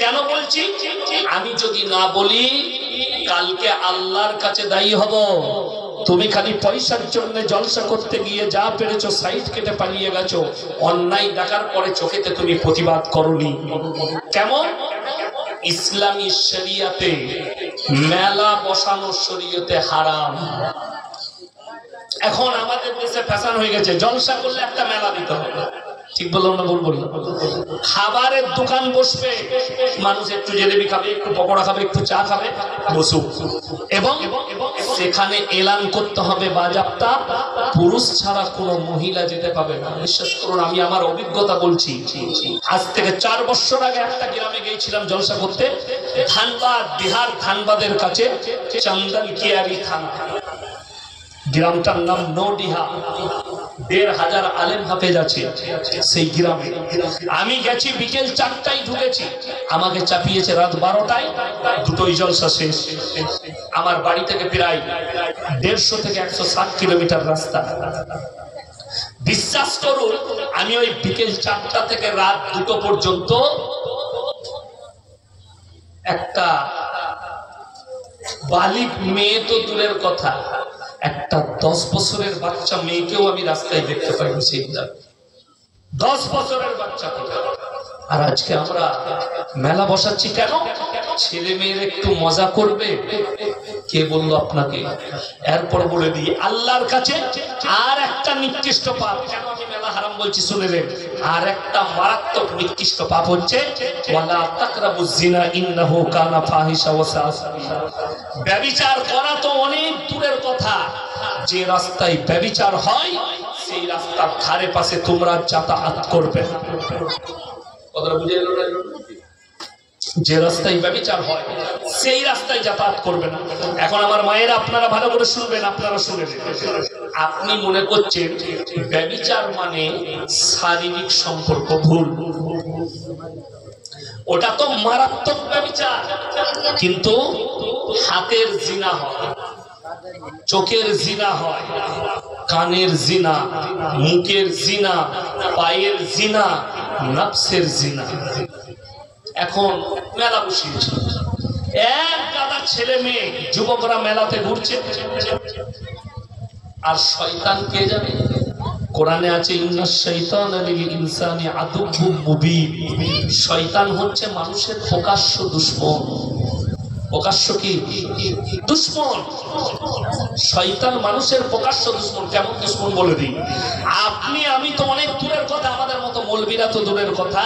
কেন বলছি? আমি যদি না বলি, কালকে আল্লাহর কাছে দায়ী হব। তুমি খালি পয়সার জন্য জলসা করতে গিয়ে যা পেরেছো সাইড কেটে পালিয়ে গেছো, অন্যায় দেখার পরে চোখেতে তুমি প্রতিবাদ করনি। কেমন? ইসলামী শরিয়াতে মেলা বসানো শরীয়তে হারাম। এখন আমাদের দেশে ফ্যাশন হয়ে গেছে, জলসা করলে একটা মেলা দিতে হবে। ঠিক বললাম না ভুল বললাম? খাবারের দোকান বসবে, মানুষ একটু জিলেবি খাবে, একটু পকোড়া খাবে, একটু চা খাবে, বসুক। এবং সেখানে এলান করতে হবে বাজাপ্তা, পুরুষ ছাড়া কোনো মহিলা যেতে পাবে না। বিশ্বাস করুন, আমি আমার অভিজ্ঞতা বলছি। আজ থেকে 4 বছর আগে একটা গ্রামে গিয়েছিলাম জলসা করতে, ধানবাদ, বিহার ধানবাদের কাছে চন্দন কিয়ারি থানা। গ্রামটার নাম নডিহা। 1500 আলেম হাফেজ আছে সেই গ্রামে। আমি গেছি বিকেল 4টায় ঢুকেছি, আমাকে চাপিয়েছে রাত 12টায়, দুটোই জলসা শেষ। আমার বাড়ি থেকে প্রায় 150 থেকে 160 কিলোমিটার রাস্তা। বিশ্বাস করুন, আমি ওই বিকেল 4টা থেকে রাত 2টো পর্যন্ত একটা বালিক মেয়ে তো দূরের কথা, একটা 10 বছরের বাচ্চা মেয়েকেও আমি রাস্তায় দেখতে পাইনি। সেই 10 বছরের বাচ্চা। আর আজকে আমরা মেলা বসাচ্ছি কেন? ছেলে মেয়ের একটু মজা করবে। কে বললো আপনাকে? এরপর বলে দিই, আল্লাহর কাছে আর একটা নিকৃষ্ট পাপ। কেন আমি মেলা হারাম বলছি শুনেলেন? আর একটা মারাত্মক নিকৃষ্ট পাপ হচ্ছে ওয়ালা তাকরাবুজ জিনা ইন্নাহু কানা ফাহিশা ওয়া সাআ সাবিলা। ব্যভিচার করা তো অনেক দূরের কথা, যে রাস্তায় ব্যভিচার হয় সেই রাস্তার ধারে পাশে তোমরা যাতায়াত করবে না। কথাটা বুঝে গেল না? যে রাস্তায় ব্যভিচার হয় সেই রাস্তায় যাতায়াত করবে না। এখন আমার মায়েরা, আপনারা ভালো করে শুনবেন, আপনারা শুনেন। আপনি মনে করছেন ব্যভিচার মানে শারীরিক সম্পর্ক, ভুল। ওটা তো মারাত্মক ব্যভিচার। কিন্তু হাতের জিনা হয়, চোখের জিনা হয়, কানের জিনা, মুখের জিনা, পায়ের জিনা, নফসের জিনা। এখন মেলা বসিয়েছে, এক গাদা ছেলে মেয়ে যুবকরা মেলাতে ঘুরছে, আর শয়তান কে জানে কোরআনে আছে ইন্নাশ শাইতানা লিল ইনসানি আদুব্বুম মুবিন। শয়তান হচ্ছে মানুষের প্রকাশ্য দুশমন। প্রকাশ্য কি দুশমন? শয়তান মানুষের প্রকাশ্য দুশমন। কেমন দুশমন বলে দিই। আপনি আমি তো অনেক দূরের কথা, আমাদের মতো মৌলবীরা তো দূরের কথা,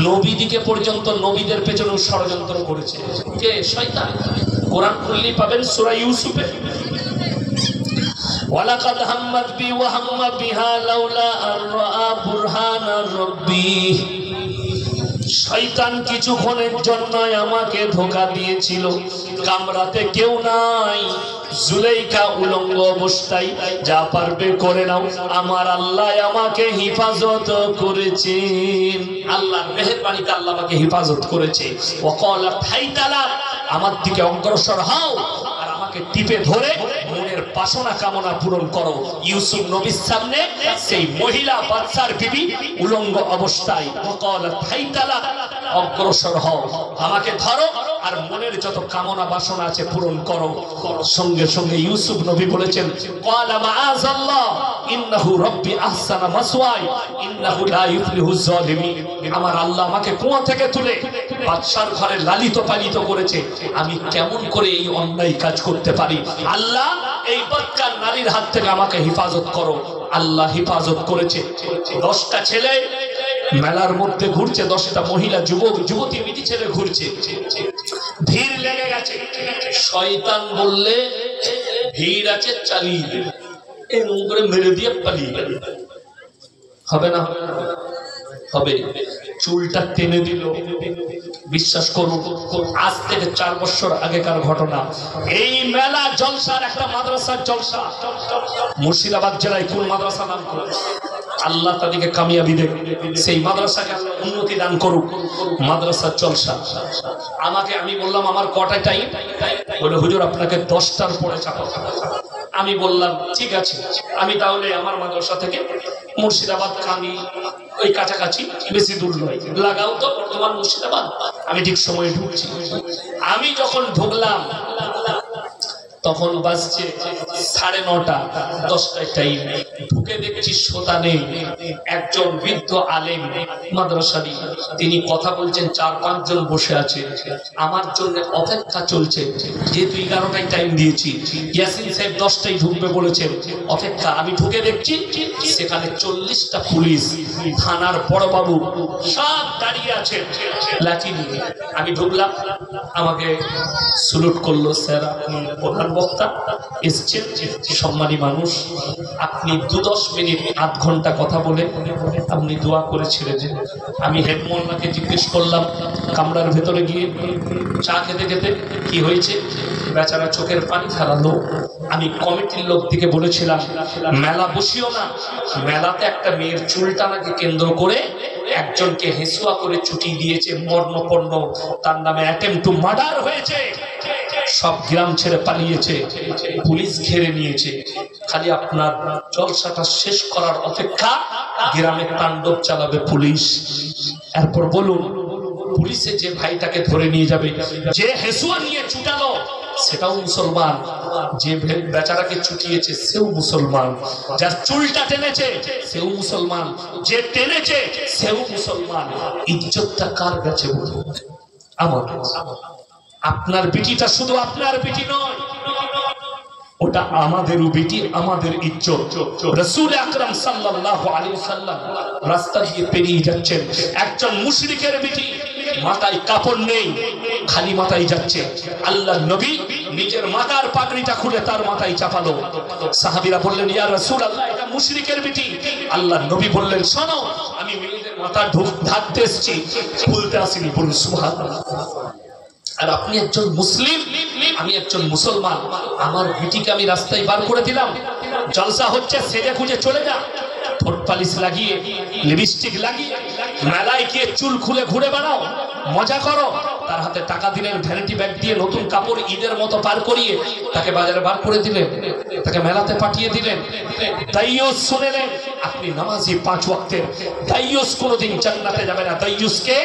নবীদিকে পর্যন্ত নবীদের পেছনে ষড়যন্ত্র করেছে কে? শয়তান। কোরআন খুললেই পাবেন সূরা ইউসুফে ওয়ালাকাদ হাম্মাত বি ওয়া হাম্মা বিহা লাউলা আর রাআ বুরহানা রাব্বি। শয়তান কিছুক্ষণের জন্য আমাকে ধোঁকা দিয়েছিল, কামরাতে কেউ নাই, জুলাইখা উলঙ্গ অবস্থায়, যা পারবে করে নাও, আমার আল্লাহ আমাকে হেফাজত করেছেন। আল্লাহর মেহেরবানিতে আল্লাহ আমাকে হেফাজত করেছে। ওয়াকালা ফাইতালা, আমার দিকে অগ্রসর হও আর আমাকে টিপে ধরে মনের বাসনা কামনা পূরণ করো। ইউসুফ নবীর সামনে সেই মহিলা বাদশার বিবি উলঙ্গ অবস্থায়, ওয়াকালা ফাইতালা, অগ্রসর হও, আমাকে ধরো আর মনের যত কামনা বাসনা আছে পূরণ করো। সঙ্গে সঙ্গে ইউসুফ নবী বলেছেন ক্বালা মাআযাল্লাহ ইন্নাহু রাব্বি আহসানা মাসওয়াই ইন্নাহু লা ইফলিহুজ জালিমিন। আমার আল্লাহ আমাকে কুয়া থেকে তুলে বাদশার ঘরে লালিত পালিত করেছে, আমি কেমন করে এই অন্যায় কাজ করতে পারি? আল্লাহ এই বদকার নারীর হাত থেকে আমাকে হেফাজত করো। আল্লাহ হেফাজত করেছে। 10টা ছেলে মেলার মধ্যে ঘুরছে, 10টা মহিলা যুবক যুবতী বিটি ছেলে ঘুরছে, ভিড় লেগে গেছে। শয়তান বললে ভিড় আছে, চালিয়ে দেবে, এরকম করে মেরে দিয়ে পালিয়ে গেল। হবে না? হবে। চুলটা টেনে দিল। বিশ্বাস করুন, আজ থেকে 4 বছর আগেকার ঘটনা। এই মেলা জলসার একটা মাদ্রাসার জলসা, মুর্শিদাবাদ জেলায়। কোন মাদ্রাসা নাম করে? আল্লাহ তাদেরকে কামিয়াবি দেবে, সেই মাদ্রাসাকে উন্নতি দান করুক। মাদ্রাসার জলসা। আমাকে, আমি বললাম আমার কটায় টাইম? বলে হুজুর আপনাকে 10টার পরে চাপাবো। আমি বললাম ঠিক আছে, আমি তাহলে আমার মাদ্রাসা থেকে মুর্শিদাবাদ কামি ওই কাছাকাছি, বেশি দূর নয়, লাগাও তো বর্তমান মুর্শিদাবাদ। আমি ঠিক সময়ে ঢুকছি। আমি যখন ঢুকলাম তখন বাজছে 9:30, 10টায় টাইম। ঢুকে দেখছি শ্রোতা নেই। একজন বৃদ্ধ আলেম মাদ্রাসারি, তিনি কথা বলছেন, 4-5 জন বসে আছে। আমার জন্য অপেক্ষা চলছে, যেহেতু 11টায় টাইম দিয়েছি। ইয়াসিন সাহেব 10টায় ঢুকবে বলেছেন, অপেক্ষা। আমি ঢুকে দেখছি সেখানে 40টা পুলিশ, থানার বড়বাবু সব দাঁড়িয়ে আছে লাঠি নিয়ে। আমি ঢুকলাম, আমাকে স্যালুট করলো, স্যার আপনি প্রধান বক্তা এসছেন, সম্মানী মানুষ, আপনি 2-10 মিনিট 8 ঘন্টা কথা বলে আপনি দোয়া করে ছেড়ে দেন। আমি হেডমোল্লাকে জিজ্ঞেস করলাম কামরার ভেতরে গিয়ে, চা খেতে খেতে কি হয়েছে? বেচারা চোখের পানি ফেলালো। আমি কমিটির লোক দিকে বলেছিলাম মেলা বসিও না, মেলাতে একটা মেয়ের চুলটানাকে কেন্দ্র করে একজনকে হেসুয়া করে ছুটি দিয়েছে, মর্মপন্ন, তার নামে অ্যাটেম্পট টু মার্ডার হয়েছে। সব গ্রাম ছেড়ে পালিয়েছে, পুলিশ ঘিরে নিয়েছে। খালি আপনার জলসাটা শেষ করার অপেক্ষা, গ্রামে তাণ্ডব চালাবে পুলিশ। এরপর বলুন, পুলিশে যে ভাইটাকে ধরে নিয়ে যাবে, যে হেসুয়া নিয়ে ছুটালো সেটাও মুসলমান, যে বেচারাকে ছুটিয়েছে সেও মুসলমান, যার চুলটা টেনেছে সেও মুসলমান, যে টেনেছে সেও মুসলমান। ইজ্জতটা কার কাছে? বলুন আমার। আপনার বিটিটা শুধু আপনার বিটি নয়, ওটা আমাদেরও বিটি, আমাদের ইজ্জত। রাসূল আকরাম সাল্লাল্লাহু আলাইহি ওয়াসাল্লাম রাস্তা দিয়ে পেরিয়ে যাচ্ছেন, একজন মুশরিকের বিটি, মাথায় কাপড় নেই, খালি মাথায় যাচ্ছে। আল্লাহর নবী নিজের মাথার পাগড়িটা খুলে তার মাথায় চাপালো। সাহাবীরা বললেন, ইয়া রাসূলুল্লাহ, এটা মুশরিকের বিটি। আল্লাহর নবী বললেন, শোনো, আমি মেয়েদের মাথা ঢাকতে এসেছি, খুলতে আসিনি। বলুন সুবহানাল্লাহ। আর আপনি একজন মুসলিম, আমি একজন মুসলমান, আমার বিটিকে আমি রাস্তায় বার করে দিলাম। জলসা হচ্ছে, সেজে খুঁজে চলে যা, ঠোঁট পালিশ লাগিয়ে, লিপস্টিক লাগিয়ে মেলায় গিয়ে চুল খুলে ঘুরে বেড়াও, মজা করো। তার হাতে টাকা দিলেন, ভ্যানিটি ব্যাগ দিয়ে নতুন কাপড় ঈদের মতো পার করিয়ে তাকে বাজারে বার করে দিলেন, তাকে মেলাতে পাঠিয়ে দিলেন। দাইয়ুস শুনেলেন, আপনি নামাজি 5 ওয়াক্তের, দাইয়ুস কোনোদিন জান্নাতে যাবে না। দাইয়ুসকে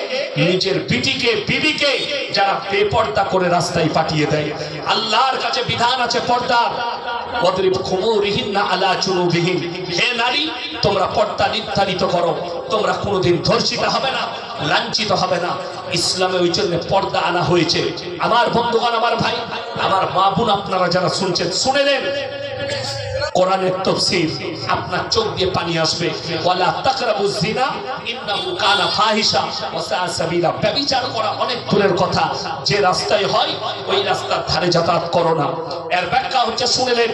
নিজের বিটিকে, বিবিকে যারা বেপর্দা করে রাস্তায় পাঠিয়ে দেয়। আল্লাহর কাছে বিধান আছে পর্দা, ওয়াদরিব খুমুরিহিন্না আলা জুনুবিহিন, হে নারী তোমরা পর্দা নির্ধারিত করো, তোমরা কোনোদিন ধর্ষিত হবে না, লাঞ্ছিত হবে না। ইসলামে ওই জন্য পর্দা আনা হয়েছে। আমার বন্ধুগণ, আমার ভাই, আমার মা বোন, আপনারা যারা শুনছেন শুনে নেন, কোরআনের তাফসীর আপনার চোখ দিয়ে পানি আসবে। ওয়ালা তাকরাবুজ জিনা ইন্নাহু কানা ফাহিশা ওয়া সাআ সাবিলা, ব্যভিচার করা অনেক দূরের কথা, যে রাস্তায় হয় ওই রাস্তার ধারে যাতায়াত করো না। এর ব্যাখ্যা হচ্ছে শুনলেন,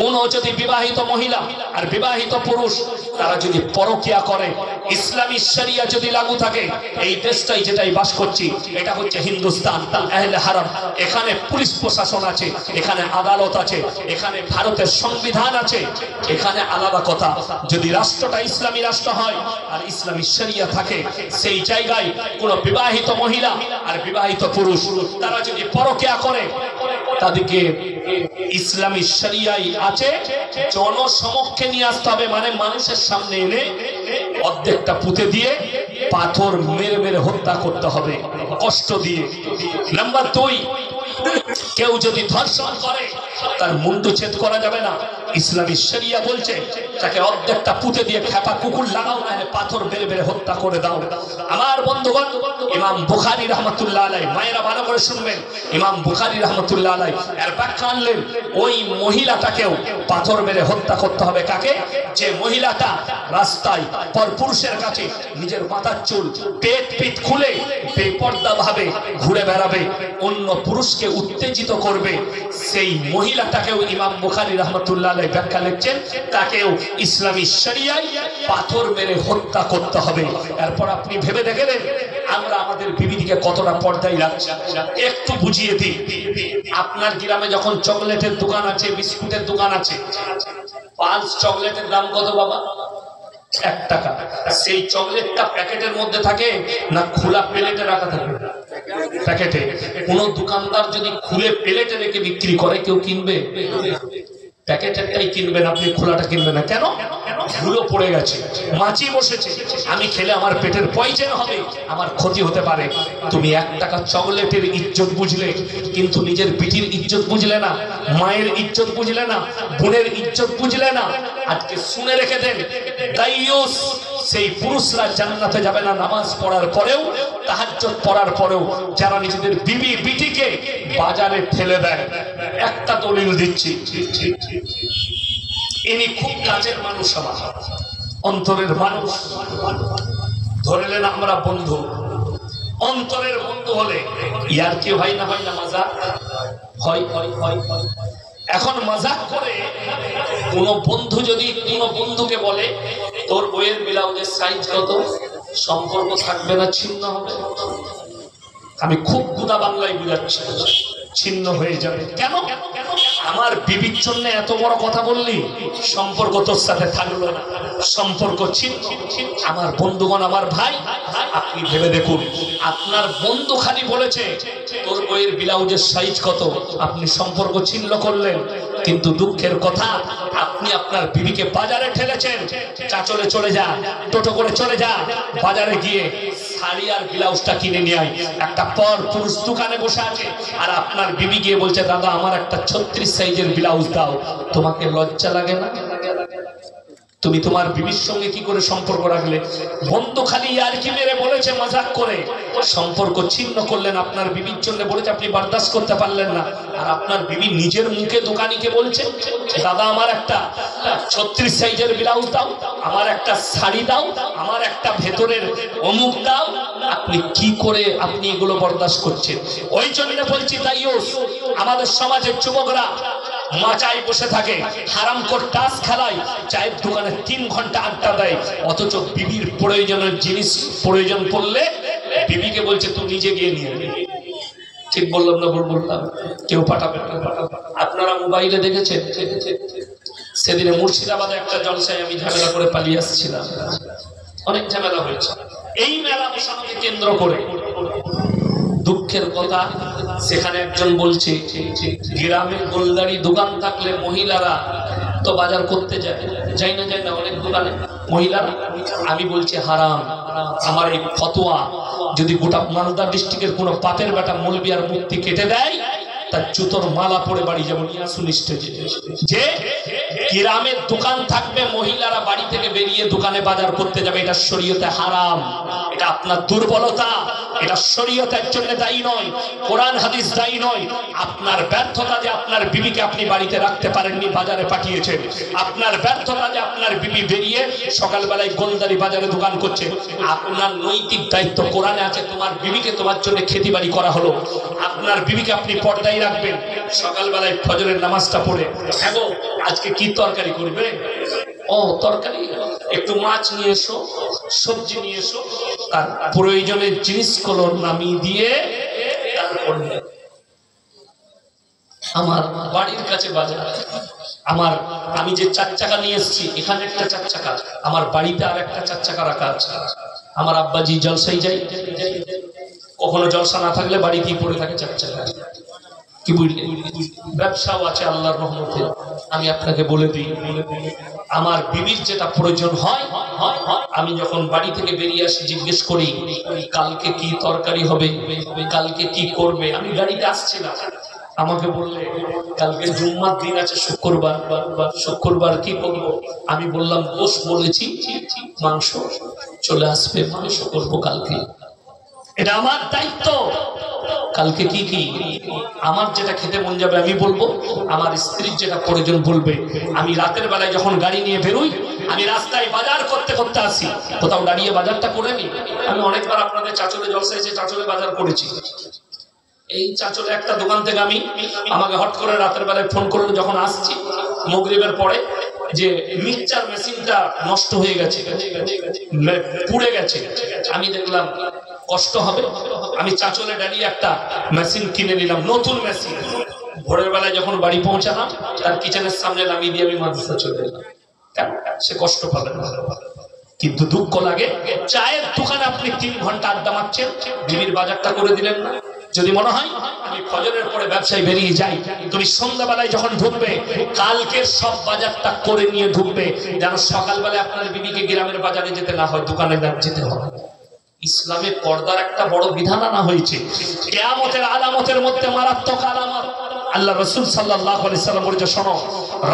কোন যদি বিবাহিত মহিলা আর বিবাহিত পুরুষ তারা যদি পরকিয়া করে, ইসলামী শরিয়া যদি লাগু থাকে, এই দেশটাই যেটাই বাস করছি এটা হচ্ছে হিন্দুস্তান, আহলে হারাম। এখানে পুলিশ প্রশাসন আছে, এখানে আদালত আছে, এখানে ভারতের সংবিধান আছে, এখানে আলাদা কথা। যদি রাষ্ট্রটা ইসলামী রাষ্ট্র হয় আর ইসলামী শরিয়া থাকে, সেই জায়গায় কোন বিবাহিত মহিলা আর বিবাহিত পুরুষ তারা যদি পরকিয়া করে, তাদেরকে ইসলামী শরিয়ায় আছে জনসমক্ষে নিয়ে আসতে হবে, মানে মানুষের সামনে এনে অর্ধেকটা পুঁতে দিয়ে পাথর মেরে মেরে হত্যা করতে হবে, কষ্ট দিয়ে। নাম্বার 2, কেউ যদি ধর্ষণ করে তার মুন্ডু ছেদ করা যাবে না। ইসলামী শরিয়া বলছে তাকে অর্ধেকটা পুঁতে দিয়ে খেপা কুকুর লাগাও, না পাথর বেড়ে বেড়ে হত্যা করে দাও। আমার বন্ধুগণ, ইমাম বুখারী রাহমাতুল্লাহ আলাইহি, মায়েরা ভালো করে শুনবেন, ইমাম বুখারী রাহমাতুল্লাহ আলাইহি এর ব্যাখ্যা আনলেন, ওই মহিলাটাকেও পাথর মেরে হত্যা করতে হবে। কাকে? যে মহিলাটা রাস্তায় পরপুরুষের কাছে নিজের মাথার চুল পেট পিঠ খুলে বেপর্দা ভাবে ঘুরে বেড়াবে, অন্য পুরুষকে উত্তেজিত করবে, সেই মহিলাটাকেও ইমাম বুখারী রাহমাতুল্লাহ আলাইহি ব্যাখ্যা লিখছেন, তাকেও ইসলামী শরিয়ায় পাথর মেরে হত্যা করতে হবে। এরপর আপনি ভেবে দেখেন আমরা আমাদের বিবিদিকে কতটা পর্দায় রাখছি। একটু বুঝিয়ে দিই, আপনার গ্রামে যখন চকলেটের দোকান আছে, বিস্কুটের দোকান আছে, 5 চকলেটের দাম কত বাবা? 1 টাকা। সেই চকলেটটা প্যাকেটের মধ্যে থাকে না খোলা প্লেটে রাখা থাকে? প্যাকেটে। কোন দোকানদার যদি খুলে প্লেটে রেখে বিক্রি করে, কেউ কিনবে? প্যাকেটেরটাই কিনবেন, আপনি খোলাটা কিনবেন না। কেন? ধুলো পড়ে গেছে, মাছি বসেছে, আমি খেলে আমার পেটের পয়জন হবে, আমার ক্ষতি হতে পারে। তুমি 1 টাকা চকলেটের ইজ্জত বুঝলে, কিন্তু নিজের বিটির ইজ্জত বুঝলে না, মায়ের ইজ্জত বুঝলে না, বোনের ইজ্জত বুঝলে না। আজকে শুনে রেখে দেন, দাইয়ুস সেই পুরুষরা জান্নাতে যাবে না নামাজ পড়ার পরেও, তাহাজ্জুদ পড়ার পরেও, যারা নিজেদের বিবি বিটিকে বাজারে ঠেলে দেয়। একটা দলিল দিচ্ছি, ইনি খুব কাছের মানুষ, আমার অন্তরের মানুষ, ধরলেন আমরা বন্ধু। অন্তরের বন্ধু হলে ইয়ার কি হয় না হয় না? মাজাক হয়। এখন মাজাক করে কোন বন্ধু যদি কোন বন্ধুকে বলে তোর বইয়ের ব্লাউজের সাইজ কত, সম্পর্ক থাকবে না, ছিন্ন হবে। আমি খুব গুদা বাংলায় বুঝাচ্ছি, ছিন্ন হয়ে যাবে। কেন? আমার বিবির জন্য এত বড় কথা বললি, সম্পর্ক তোর সাথে থাকলো না, সম্পর্ক ছিন্ন। আমার বন্ধুগণ, আমার ভাই, আপনি ভেবে দেখুন, আপনার বন্ধু খালি বলেছে তোর বইয়ের ব্লাউজের সাইজ কত, আপনি সম্পর্ক ছিন্ন করলেন। কিন্তু দুঃখের কথা, আপনি আপনার বিবিকে বাজারে ঠেলেছেন, চাচলে চলে যা, টোটো করে চলে যা, বাজারে গিয়ে শাড়ি আর ব্লাউজটা কিনে নিয়ে আয়। একটা পর পুরুষ দোকানে বসে আছে, আর আপনার বিবি গিয়ে বলছে দাদা আমার একটা 36 সাইজের ব্লাউজ দাও। তোমাকে লজ্জা লাগে না? তুমি তোমার বিবির সঙ্গে কি করে সম্পর্ক রাখলে? বন্ধু খালি আর কি মেরে বলেছে, মজাক করে সম্পর্ক ছিন্ন করলেন। আপনার বিবির জন্য বলেছে, আপনি বরদাস্ত করতে পারলেন না, আর আপনার বিবি নিজের মুখে দোকানিকে বলছে দাদা আমার একটা 36 সাইজের ব্লাউজ দাও, আমার একটা শাড়ি দাও, আমার একটা ভেতরের অমুক দাও। আপনি কি করে আপনি এগুলো বরদাস্ত করছেন? ওই জন্য বলছি দাইয়ুস, আমাদের সমাজের যুবকরা মাচায় বসে থাকে, হারামখোর টাস খেলায়, চায়ের দোকানে 3 ঘন্টা আড্ডা দেয়, অথচ বিবির প্রয়োজনের জিনিস প্রয়োজন পড়লে বিবিকে বলছে তুই নিজে গিয়ে নিয়ে। ঠিক বললাম না? বললাম। কেউ পাঠাবে না। আপনারা মোবাইলে দেখেছেন, সেদিনে মুর্শিদাবাদে একটা জলসায় আমি ঝামেলা করে পালিয়ে আসছিলাম, অনেক ঝামেলা হয়েছে এই মেলা বসানোকে কেন্দ্র করে। দুঃখের কথা, সেখানে একজন বলছে গ্রামে গোলদারি দোকান থাকলে মহিলারা তো বাজার করতে যায় না অনেক দোকানে মহিলারা। আমি বলছি হারাম। আমার এই ফতোয়া যদি গোটা মালদা ডিস্ট্রিক্টের কোনো পাপের বেটা মৌলবি আর মুক্তি কেটে দেয়, তার জুতোর মালা পরে বাড়ি যাবো নিয়ে আসুন স্টেজে। যে গ্রামের দোকান থাকবে, মহিলারা বাড়ি থেকে বেরিয়ে দোকানে বাজার করতে যাবে, এটা শরীয়তে হারাম। এটা আপনার দুর্বলতা, এটা শরীয়তের জন্য দায়ী নয়, কোরআন হাদিস দায়ী নয়। আপনার ব্যর্থতা যে আপনার বিবিকে আপনি বাড়িতে রাখতে পারেননি, বাজারে পাঠিয়েছেন। আপনার ব্যর্থতা যে আপনার বিবি বেরিয়ে সকালবেলায় গোলদারি বাজারে দোকান করছে। আপনার নৈতিক দায়িত্ব কোরআনে আছে, তোমার বিবিকে তোমার জন্য খেতি বাড়ি করা হলো। আপনার বিবিকে আপনি পর্দায় রাখবেন, সকালবেলায় ফজরের নামাজটা পড়ে, হ্যাঁ গো আজকে কি তরকারি করবে? ও তরকারি, একটু মাছ নিয়ে এসো, সবজি নিয়ে এসো, তার প্রয়োজনের জিনিসগুলো নামিয়ে দিয়ে তারপরে আমার বাড়ির কাছে বাজার, আমি যে 4 চাকা নিয়ে এসেছি, এখানে একটা 4 চাকা, আমার বাড়িতে আর একটা 4 চাকা রাখা আছে। আমার আব্বাজি জলসাই যাই, কখনো জলসা না থাকলে বাড়িতেই পড়ে থাকে 4 চাকা। কি বুঝলেন? ব্যবসাও আছে আল্লাহর রহমতে। আমি আপনাকে বলে দিই, আমার বিবির যেটা প্রয়োজন হয়, আমি যখন বাড়ি থেকে বেরিয়ে আসি জিজ্ঞেস করি কালকে কি তরকারি হবে, কালকে কি করবে। আমি গাড়িতে আসছি না, আমাকে বললে কালকে জুম্মার দিন আছে, শুক্রবার কি করবো? আমি বললাম দোষ বলেছি, মাংস চলে আসবে, মাংস করবো কালকে। এটা আমার দায়িত্ব। কালকে কি কি আমার যেটা খেতে মন যাবে আমি বলবো, আমার স্ত্রীর যেটা প্রয়োজন বলবে। আমি রাতের বেলায় যখন গাড়ি নিয়ে বেরোই, আমি রাস্তায় বাজার করতে করতে আসি, কোথাও দাঁড়িয়ে বাজারটা করে নি। আমি অনেকবার আপনাদের চাচলে জলসা এসে চাচলে বাজার করেছি। এই চাচলে একটা দোকান থেকে আমাকে হট করে রাতের বেলায় ফোন করলো যখন আসছি মাগরিবের পরে, যে মিক্সচার মেশিনটা নষ্ট হয়ে গেছে, পুড়ে গেছে। আমি দেখলাম কষ্ট হবে, আমি চাচলে দাঁড়িয়ে একটা মেশিন কিনে নিলাম, নতুন মেশিন। ভোরের বেলায় যখন বাড়ি পৌঁছালাম, তার কিচেনের সামনে নামিয়ে দিয়ে আমি মাদ্রাসা চলে এলাম। সে কষ্ট পাবে না, কিন্তু দুঃখ লাগে। চায়ের দোকানে আপনি 3 ঘন্টা আড্ডা মারছেন, বিবির বাজারটা করে দিলেন না। যদি মনে হয় আমি ফজরের পরে ব্যবসায় বেরিয়ে যাই, তুমি সন্ধ্যাবেলায় যখন ঢুকবে কালকের সব বাজারটা করে নিয়ে ঢুকবে, যেন সকালবেলায় আপনার বিবিকে গ্রামের বাজারে যেতে না হয়, দোকানে যেতে হয়। ইসলামে পর্দার একটা বড় বিধান আনা হয়েছে। কিয়ামতের আলামতের মধ্যে মারাত্মক আলামত। আল্লাহ রাসূল সাল্লাল্লাহু আলাইহি সাল্লাম বলেছে, শোনো,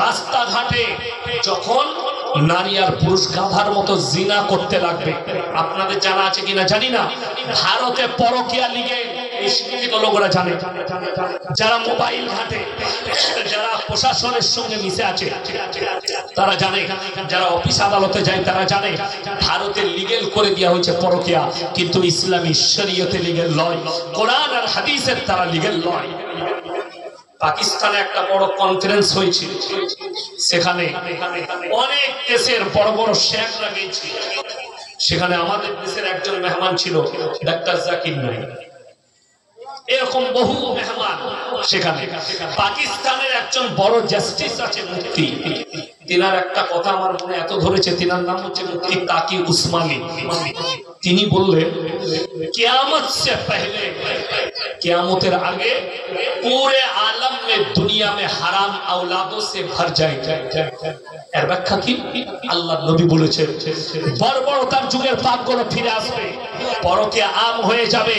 রাস্তাঘাটে যখন নারী আর পুরুষ গাধার মতো জিনা করতে লাগবে, আপনাদের জানা আছে কিনা জানি না, ভারতে পরকীয়া লিগে শিক্ষিত লোকেরা জানে, যারা মোবাইল ঘাটে, যারা প্রশাসনের সঙ্গে মিশে আছে তারা জানে, যারা অফিস আদালতে যায় তারা জানে, ভারতে লিগেল করে দেওয়া হয়েছে পরকীয়া, কিন্তু ইসলামী শরীয়তে লিগেল নয়, কোরআন আর হাদিসের তারা লিগেল নয়। পাকিস্তানে একটা বড় কনফারেন্স হয়েছিল, সেখানে অনেক দেশের বড় বড় শেখরা গিয়েছিল। সেখানে আমাদের দেশের একজন মেহমান ছিল, ডাক্তার জাকির নায়েক। এরকম বহু মেহমান সেখানে। পাকিস্তানের একজন বড় জাস্টিস আছে, মুফতি। তিনার একটা কথা আমার মনে এত ধরেছে, তিনার নাম হচ্ছে মুফতি তাকি উসমানী। তিনি বললেন, কিয়ামত সে পহলে, কিয়ামতের আগে पूरे आलम में दुनिया में हराम औलादों से भर जाएगा। এর ব্যাখ্যা কি? আল্লাহ নবী বলেছেন, বর্বরতার যুগের পাপগুলো ফিরে আসবে, পরকীয়া আম হয়ে যাবে।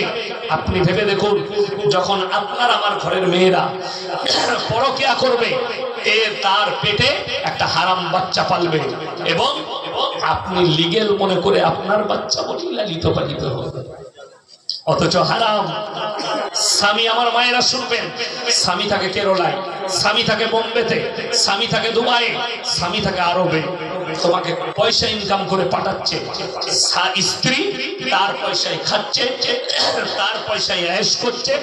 আপনি ভেবে দেখুন, যখন আপনার আমার ঘরের মেয়েরা পরকীয়া করবে, তার পেটে একটা হারাম বাচ্চা পালবে, এবং আপনি লিগেল মনে করে আপনার বাচ্চা বলি লালিত পালিত হবে, অথচ হারাম। স্বামী, আমার মায়েরা শুনবেন, স্বামী থাকে কেরলায়, স্বামী থাকে বোম্বেতে, স্বামী থাকে দুবাইয়ে, স্বামী থাকে আরবে, তোমাকে পয়সা ইনকাম করে পাঠাচ্ছে। স্ত্রী তার পয়সায় খাচ্ছে, তার পয়সায় আয়েশ করছে,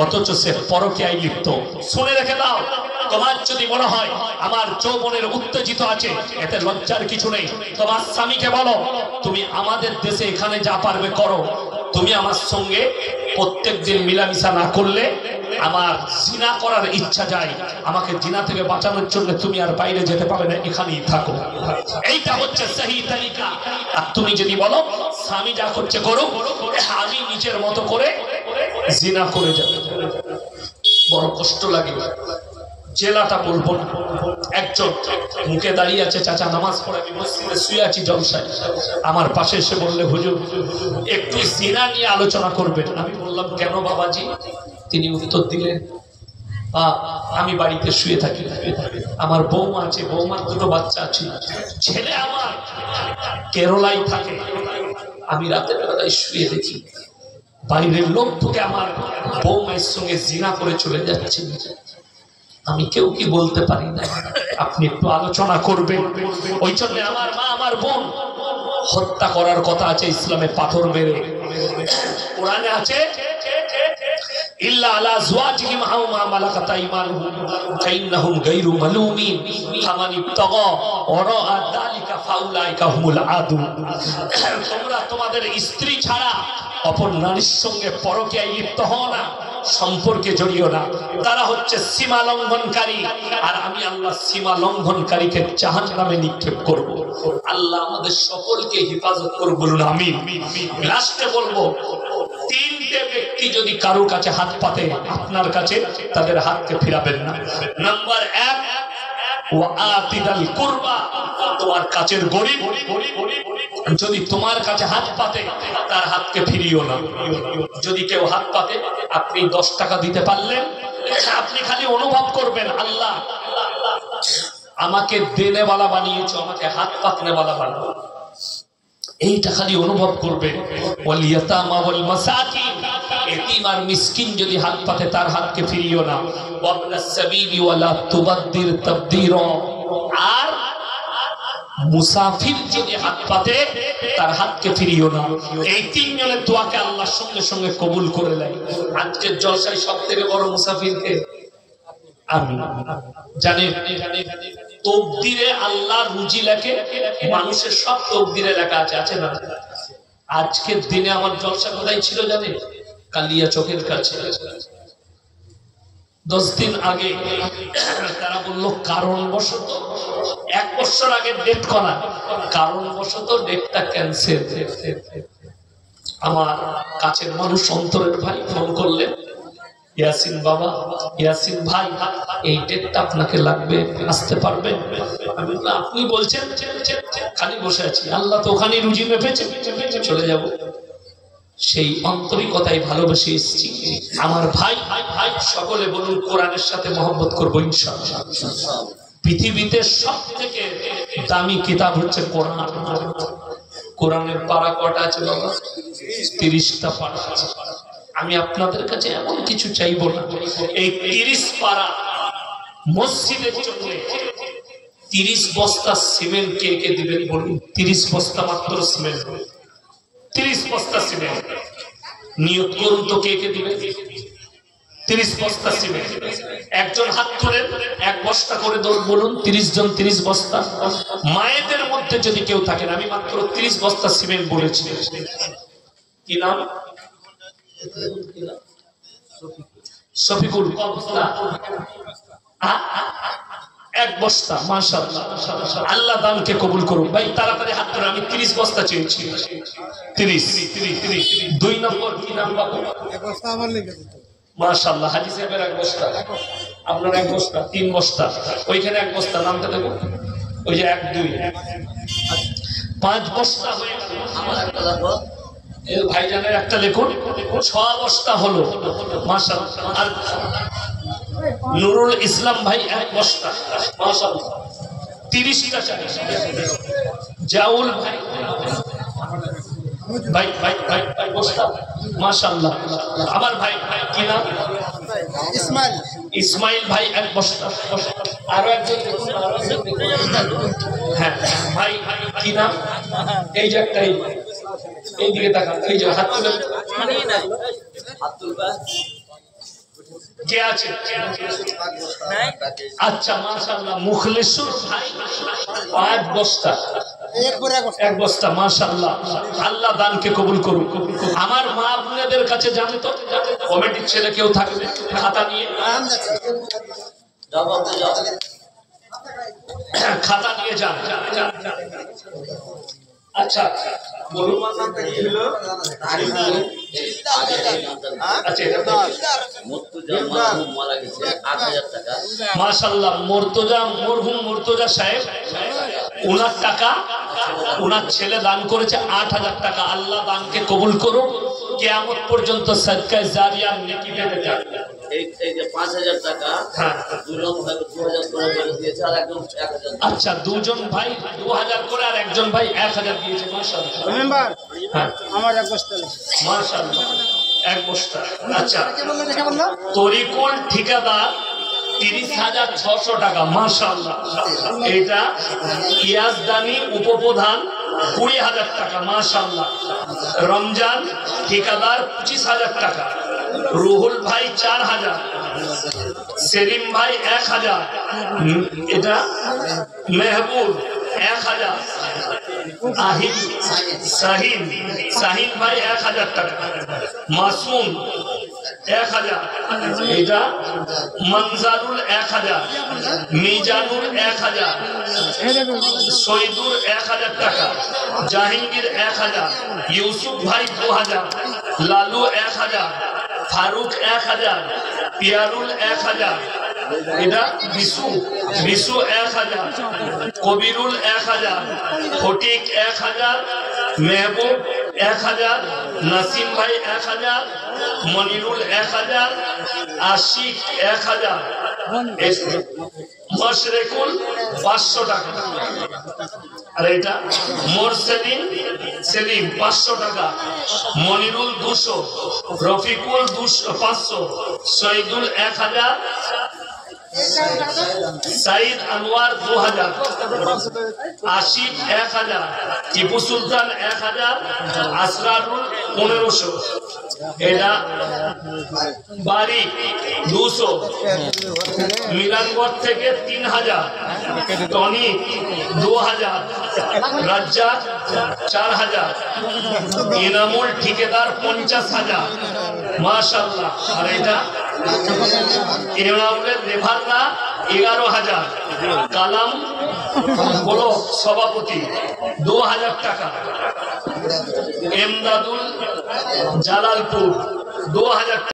অথচ সে পরকীয়ায় লিপ্ত। শুনে রেখে দাও, তোমার যদি মনে হয় আমার যৌবনের উত্তেজিত আছে, এতে লজ্জার কিছু নেই। তোমার স্বামীকে বলো, তুমি আমাদের দেশে এখানে যা পারবে করো, তুমি আমার সঙ্গে প্রত্যেকদিন মিলামিশা না করলে আমার জিনা করার ইচ্ছা যায়, আমাকে জিনা থেকে বাঁচানোর জন্য তুমি আর বাইরে যেতে পারবে না, এখানেই থাকো। এইটা হচ্ছে সহি তরিকা। আর তুমি যদি বলো স্বামী যা করছে করুক, আমি নিজের মতো করে জিনা করে যাব, বড় কষ্ট লাগে। জেলাটা বলবো না, একজন মুখে দাঁড়িয়ে আছে, চাচা নামাজ পড়ে, আমি মসজিদে শুয়ে আছি জলসায়, আমার পাশে এসে বললে, হুজুর একটু জিনা নিয়ে আলোচনা করবেন। আমি বললাম, কেন বাবাজি? তিনি উত্তর দিলেন, আমি বাড়িতে শুয়ে থাকি, আমার বৌমা আছে, বৌমার দুটো বাচ্চা আছে, ছেলে আমার কেরলায় থাকে, আমি রাতের বেলায় শুয়ে দেখি বাইরের লোক থেকে আমার বৌমায়ের সঙ্গে জিনা করে চলে যাচ্ছে। আমি কেউ কি বলতে পারি না, আপনি একটু আলোচনা করবেন। ওই জন্য আমার মা আমার বোন হত্যা করার কথা আছে ইসলামে, পাথর মেরে। কোরআনে আছে ইল্লা আলা আজওয়াজিহিম আও মা মালাকাত আইমানুহুম ফাইন্নাহুম গায়রু মালুমিন ফামান ইবতাগা ওয়ারাআ যালিকা ফাউলাইকা হুমুল আদু। তোমরা তোমাদের স্ত্রী ছাড়া অপর নারীর সঙ্গে পরকীয়ায় লিপ্ত হও না, সম্পর্কে জড়িও না, তারা হচ্ছে সীমা লঙ্ঘনকারী, আর আমি আল্লাহ সীমা লঙ্ঘনকারীকে জাহান্নামে নিক্ষেপ করব। আল্লাহ আমাদের সকলকে হেফাজত করুন, বলুন আমিন। লাস্টে বলবো, তিনটে ব্যক্তি যদি কারোর কাছে হাত পাতে আপনার কাছে, তাদের হাতকে ফিরাবেন না। নাম্বার 1, ওয়াআতিদাল কুরবা, তোমার কাছের গরীব যদি তোমার কাছে হাত পাতে তার হাতকে ফিরিও না। যদি কেউ হাত পাতে, আপনি 10 টাকা দিতে পারলেন, আপনি খালি অনুভব করবেন আল্লাহ আমাকে দেনেওয়ালা বানিয়েছো, আমাকে হাত পাতনেওয়ালা বানাও, এইটা খালি অনুভব করবেন। ওয়াল ইয়াতামা ওয়াল মাসাকিন, এতিম আর মিসকিন যদি হাত পাতে তার হাতকে ফিরিও না। ওয়াবনাস সাবিলি ওয়ালা তুবাদ্দির তাবদীরা, আর মুসাফির যদি হাত পাতে তার হাতকে ফিরিও না। এই তিনজনের দোয়াকে আল্লাহর সঙ্গে সঙ্গে কবুল করে নেয়। আজকের জলসায় সবথেকে বড় মুসাফিরকে আমি জানেন। তকদিরে আল্লাহ রুজি লেখে, মানুষের সব তকদিরে লেখা আছে, আছে না? আজকের দিনে আমার জলসা কোথায় ছিল জানেন? কালিয়া চকের কাছে। 10 দিন আগে তারা বললো কারণবশত, 1 বছর আগে ডেট করা, কারণবশত ডেটটা ক্যান্সেল। আমার কাছের মানুষ অন্তরের ভাই ফোন করলেন, ইয়াসিন বাবা, ইয়াসিন ভাই, এই ডেটটা আপনাকে লাগবে, আসতে পারবেন? আমি বললাম আপনি বলছেন, খালি বসে আছি, আল্লাহ তো ওখানে রুজি মেপেছে, চলে যাব। সেই আন্তরিকতায় ভালোবেসে এসেছি। আমার ভাই ভাই সকলে বলুন কোরআনের সাথে মহব্বত করবো ইনশাআল্লাহ। পৃথিবীতে সবথেকে দামি কিতাব হচ্ছে কোরআন। কোরআনের পারা কটা আছে বাবা? 30টা পারা আছে। আমি আপনাদের কাছে এমন কিছু চাইবো না, এই 30 পারা মসজিদের জন্য 30 বস্তা সিমেন্ট কে কে দিবেন বলুন? 30 বস্তা মাত্র সিমেন্ট, 30 বস্তা সিমেন্ট নিয়োগ করুন তো, কে কে দিবেন? 30 বস্তা সিমেন্ট। একজন হাত তুলেন, 1 বস্তা করে বলুন, 30 জন 30 বস্তা। মায়েদের মধ্যে যদি কেউ থাকেন, আমি মাত্র 30 বস্তা সিমেন্ট বলেছি। কি নাম? শফিকুল। 1 বস্তা। মাশাআল্লাহ, আল্লাহ দানকে কবুল করুন। ভাই তাড়াতাড়ি হাত তুলে, আমি 30 বস্তা চেয়েছি। 30। 2 নম্বর কি নাম বাবু? 1 বস্তা আমার লেগে দিত। মাশাআল্লাহ, হাজী সাহেবের 1 বস্তা, আপনার 1 বস্তা, 3 বস্তা, ওইখানে 1 বস্তা, নামটা দেখো, ওই যে 1 2 5 বস্তা হয়ে গেল। আমার একটা দেখো, এই ভাইজানের একটা লিখুন, 6 বস্তা হলো। মাশাআল্লাহ। আর নুরুল ইসলাম ভাই 1 বস্তা, মাশাআল্লাহ, 30টা চাই। জাউল ভাই ভাই ভাই ভাই ভাই বস্তা, মাশাআল্লাহ। আমার ভাই ভাই কি নাম? ইসমাইল। ইসমাইল ভাই 1 বস্তা। আরো একজন দেখুন, হ্যাঁ ভাই কি নাম? এই যে একটা, এই দিকে তাকান, এই যে হাত তুলে, কে আছে? আচ্ছা মাশাআল্লাহ, মুখলিসুর ভাই 5 বস্তা, 1 বস্তা। মাশাআল্লাহ, আল্লাহ দানকে কবুল করুন। আমার মা আপনাদের কাছে জানে তো, কমিটির ছেলে কেউ থাকবে খাতা নিয়ে, খাতা নিয়ে যান। আচ্ছা বলুন, মাশাআল্লাহ, মুর্তজা, মরহুম মুর্তজা সাহেব, ওনার টাকা ওনার ছেলে দান করেছে 8000 টাকা। আল্লাহ দানকে কবুল করুন, কিয়ামত পর্যন্ত সদকায়ে জারিয়ার নেকি পেতে যান। এই যে 5,000 টাকা হ্যাঁ দুজন ভাই 2,000 করে দিয়েছে আর একজন 1,000। আচ্ছা, দুজন ভাই 2000 করে আর একজন ভাই 1000 দিয়েছে। মাশাআল্লাহ মেম্বার হ্যাঁ আমার এক বস্তা মাশাআল্লাহ, এক বস্তা। আচ্ছা, তরিকুল ঠিকাদার 30,600 টাকা। মাশাআল্লাহ। এটা ইয়াজদানি উপপ্রধান 20,000 টাকা। মাশাআল্লাহ। রমজান ঠিকাদার 25,000 টাকা। রুহুল ভাই 4,000। সেলিম ভাই 1,000। এটা মেহবুব 1,000। আহিম শাহিন ভাই 1,000 টাকা। মাসুম 1,000। এটা মনজারুল 1,000। মিজানুর 1,000। সৈদুর 1,000 টাকা। জাহাঙ্গীর 1,000। ইউসুফ ভাই 2,000। লালু 1,000। ফারুক 1,000। পিয়ারুল 1,000। এটা বিশু 1,000। কবিরুল 1,000। ফটিক 1,000। মেহবুব 1,000। নাসিম ভাই 1,000। মনিরুল 1,000। আশিক 1,000। মশরেকুল 500 টাকা। আর এটা মোর সেলিম 500 টাকা। মনিরুল 200। রফিকুল 500। শহীদুল 1,000। সাইদ আনোয়ার 2,000। আশিক 1,000। টিপু সুলতান 1,000। আসরারুল 1500। এটা বাড়ি 200। মিলানগড় থেকে 3,000। টনি 2,000। রাজ্জাক 4,000। ইনামুল ঠিকাদার 50,000। মাশাআল্লাহ। আর এটা ইনামুলের রেভাররা 11,000। কালাম বলো সভাপতি 2,000 টাকা। এমদাদুল জালালপুর 2,000 টাকা।